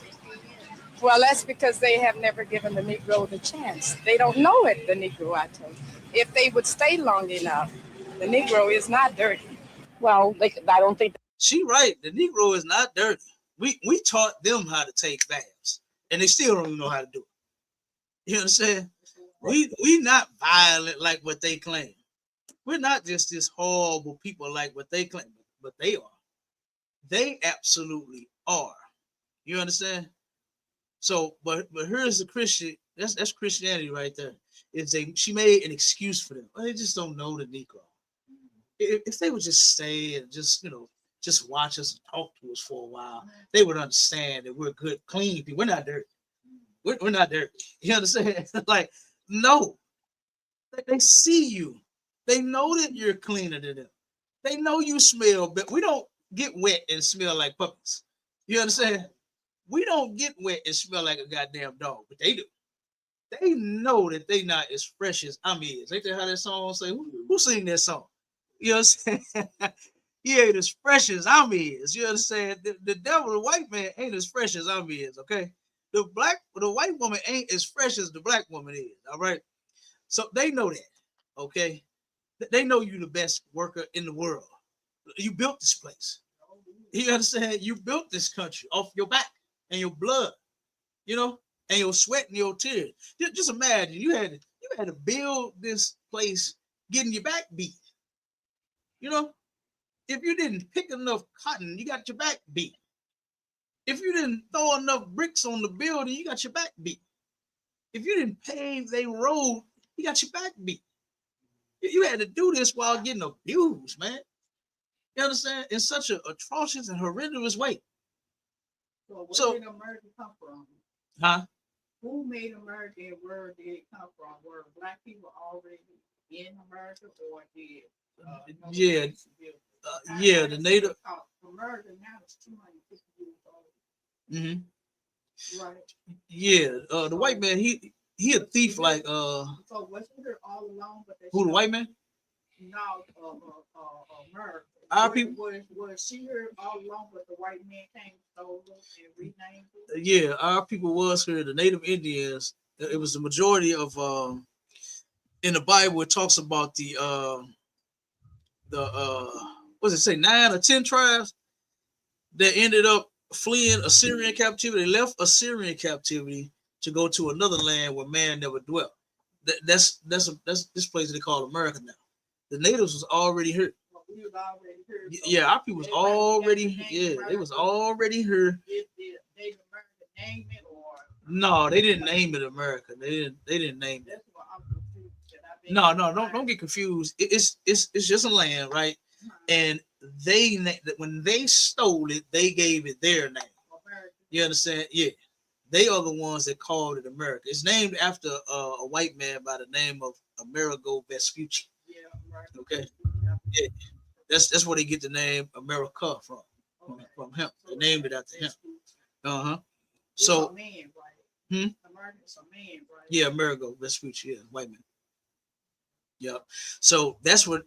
Well, that's because they have never given the Negro the chance. They don't know it, the Negro, I tell you. If they would stay long enough, the Negro is not dirty.
Well, I don't think.
She right. The Negro is not dirty. We taught them how to take baths, and they still don't even know how to do it. You understand? We not violent like what they claim. We're not just this horrible people like what they claim, but they are. They absolutely are. You understand? So, but here's the Christian. That's Christianity right there. She made an excuse for them. Well, they just don't know the Negro. If they would just stay and just watch us and talk to us for a while, they would understand that we're good, clean people. We're not dirty. We're not dirty. You understand? Like, no. They see you. They know that you're cleaner than them. They know you smell, but we don't get wet and smell like puppies. You understand? We don't get wet and smell like a goddamn dog, but they do. They know that they not as fresh as I'm is. Ain't that how that song say? Who sing that song? You know what I'm saying? He ain't as fresh as I'm is. You understand? The devil, the white man, ain't as fresh as I'm is, okay? The white woman ain't as fresh as the black woman is, all right? So they know that, okay? They know you the best worker in the world. You built this place. You understand? You built this country off your back and your blood, and your sweat and your tears. Just imagine you had to build this place getting your back beat. If you didn't pick enough cotton, you got your back beat. If you didn't throw enough bricks on the building, you got your back beat. If you didn't pave their road, you got your back beat. You had to do this while getting abused, man. You understand? In such an atrocious and horrendous way.
So where did America come from?
Huh?
Who made America and where did it come from? Were black people already in America or did
the native
America now is 250 years old.
Mm-hmm.
Right.
Yeah, the white man, he a thief like
So was here all along, but
who the white man?
No, America.
Our people
was she here all along, but the white man came, stole them, and renamed it?
Yeah, our people was here. The native Indians. It was the majority of in the Bible. It talks about the what does it say? 9 or 10 tribes that ended up fleeing Assyrian captivity. They left Assyrian captivity to go to another land where man never dwelt. That's this place they call America now. The natives was already here.
We was already here. So
Yeah, our people was already they was already here.
Did Native America name it or?
No, they didn't name it America. They didn't name it.
That's what I'm confused.
No, don't get confused. It's just a land, right? And when they stole it, they gave it their name. You understand? Yeah, they are the ones that called it America. It's named after a white man by the name of Amerigo Vespucci.
Yeah, right.
Okay. Yeah, that's where they get the name America from him. They named it after him. So,
man, right? America's a man, right?
Yeah, Amerigo Vespucci, yeah, white man. Yep. So that's where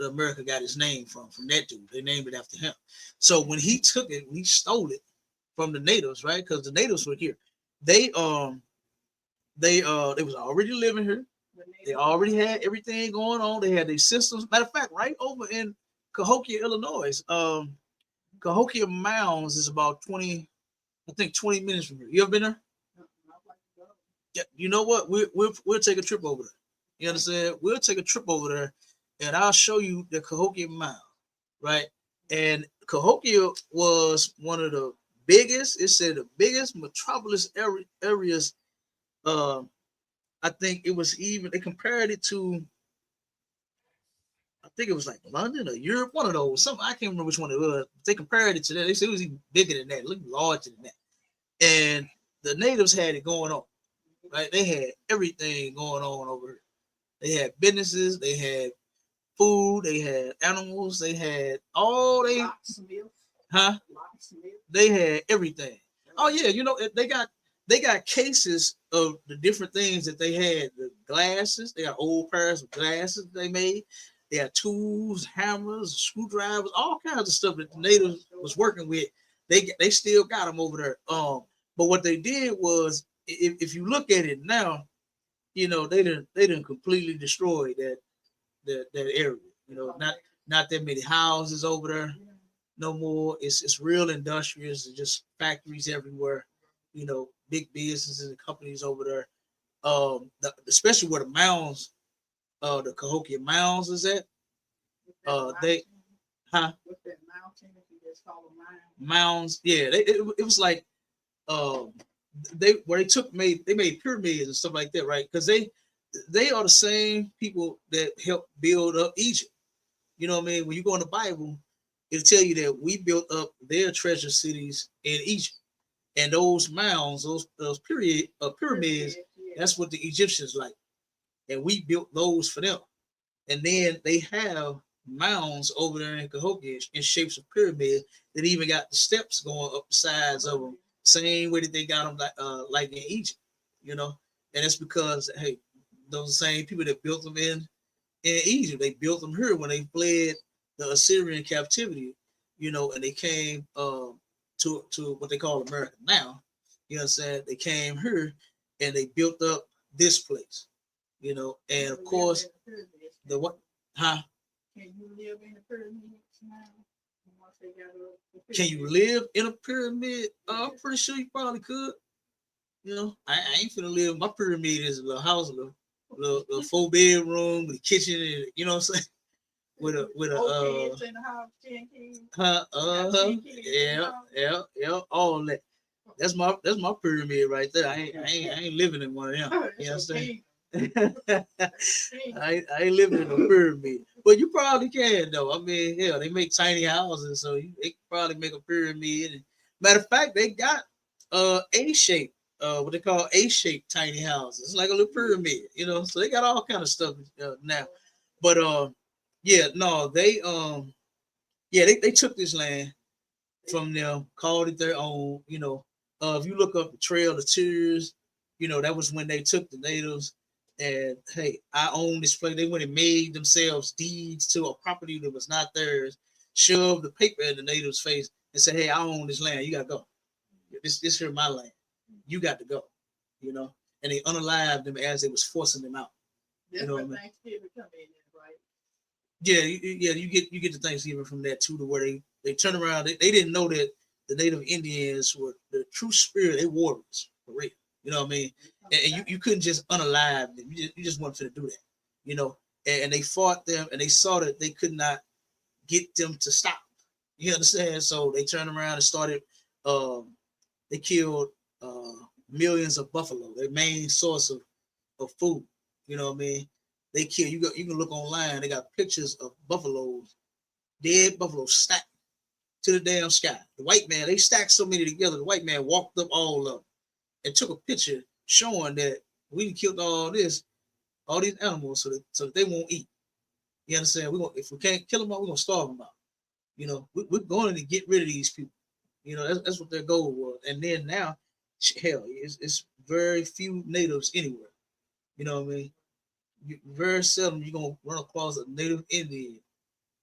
America got its name from that dude. They named it after him. So when he took it, he stole it from the natives, right? Because the natives were here. they was already living here. They already had everything going on. They had their systems. Matter of fact, right over in Cahokia, Illinois, Cahokia Mounds is about 20 minutes from here. You ever been there? Yeah, you know what? We'll take a trip over there. You understand? We'll take a trip over there, and I'll show you the Cahokia Mound, right? And Cahokia was one of the biggest. It said the biggest metropolis areas. I think it was even they compared it to. I think it was like London or Europe, one of those. Some I can't remember which one it was. They compared it to that. They said it was even bigger than that, it looked larger than that. And the natives had it going on, right? They had everything going on over here. They had businesses, they had food, they had animals, they had all they they had everything. Oh yeah, you know they got cases of the different things that they had. The glasses, they got old pairs of glasses they made. They had tools, hammers, screwdrivers, all kinds of stuff that the natives was working with. They still got them over there. But what they did was, if you look at it now, you know they didn't completely destroy that area. You know, not that many houses over there no more. It's real industrious. It's just factories everywhere. You know, big businesses and companies over there. Especially where the mounds, the Cahokia Mounds is at. They, huh?
What's that mountain? If you just call them
Mounds. Yeah, it was like they made pyramids and stuff like that, right? Because they are the same people that helped build up Egypt. You know what I mean? When you go in the Bible, it'll tell you that we built up their treasure cities in Egypt, and those mounds, those pyramids, that's what the Egyptians like, and we built those for them. And then they have mounds over there in Cahokia in shapes of pyramids that even got the steps going up the sides of them, same way that they got them like in Egypt, you know. And it's because hey, those same people that built them in Egypt, they built them here when they fled the Assyrian captivity, you know, and they came to what they call America now. You know what I'm saying? They came here and they built up this place, you know, and of course the what huh?
Can you live in the pyramids now?
Can you live in a pyramid? I'm pretty sure you probably could. You know, I ain't finna live. My pyramid is a little house, a little 4-bedroom with a kitchen, and you know what I'm saying? With a
kids in the house, 10 kids.
Yeah, all that. That's my pyramid right there. I ain't living in one of them. You know what I'm saying? I ain't living in a pyramid, but you probably can though. I mean, hell, they make tiny houses, so they can probably make a pyramid. And matter of fact, they got A shape, what they call A shaped tiny houses. It's like a little pyramid, you know. So they got all kind of stuff now. But yeah, no, they took this land from them, called it their own. You know, if you look up the Trail of Tears, you know that was when they took the natives. And hey, I own this place. They went and made themselves deeds to a property that was not theirs, shoved the paper in the natives' face, and said, "Hey, I own this land. You gotta go. This here my land. You got to go." You know, and they unalived them as they was forcing them out.
That's
you know
where
what I mean?
Thanksgiving come in, right?
Yeah, you get the Thanksgiving from that too, to where they turn around. They didn't know that the Native Indians were the true spirit. They warriors for real. You know what I mean? And you couldn't just unalive them. You just wanted to do that. You know, and they fought them, and they saw that they could not get them to stop. You understand? So they turned around and started. They killed millions of buffalo. Their main source of food. You know what I mean? They kill you. You can look online. They got pictures of buffaloes, dead buffaloes stacked to the damn sky. The white man, they stacked so many together. The white man walked up all of them and took a picture showing that we killed all these animals so that they won't eat. You understand? If we can't kill them all, we're gonna starve them out. You know, we're going to get rid of these people. You know, that's what their goal was. And then now, hell, it's very few natives anywhere. You know what I mean? Very seldom you're gonna run across a native Indian,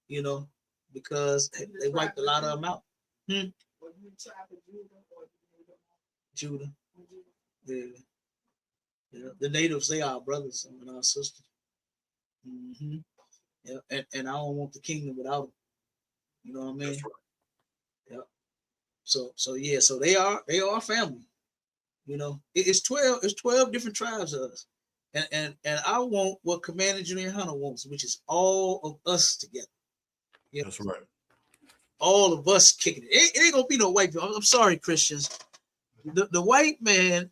you know, because they wiped a lot of them out. Judah. Yeah. Yeah. The natives, they are our brothers and our sisters. Yeah. And I don't want the kingdom without them. You know what I mean?
That's right.
Yeah. So yeah, so they are family. You know, it's 12 different tribes of us. And I want what Commander Junior Hunter wants, which is all of us together. Yeah.
That's right.
All of us kicking it. It ain't gonna be no white people. I'm sorry, Christians. The white man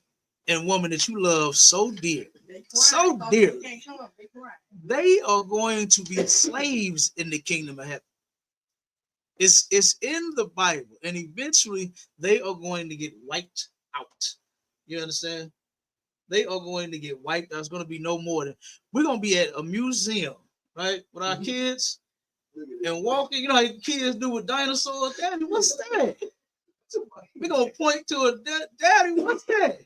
and woman that you love so dear, so dearly, they are going to be slaves in the kingdom of heaven. It's in the Bible, and eventually they are going to get wiped out. You understand? They are going to get wiped. There's going to be no more. We're going to be at a museum, right, with our kids and walking. You know how kids do with dinosaurs. Daddy, what's that? We're going to point to it. Daddy, what's that?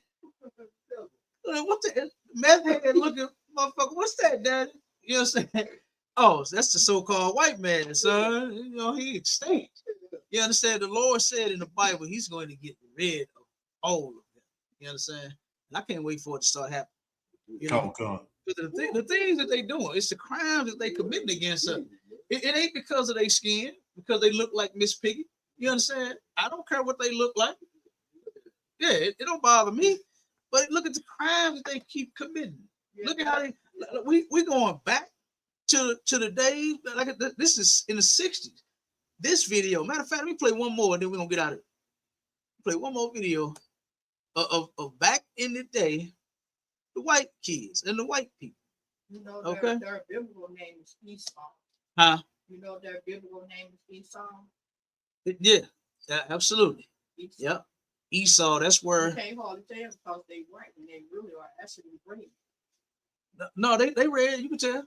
What's that? Meth head looking motherfucker. What's that, Daddy? You know what I'm saying? Oh, that's the so-called white man, son. You know, he extinct. You understand? The Lord said in the Bible, he's going to get rid of all of them. You understand? And I can't wait for it to start happening. You know, the things that they doing, it's the crimes that they committing against us. It ain't because of their skin, because they look like Miss Piggy. You understand? I don't care what they look like. Yeah, it don't bother me. But look at the crimes that they keep committing. Look at how we going back to the days like this is in the 60s. This video, matter of fact, let me play one more and then we're gonna get out of it. Play one more video of back in the day, the white kids and the white people.
You know,
okay,
their biblical name is Esau.
Huh?
You know their biblical name is Esau.
Yeah, absolutely.
Esau.
Yep. Esau, that's where
you can't hardly tell because they white and they really are actually green.
No, they red, you can tell.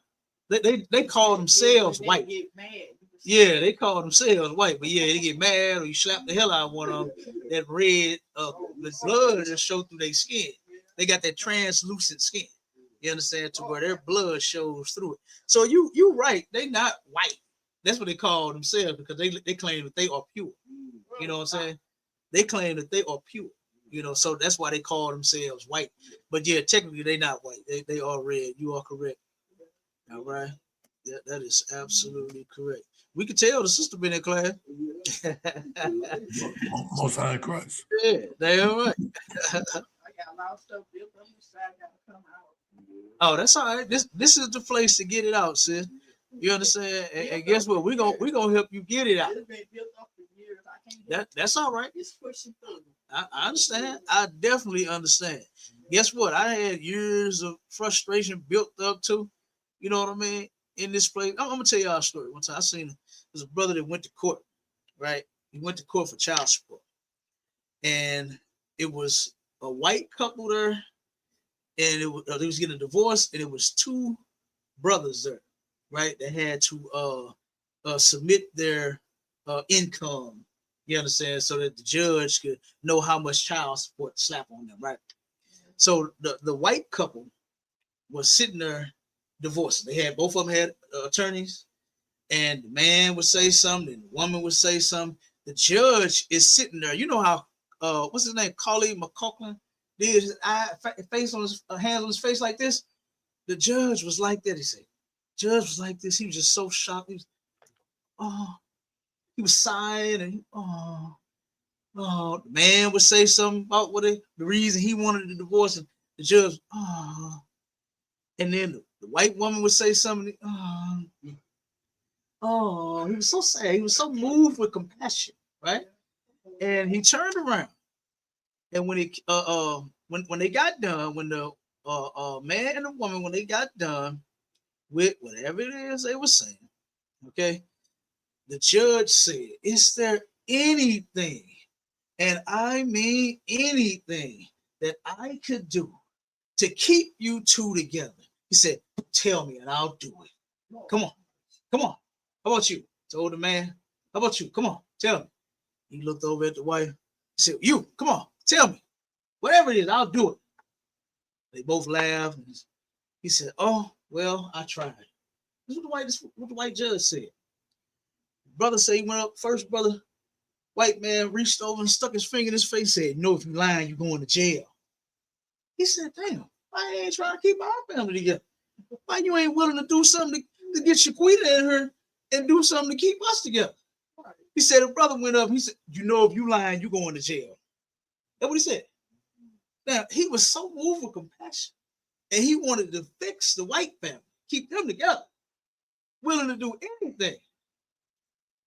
They call themselves white.
Get mad.
Yeah, they call themselves white, but yeah, they get mad or you slap the hell out of one of them. That red, the blood just show through their skin. They got that translucent skin. You understand? To where their blood shows through it. So you right, they not white. That's what they call themselves because they claim that they are pure. You know what I'm saying? They claim that they are pure. You know, so that's why they call themselves white. But yeah, technically they not white. They are red. You are correct. All right. Yeah, that is absolutely correct. We could tell the sister been in class.
Most High in Christ.
Yeah, damn right.
I got a lot of stuff built up inside, gotta come out.
Oh, that's all right. This is the place to get it out, sis. You understand? And guess what? We're gonna help you get it out.
It's been built up for years. I can't
That's all right.
It's pushing through.
I understand. I definitely understand. Guess what? I had years of frustration built up too. You know what I mean? In this place. I'm gonna tell y'all a story. One time I seen there's a brother that went to court, right? He went to court for child support. And it was a white couple there, and they was getting a divorce, and it was two brothers there, right? That had to submit their income. You understand? So that the judge could know how much child support to slap on them, right? So the white couple was sitting there divorced. They had both of them had attorneys, and the man would say something, and the woman would say something. The judge is sitting there. You know how what's his name? Collie McCoughlin did his face on his hands on his face like this. The judge was like that. He said, judge was like this. He was just so shocked. He was sighing and the man would say something about the reason he wanted the divorce, and the judge, and then the white woman would say something, he was so sad. He was so moved with compassion, right? And he turned around, and when when they got done, when the man and the woman, when they got done with whatever it is they were saying, okay, the judge said, is there anything, and I mean anything, that I could do to keep you two together? He said, tell me and I'll do it. Come on. How about you? Told the man, how about you? Come on, tell me. He looked over at the wife. He said, you, come on, tell me. Whatever it is, I'll do it. They both laughed. He said, oh, well, I tried. This is what the white judge said. Brother said he went up first, brother. White man reached over and stuck his finger in his face, said, no, if you lying, you're going to jail. He said, damn, why ain't trying to keep our family together? Why you ain't willing to do something to get Shaquita in her and do something to keep us together? He said, a brother went up. He said, you know, if you lying, you going to jail. That's what he said. Now, he was so moved with compassion, and he wanted to fix the white family, keep them together, willing to do anything.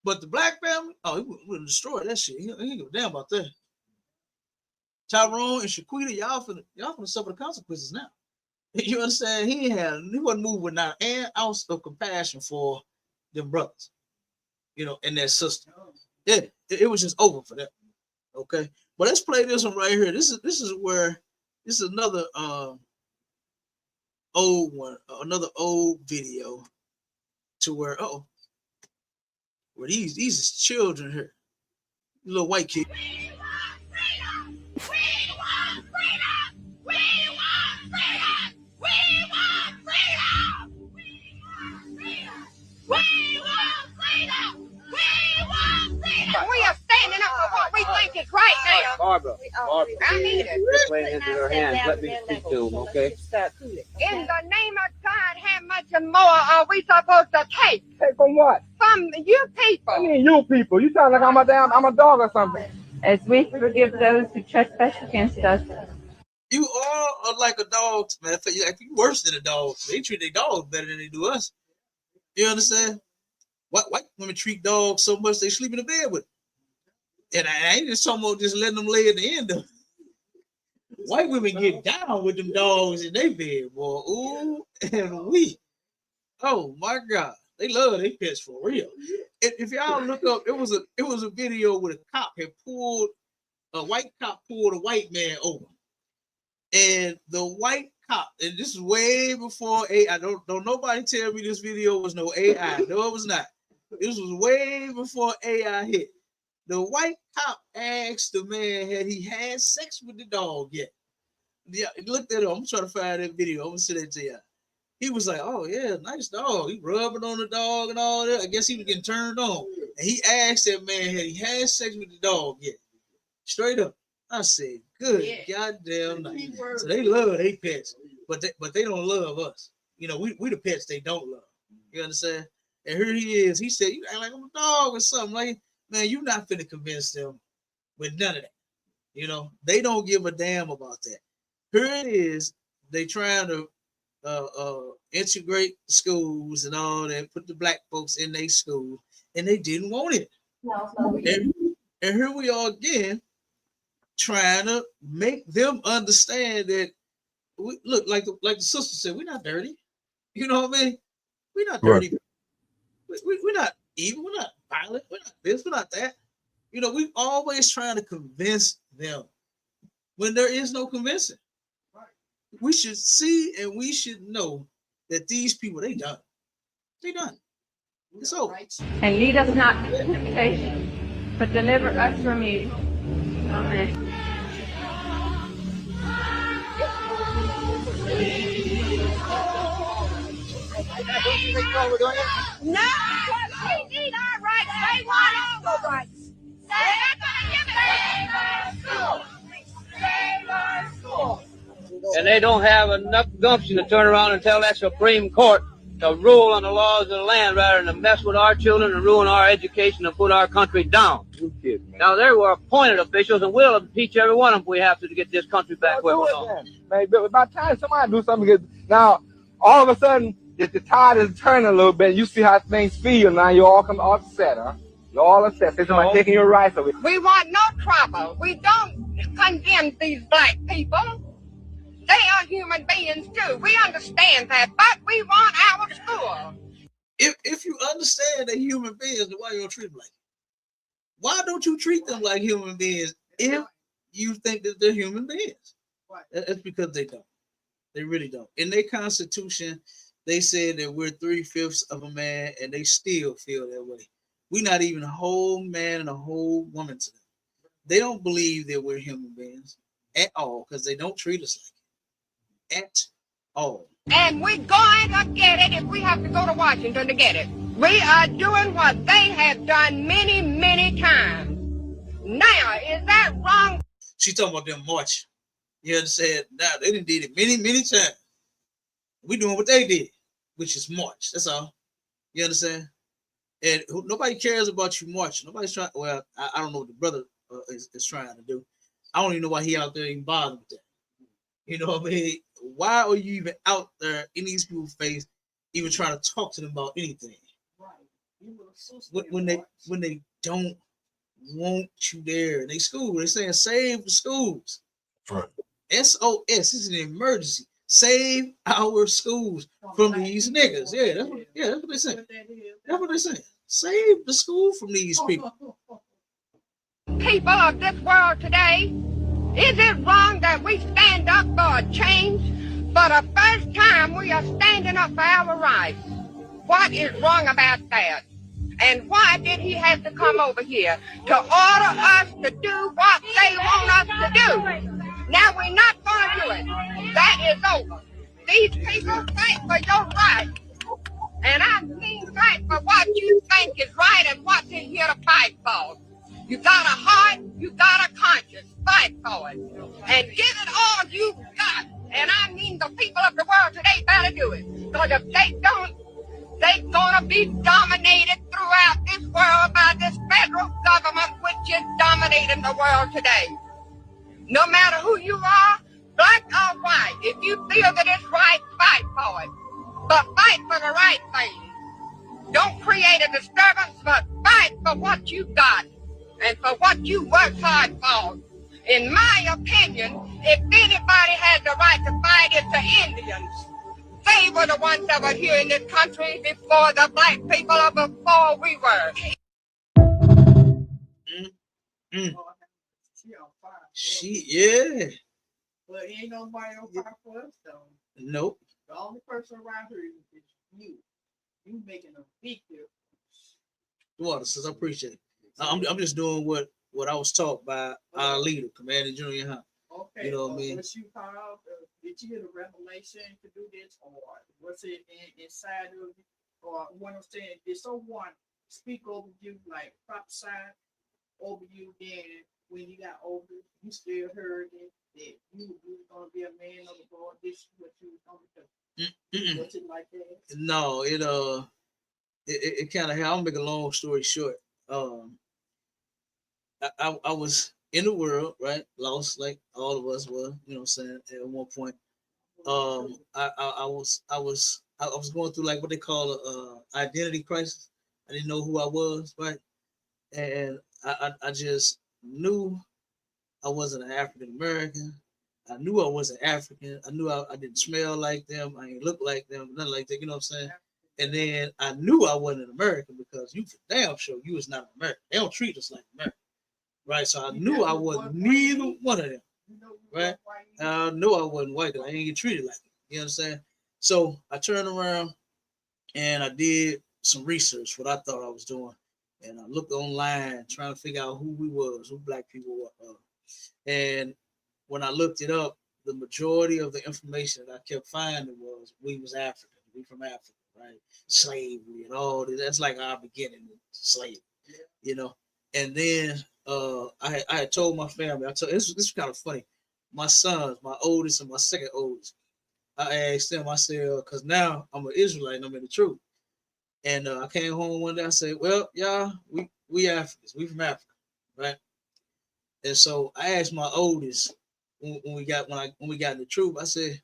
But the black family, oh, he would destroy that shit. He ain't give a damn about that. Tyrone and Shaquita, y'all finna suffer the consequences now. You understand? He wasn't moved with not an ounce of compassion for them brothers, you know, and their sister. Yeah, it was just over for them. Okay, but let's play this one right here. This is another old one, another old video to where where these is children here, little white kid.
We are standing up for what we think is right now.
Barbara,
I need it.
just lay into her hands. Let me speak to him, okay?
In the name of God, how much more are we supposed to take?
Take from what?
From you people.
I mean, you people. You sound like I'm a dog or something.
As we forgive those who trespass against us.
You all are like a dog, man. Like you worse than a dog. They treat their dogs better than they do us. You understand? White women treat dogs so much they sleep in the bed with them. And I ain't just talking about just letting them lay at the end of it. White women get down with them dogs in their bed, boy. Ooh, and we. Oh my God. They love their pets for real. If y'all look up, it was a video where a white cop pulled a white man over. And the white cop, and this is way before AI. Don't nobody tell me this video was no AI. No, it was not. This was way before AI hit. The white cop asked the man, had he had sex with the dog yet? Yeah, look at it. I'm trying to find that video. I'm gonna send it to you. He was like, oh yeah, nice dog. He rubbing on the dog and all that. I guess he was getting turned on. And he asked that man, had he had sex with the dog yet? Straight up. I said, good goddamn night. So they love their pets, but they don't love us. You know, we the pets they don't love. You understand? And here he is. He said, you act like I'm a dog or something. Like, man, you're not finna convince them with none of that. You know, they don't give a damn about that. Here it is. They trying to integrate schools and all that, put the black folks in their school, and they didn't want it. And here we are again, trying to make them understand that we look like the sister said, we're not dirty. You know what I mean? We're not dirty. Right. We're not evil. We're not violent. We're not this. We're not that. You know, we're always trying to convince them when there is no convincing. Right. We should see and we should know that these people, they done. They done. It's over.
And lead us not into temptation, but deliver us from evil. Amen.
No, we need our rights. They want our rights. They're not going to give it.
And they don't have enough gumption to turn around and tell that Supreme Court to rule on the laws of the land rather than to mess with our children and ruin our education and put our country down. Now, they were appointed officials, and we'll impeach every one of them if we have to get this country back where it belongs.
But by the time somebody do something, because now all of a sudden the tide is turning a little bit. You see how things feel now. You all come upset, huh? You're all upset. Say somebody taking your rights away.
We want no trouble. We don't condemn these black people. They are human beings too. We understand that, but we want our school.
If you understand they're human beings, then why you don't treat them like it? Why don't you treat them like human beings if you think that they're human beings? That's because they don't. They really don't. In their Constitution, they said that we're 3/5 of a man, and they still feel that way. We're not even a whole man and a whole woman to them. They don't believe that we're human beings at all because they don't treat us like it at all.
And we're going to get it if we have to go to Washington to get it. We are doing what they have done many, many times. Now, is that wrong?
She's talking about them marching. You understand? Now they done did it many, many times. We doing what they did, which is march. That's all. You understand? And nobody cares about you marching. Nobody's trying. Well, I don't know what the brother is trying to do. I don't even know why he out there even bothered with that. You know what I mean? Why are you even out there in these people's face, even trying to talk to them about anything? When they don't want you there in their school, they're saying save the schools.
Right.
SOS, this is an emergency. Save our schools from these niggas. Yeah, that's what they're saying. That's what they're saying. Save the school from these people.
People of this world today, is it wrong that we stand up for a change? For the first time, we are standing up for our rights. What is wrong about that? And why did he have to come over here? To order us to do what they want us to do. Now we're not going to do it. That is over. These people fight for your right. And I mean fight for what you think is right and what you're here to fight for. You got a heart, you got a conscience. Fight for it. And give it all you got. And I mean the people of the world today better do it. Because if they don't, they're going to be dominated throughout this world by this federal government, which is dominating the world today. No matter who you are, black or white, if you feel that it's right, fight for it. But fight for the right thing. Don't create a disturbance, but fight for what you got and for what you worked hard for. In my opinion, if anybody has the right to fight, it's the Indians. They were the ones that were here in this country before the black people or before we were.
Yeah.
But ain't nobody on fire for us though.
Nope.
The only person around here is you. You making a big difference.
Well, I appreciate it. I'm just doing what I was taught by our leader, Commander Junior Hunt.
Okay.
You know what I mean?
What you called, did you get a revelation to do this, or was it inside of you? Or what I'm saying, did someone speak over you, like prophesy over you? Then when you got older, you still heard it, that you were gonna be a man of the Lord. This is what you was gonna do. Was it like that?
No, it kind of. I'll make a long story short. I was in the world, right? Lost like all of us were, you know what I'm saying, at one point. I was going through like what they call a identity crisis. I didn't know who I was, right? And I just knew I wasn't an African American. I knew I wasn't African. I knew I didn't smell like them. I didn't look like them, nothing like that, you know what I'm saying? And then I knew I wasn't an American because you for damn sure you was not an American. They don't treat us like American. Right, so I knew I wasn't neither one of them. Right, I knew I wasn't white. I ain't get treated like it. You know what I'm saying? So I turned around and I did some research, what I thought I was doing, and I looked online trying to figure out who we was, who black people were. And when I looked it up, the majority of the information that I kept finding was we was African. We from Africa, right? Slavery and all that. That's like our beginning of slavery, you know. And then I had told my family, this is kind of funny. My sons, my oldest and my second oldest, I asked them, I said, because now I'm an Israelite and I'm in the truth. And I came home one day, I said, well, y'all, we Africans, we from Africa, right? And so I asked my oldest when we got in the truth, I said,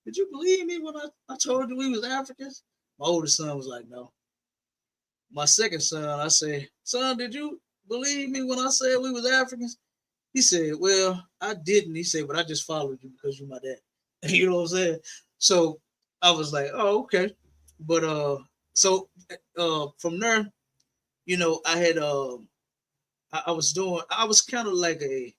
did you believe me when I told you we was Africans? My oldest son was like, no. My second son, I said, son, did you believe me when I said we was Africans? He said, well, I didn't. He said, but I just followed you because you're my dad. You know what I'm saying? So I was like, oh, okay. But so from there, you know, I had I was kind of like a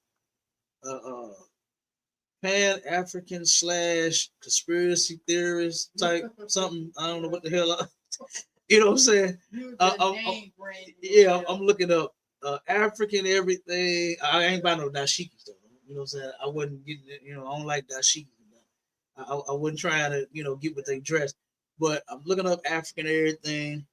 Pan-African / conspiracy theorist type something. I don't know what the hell you know what I'm saying? I'm looking up African everything. I ain't buy no dashikis though. You know what I'm saying? I wasn't getting it, you know, I don't like dashikis. I wasn't trying to, you know, get what they dress. But I'm looking up African everything.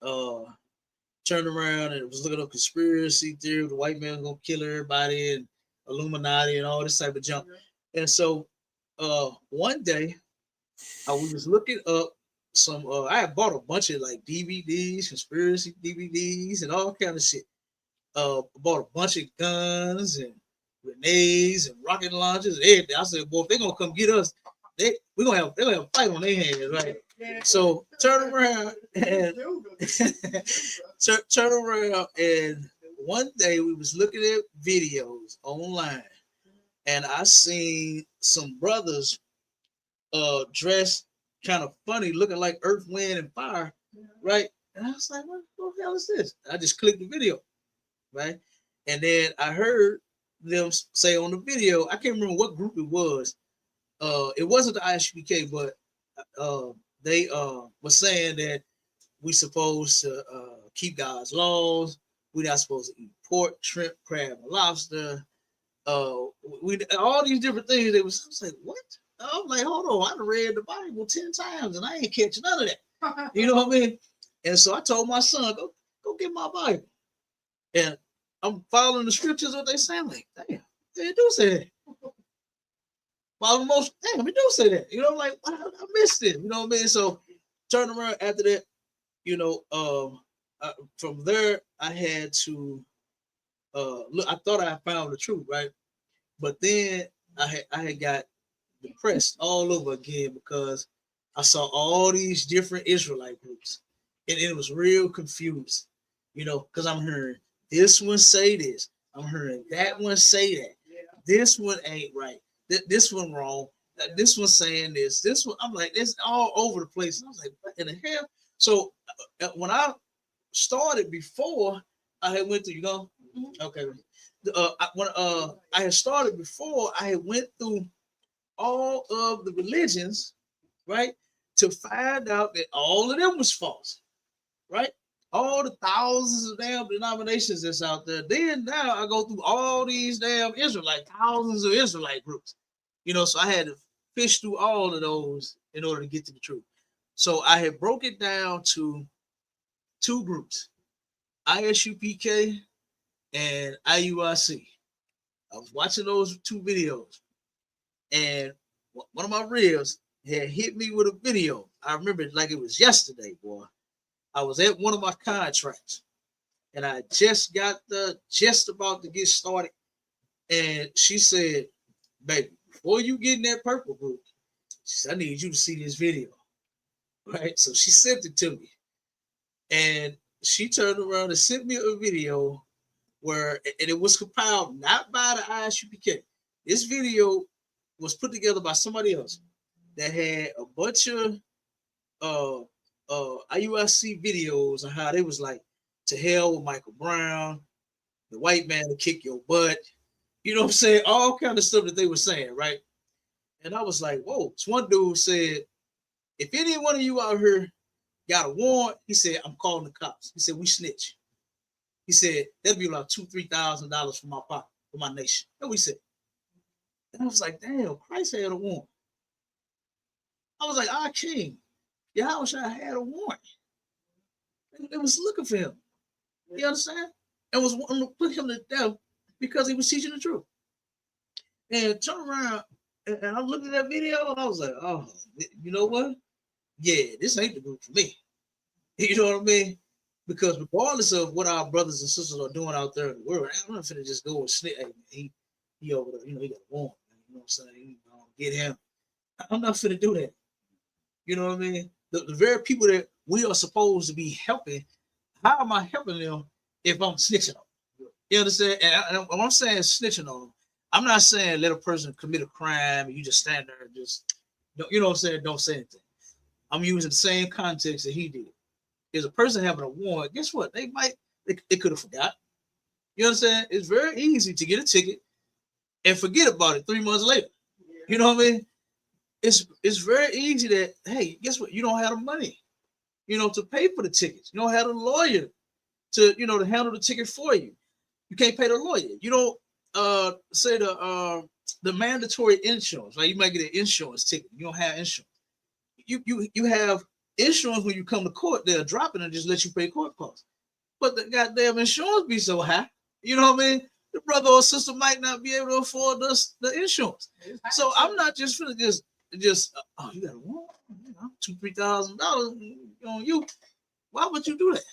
Turned around and was looking up conspiracy theory. The white man gonna kill everybody and Illuminati and all this type of junk. And so one day I was just looking up some I had bought a bunch of like DVDs, conspiracy DVDs, and all kind of shit. Bought a bunch of guns and grenades and rocket launchers and everything. I said, boy, if they're gonna come get us, they're gonna have a fight on their hands, right? So turn around and turn around, and one day we was looking at videos online, and I seen some brothers dressed kind of funny, looking like Earth, Wind, and Fire, right? And I was like, what the hell is this? I just clicked the video, right? And then I heard them say on the video, I can't remember what group it was. It wasn't the ISUPK, but they were saying that we supposed to keep God's laws. We're not supposed to eat pork, shrimp, crab, and lobster. We all these different things. I was like, what? I'm like, hold on, I done read the Bible 10 times and I ain't catching none of that. You know what I mean? And so I told my son, go get my Bible. And I'm following the scriptures, what they say. I'm like, damn, they do say that. Follow most, damn, we do say that. You know, like, I missed it. You know what I mean? So turn around after that, you know, from there, I had to look, I thought I found the truth, right? But then I had got depressed all over again because I saw all these different Israelite groups, and it was real confused, you know, because I'm hearing this one say this, I'm hearing that one say that, this one ain't right, this one wrong, this one saying this one, I'm like, it's all over the place. And I was like, what in the hell? So when I started before, I had went through, you know, okay, when I had started before, I had went through all of the religions, right, to find out that all of them was false, right? All the thousands of damn denominations that's out there. Then now I go through all these damn thousands of Israelite groups, you know, so I had to fish through all of those in order to get to the truth. So I had broke it down to two groups, ISUPK and IUIC. I was watching those two videos, and one of my ribs had hit me with a video. I remember it like it was yesterday, boy. I was at one of my contracts, and I just about to get started. And she said, baby, before you get in that purple group, she said, I need you to see this video. Right? So she sent it to me. And she turned around and sent me a video where, and it was compiled not by the ISUPK. This video was put together by somebody else that had a bunch of IUIC videos on how they was like, to hell with Michael Brown, the white man to kick your butt, you know what I'm saying? All kind of stuff that they were saying, right? And I was like, whoa. So one dude said, if any one of you out here got a warrant, he said, I'm calling the cops. He said, we snitch. He said, that'd be like $2,000-$3,000 for my pocket, for my nation. That's what he said. And I was like, damn, Christ had a warrant. I was like, our king, Yahushua had a warrant. They was looking for him. You understand? And was wanting to put him to death because he was teaching the truth. And turn around, and I looked at that video, and I was like, oh, you know what? Yeah, this ain't the group for me. You know what I mean? Because regardless of what our brothers and sisters are doing out there in the world, I'm not finna just go and snitch. Hey, he over there, you know, he got a warrant. You know what I'm saying? Get him. I'm not finna do that. You know what I mean? The very people that we are supposed to be helping, how am I helping them if I'm snitching on them? You understand? And when I'm saying snitching on them, I'm not saying let a person commit a crime and you just stand there and just, you know what I'm saying, don't say anything. I'm using the same context that he did. Is a person having a warrant, guess what? They could have forgot. You understand? It's very easy to get a ticket and forget about it 3 months later. You know what I mean? It's very easy that, hey, guess what? You don't have the money, you know, to pay for the tickets. You don't have a lawyer to, you know, to handle the ticket for you. You can't pay the lawyer. You don't say the mandatory insurance, right? You might get an insurance ticket. You don't have insurance. You have insurance when you come to court. They'll drop it and just let you pay court costs. But the goddamn insurance be so high. You know what I mean? the brother or sister might not be able to afford the insurance. So I'm not just gonna just oh, you got a $2,000 to $3,000 on you. Why would you do that?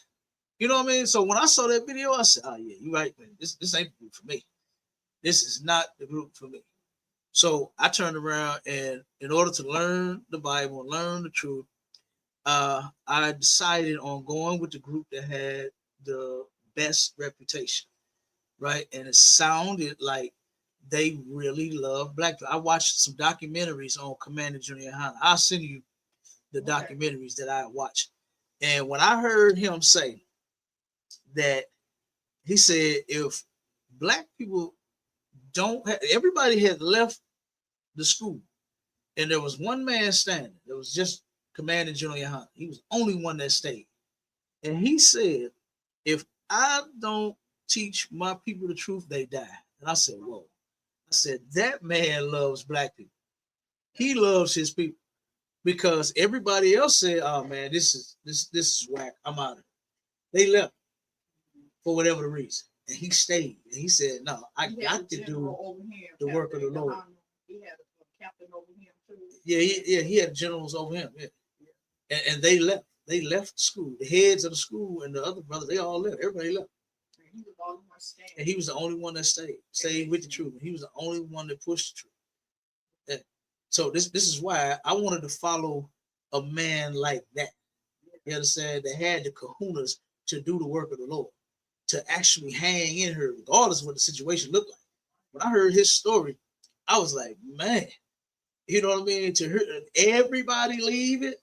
You know what I mean? So when I saw that video, I said, oh yeah, you're right, man. This ain't the group for me. This is not the group for me. So I turned around, and in order to learn the Bible, learn the truth, I decided on going with the group that had the best reputation, right? And it sounded like they really love black people. I watched some documentaries on Commander Junior High. I'll send you the documentaries that I watched. And when I heard him say that, he said, if black people don't have, everybody had left the school, and there was one man standing. There was just Commander Junior High. He was the only one that stayed. And he said, if I don't teach my people the truth, they die. And I said, whoa. I said, that man loves black people. He loves his people, because everybody else said, oh man, this is whack. I'm out of it. They left for whatever the reason. And he stayed. And he said, no, I got to do the work of the Lord.
He had a captain over him too.
Yeah, he had generals over him. Yeah. And they left. They left school. The heads of the school and the other brothers, they all left. Everybody left. And he was the only one that stayed with the truth. He was the only one that pushed the truth. Yeah. So this is why I wanted to follow a man like that. You understand? That had the kahunas to do the work of the Lord, to actually hang in her, regardless of what the situation looked like. When I heard his story, I was like, man, you know what I mean? To hear everybody leave it.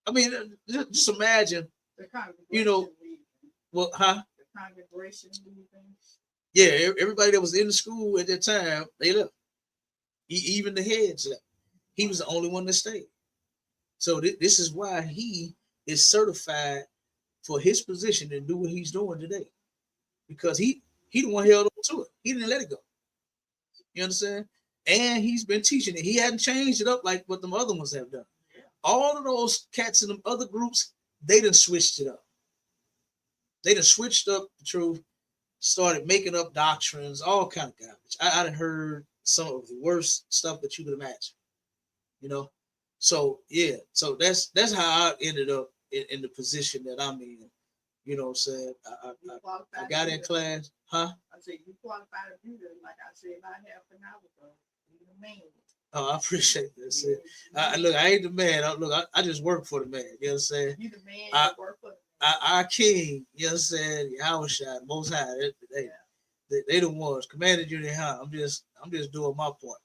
I mean, just imagine, you know, what, huh?
The congregation leaving.
Yeah, everybody that was in the school at that time, they left. Even the heads left. He was the only one that stayed. So this is why he is certified for his position to do what he's doing today, because he the one held on to it. He didn't let it go. You understand? And he's been teaching it. He hadn't changed it up like what the other ones have done. All of those cats in them other groups, they done switched it up. They done switched up the truth, started making up doctrines, all kind of garbage. I done heard some of the worst stuff that you could imagine. You know? So yeah, so that's how I ended up in the position that I'm in. You know what I'm saying? I got in class, huh?
I said, you qualified to do this, like I said about half an hour ago. You're the man.
Oh, I appreciate that. Sid. Look, I ain't the man. I just work for the man. You know what I'm saying?
You the man, you work for the man.
Our king, you know what I'm saying? Our shot, Most High. They the ones. Commander Junior High. I'm just doing my part.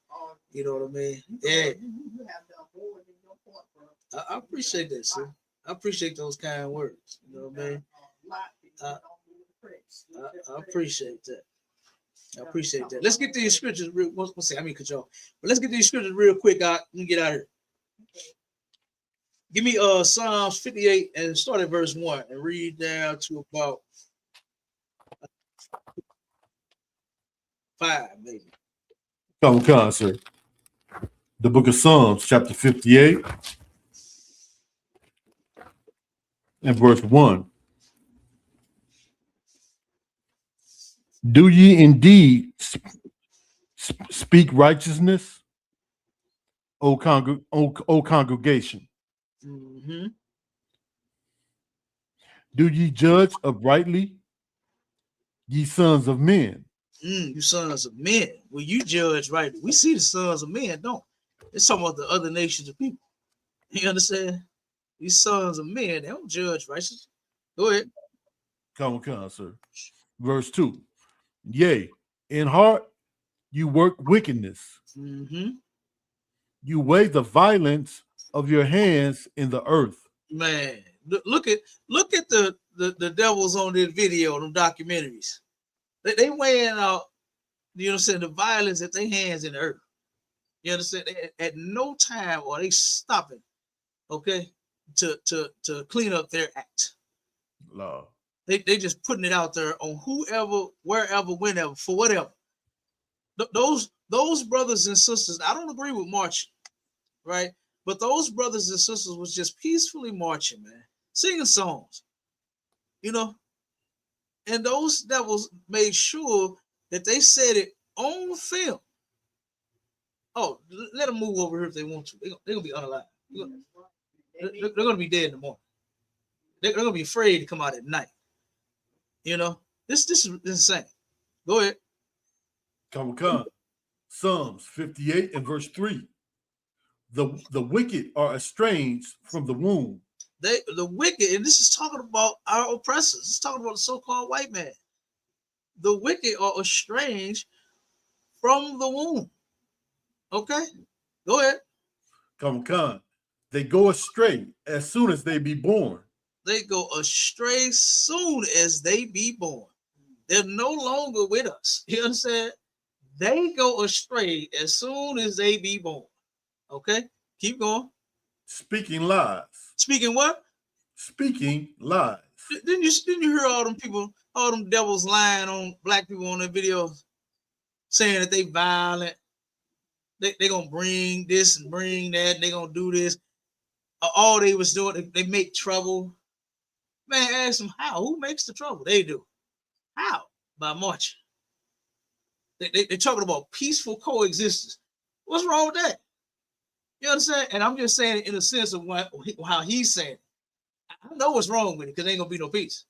You know what I mean? Yeah.
You have done more than your part, bro.
I appreciate that, sir. I appreciate those kind words. You know what I mean? I appreciate that. I appreciate that. Let's get to your scriptures real. Let's see. I mean, control. But let's get to your scriptures real quick. Let me get out of here. Give me Psalms 58 and start at verse 1 and read down to about 5, maybe.
Come on, sir. The book of Psalms, chapter 58 and verse 1. Do ye indeed speak righteousness, O congregation?
Mm-hmm.
Do ye judge uprightly, ye sons of men?
You sons of men. Well, you judge right. We see the sons of men, don't we? It's talking about the other nations of people. You understand? These sons of men, they don't judge righteous. Go ahead.
Come on, sir. Verse 2. Yea, in heart you work wickedness.
Mm-hmm.
You weigh the violence of your hands in the earth.
Man, look at the devils on this video, them documentaries. They weighing out, you know what I'm saying, the violence at their hands in the earth. You understand? At no time are they stopping, okay, to clean up their act.
Law.
They just putting it out there on whoever, wherever, whenever, for whatever. Those brothers and sisters, I don't agree with marching, right? But those brothers and sisters was just peacefully marching, man, singing songs, you know. And those devils made sure that they said it on film. Oh, let them move over here if they want to. They're gonna be unalive. They're gonna be dead in the morning. They're gonna be afraid to come out at night. You know, this is insane. Go ahead.
Come on. Psalms 58 and verse 3. The wicked are estranged from the womb.
The wicked, and this is talking about our oppressors. It's talking about the so-called white man. The wicked are estranged from the womb. Okay, go ahead.
Come on. They go astray as soon as they be born.
They go astray soon as they be born. They're no longer with us. You understand? They go astray as soon as they be born. Okay, keep going.
Speaking lies.
Speaking what?
Speaking lies.
Didn't you hear all them people, all them devils lying on black people on their videos, saying that they violent? They gonna bring this and bring that. And they gonna do this. All they was doing, they make trouble. Man, ask them how. Who makes the trouble? They do. How? By marching. They're talking about peaceful coexistence. What's wrong with that? You understand? And I'm just saying it in a sense of how he's saying it. I know what's wrong with it because there ain't gonna be no peace.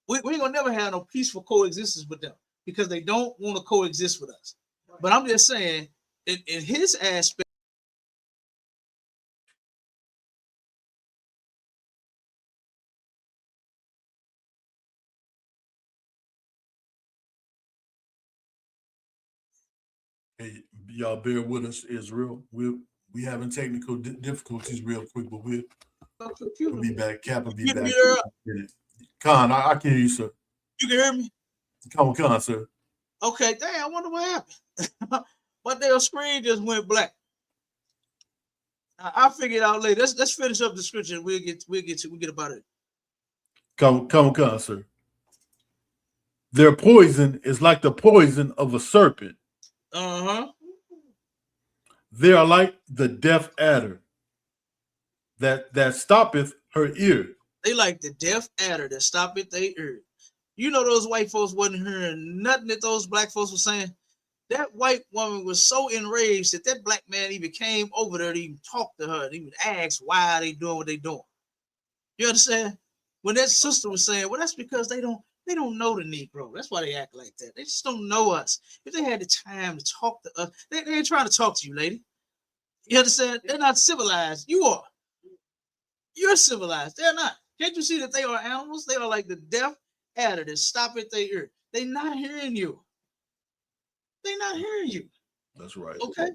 We ain't gonna never have no peaceful coexistence with them because they don't want to coexist with us. But I'm just saying, in his aspect.
Hey, y'all bear with us, Israel. We having technical difficulties real quick, but we'll be back. Cap will be back. Khan, I can hear you, sir.
You can hear me?
Come on, Khan, sir.
Okay, dang, I wonder what happened. But their screen just went black. I'll figure it out later. Let's finish up the scripture. We'll get about it.
Come on, sir. Their poison is like the poison of a serpent. They are like the deaf adder that stoppeth her ear.
They like the deaf adder that stoppeth their ear. You know those white folks wasn't hearing nothing that those black folks were saying. That white woman was so enraged that black man even came over there to even talk to her and even ask why are they doing what they doing. You understand? When that sister was saying, well, that's because they don't know the Negro. That's why they act like that. They just don't know us. If they had the time to talk to us, they ain't trying to talk to you, lady. You understand? They're not civilized. You are. You're civilized. They're not. Can't you see that they are animals? They are like the deaf adder that stop at their ear. They're not hearing you. They're not hearing you.
That's right.
Okay?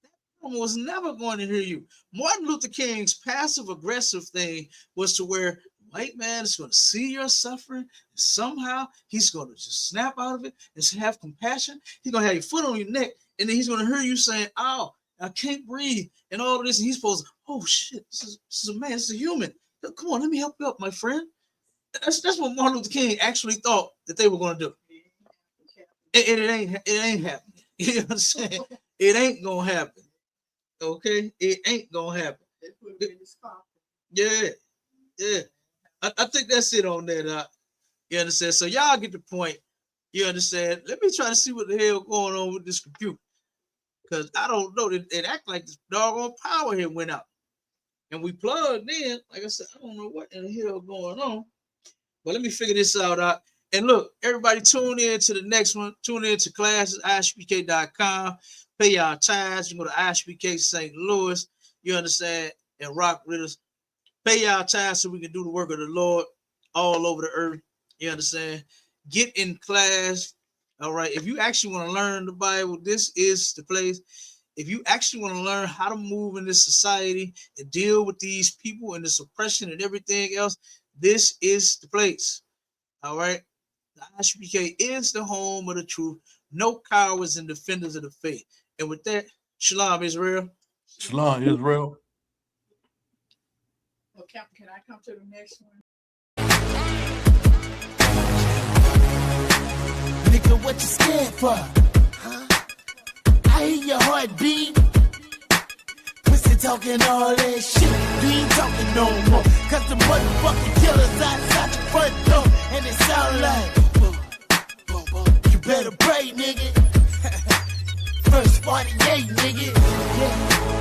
That woman was never going to hear you. Martin Luther King's passive-aggressive thing was to where white man is going to see your suffering. Somehow he's going to just snap out of it and have compassion. He's going to have your foot on your neck, and then he's going to hear you saying, "Oh, I can't breathe," and all of this. And he's supposed to, "Oh shit, this is a man, this is a human. Come on, let me help you up, my friend." That's what Martin Luther King actually thought that they were going to do. And it ain't happening. You understand? It ain't gonna happen. Okay, it ain't gonna happen. Yeah. I think that's it on that. You understand? So y'all get the point. You understand? Let me try to see what the hell going on with this computer, because I don't know. It act like this doggone power here went out, and we plugged in. Like I said, I don't know what in the hell going on. But let me figure this out. And look, everybody tune in to the next one. Tune in to classes, ISUPK.com. Pay y'all tithes. You go to ISUPK St. Louis. You understand? And rock with us. Pay y'all tithes so we can do the work of the Lord all over the earth. You understand? Get in class. All right. If you actually want to learn the Bible, this is the place. If you actually want to learn how to move in this society and deal with these people and this oppression and everything else, this is the place. All right. The ISUPK is the home of the truth. No cowards and defenders of the faith. And with that, Shalom, Israel.
Shalom, Israel.
Well, Captain, can I come to the next one?
Nigga, what you scared for? Huh? I hear your heartbeat. Pussy talking all that shit. You ain't talking no more. Cause the motherfucking killers outside your front door. And it sound like better pray, nigga. First 48, nigga. Yeah.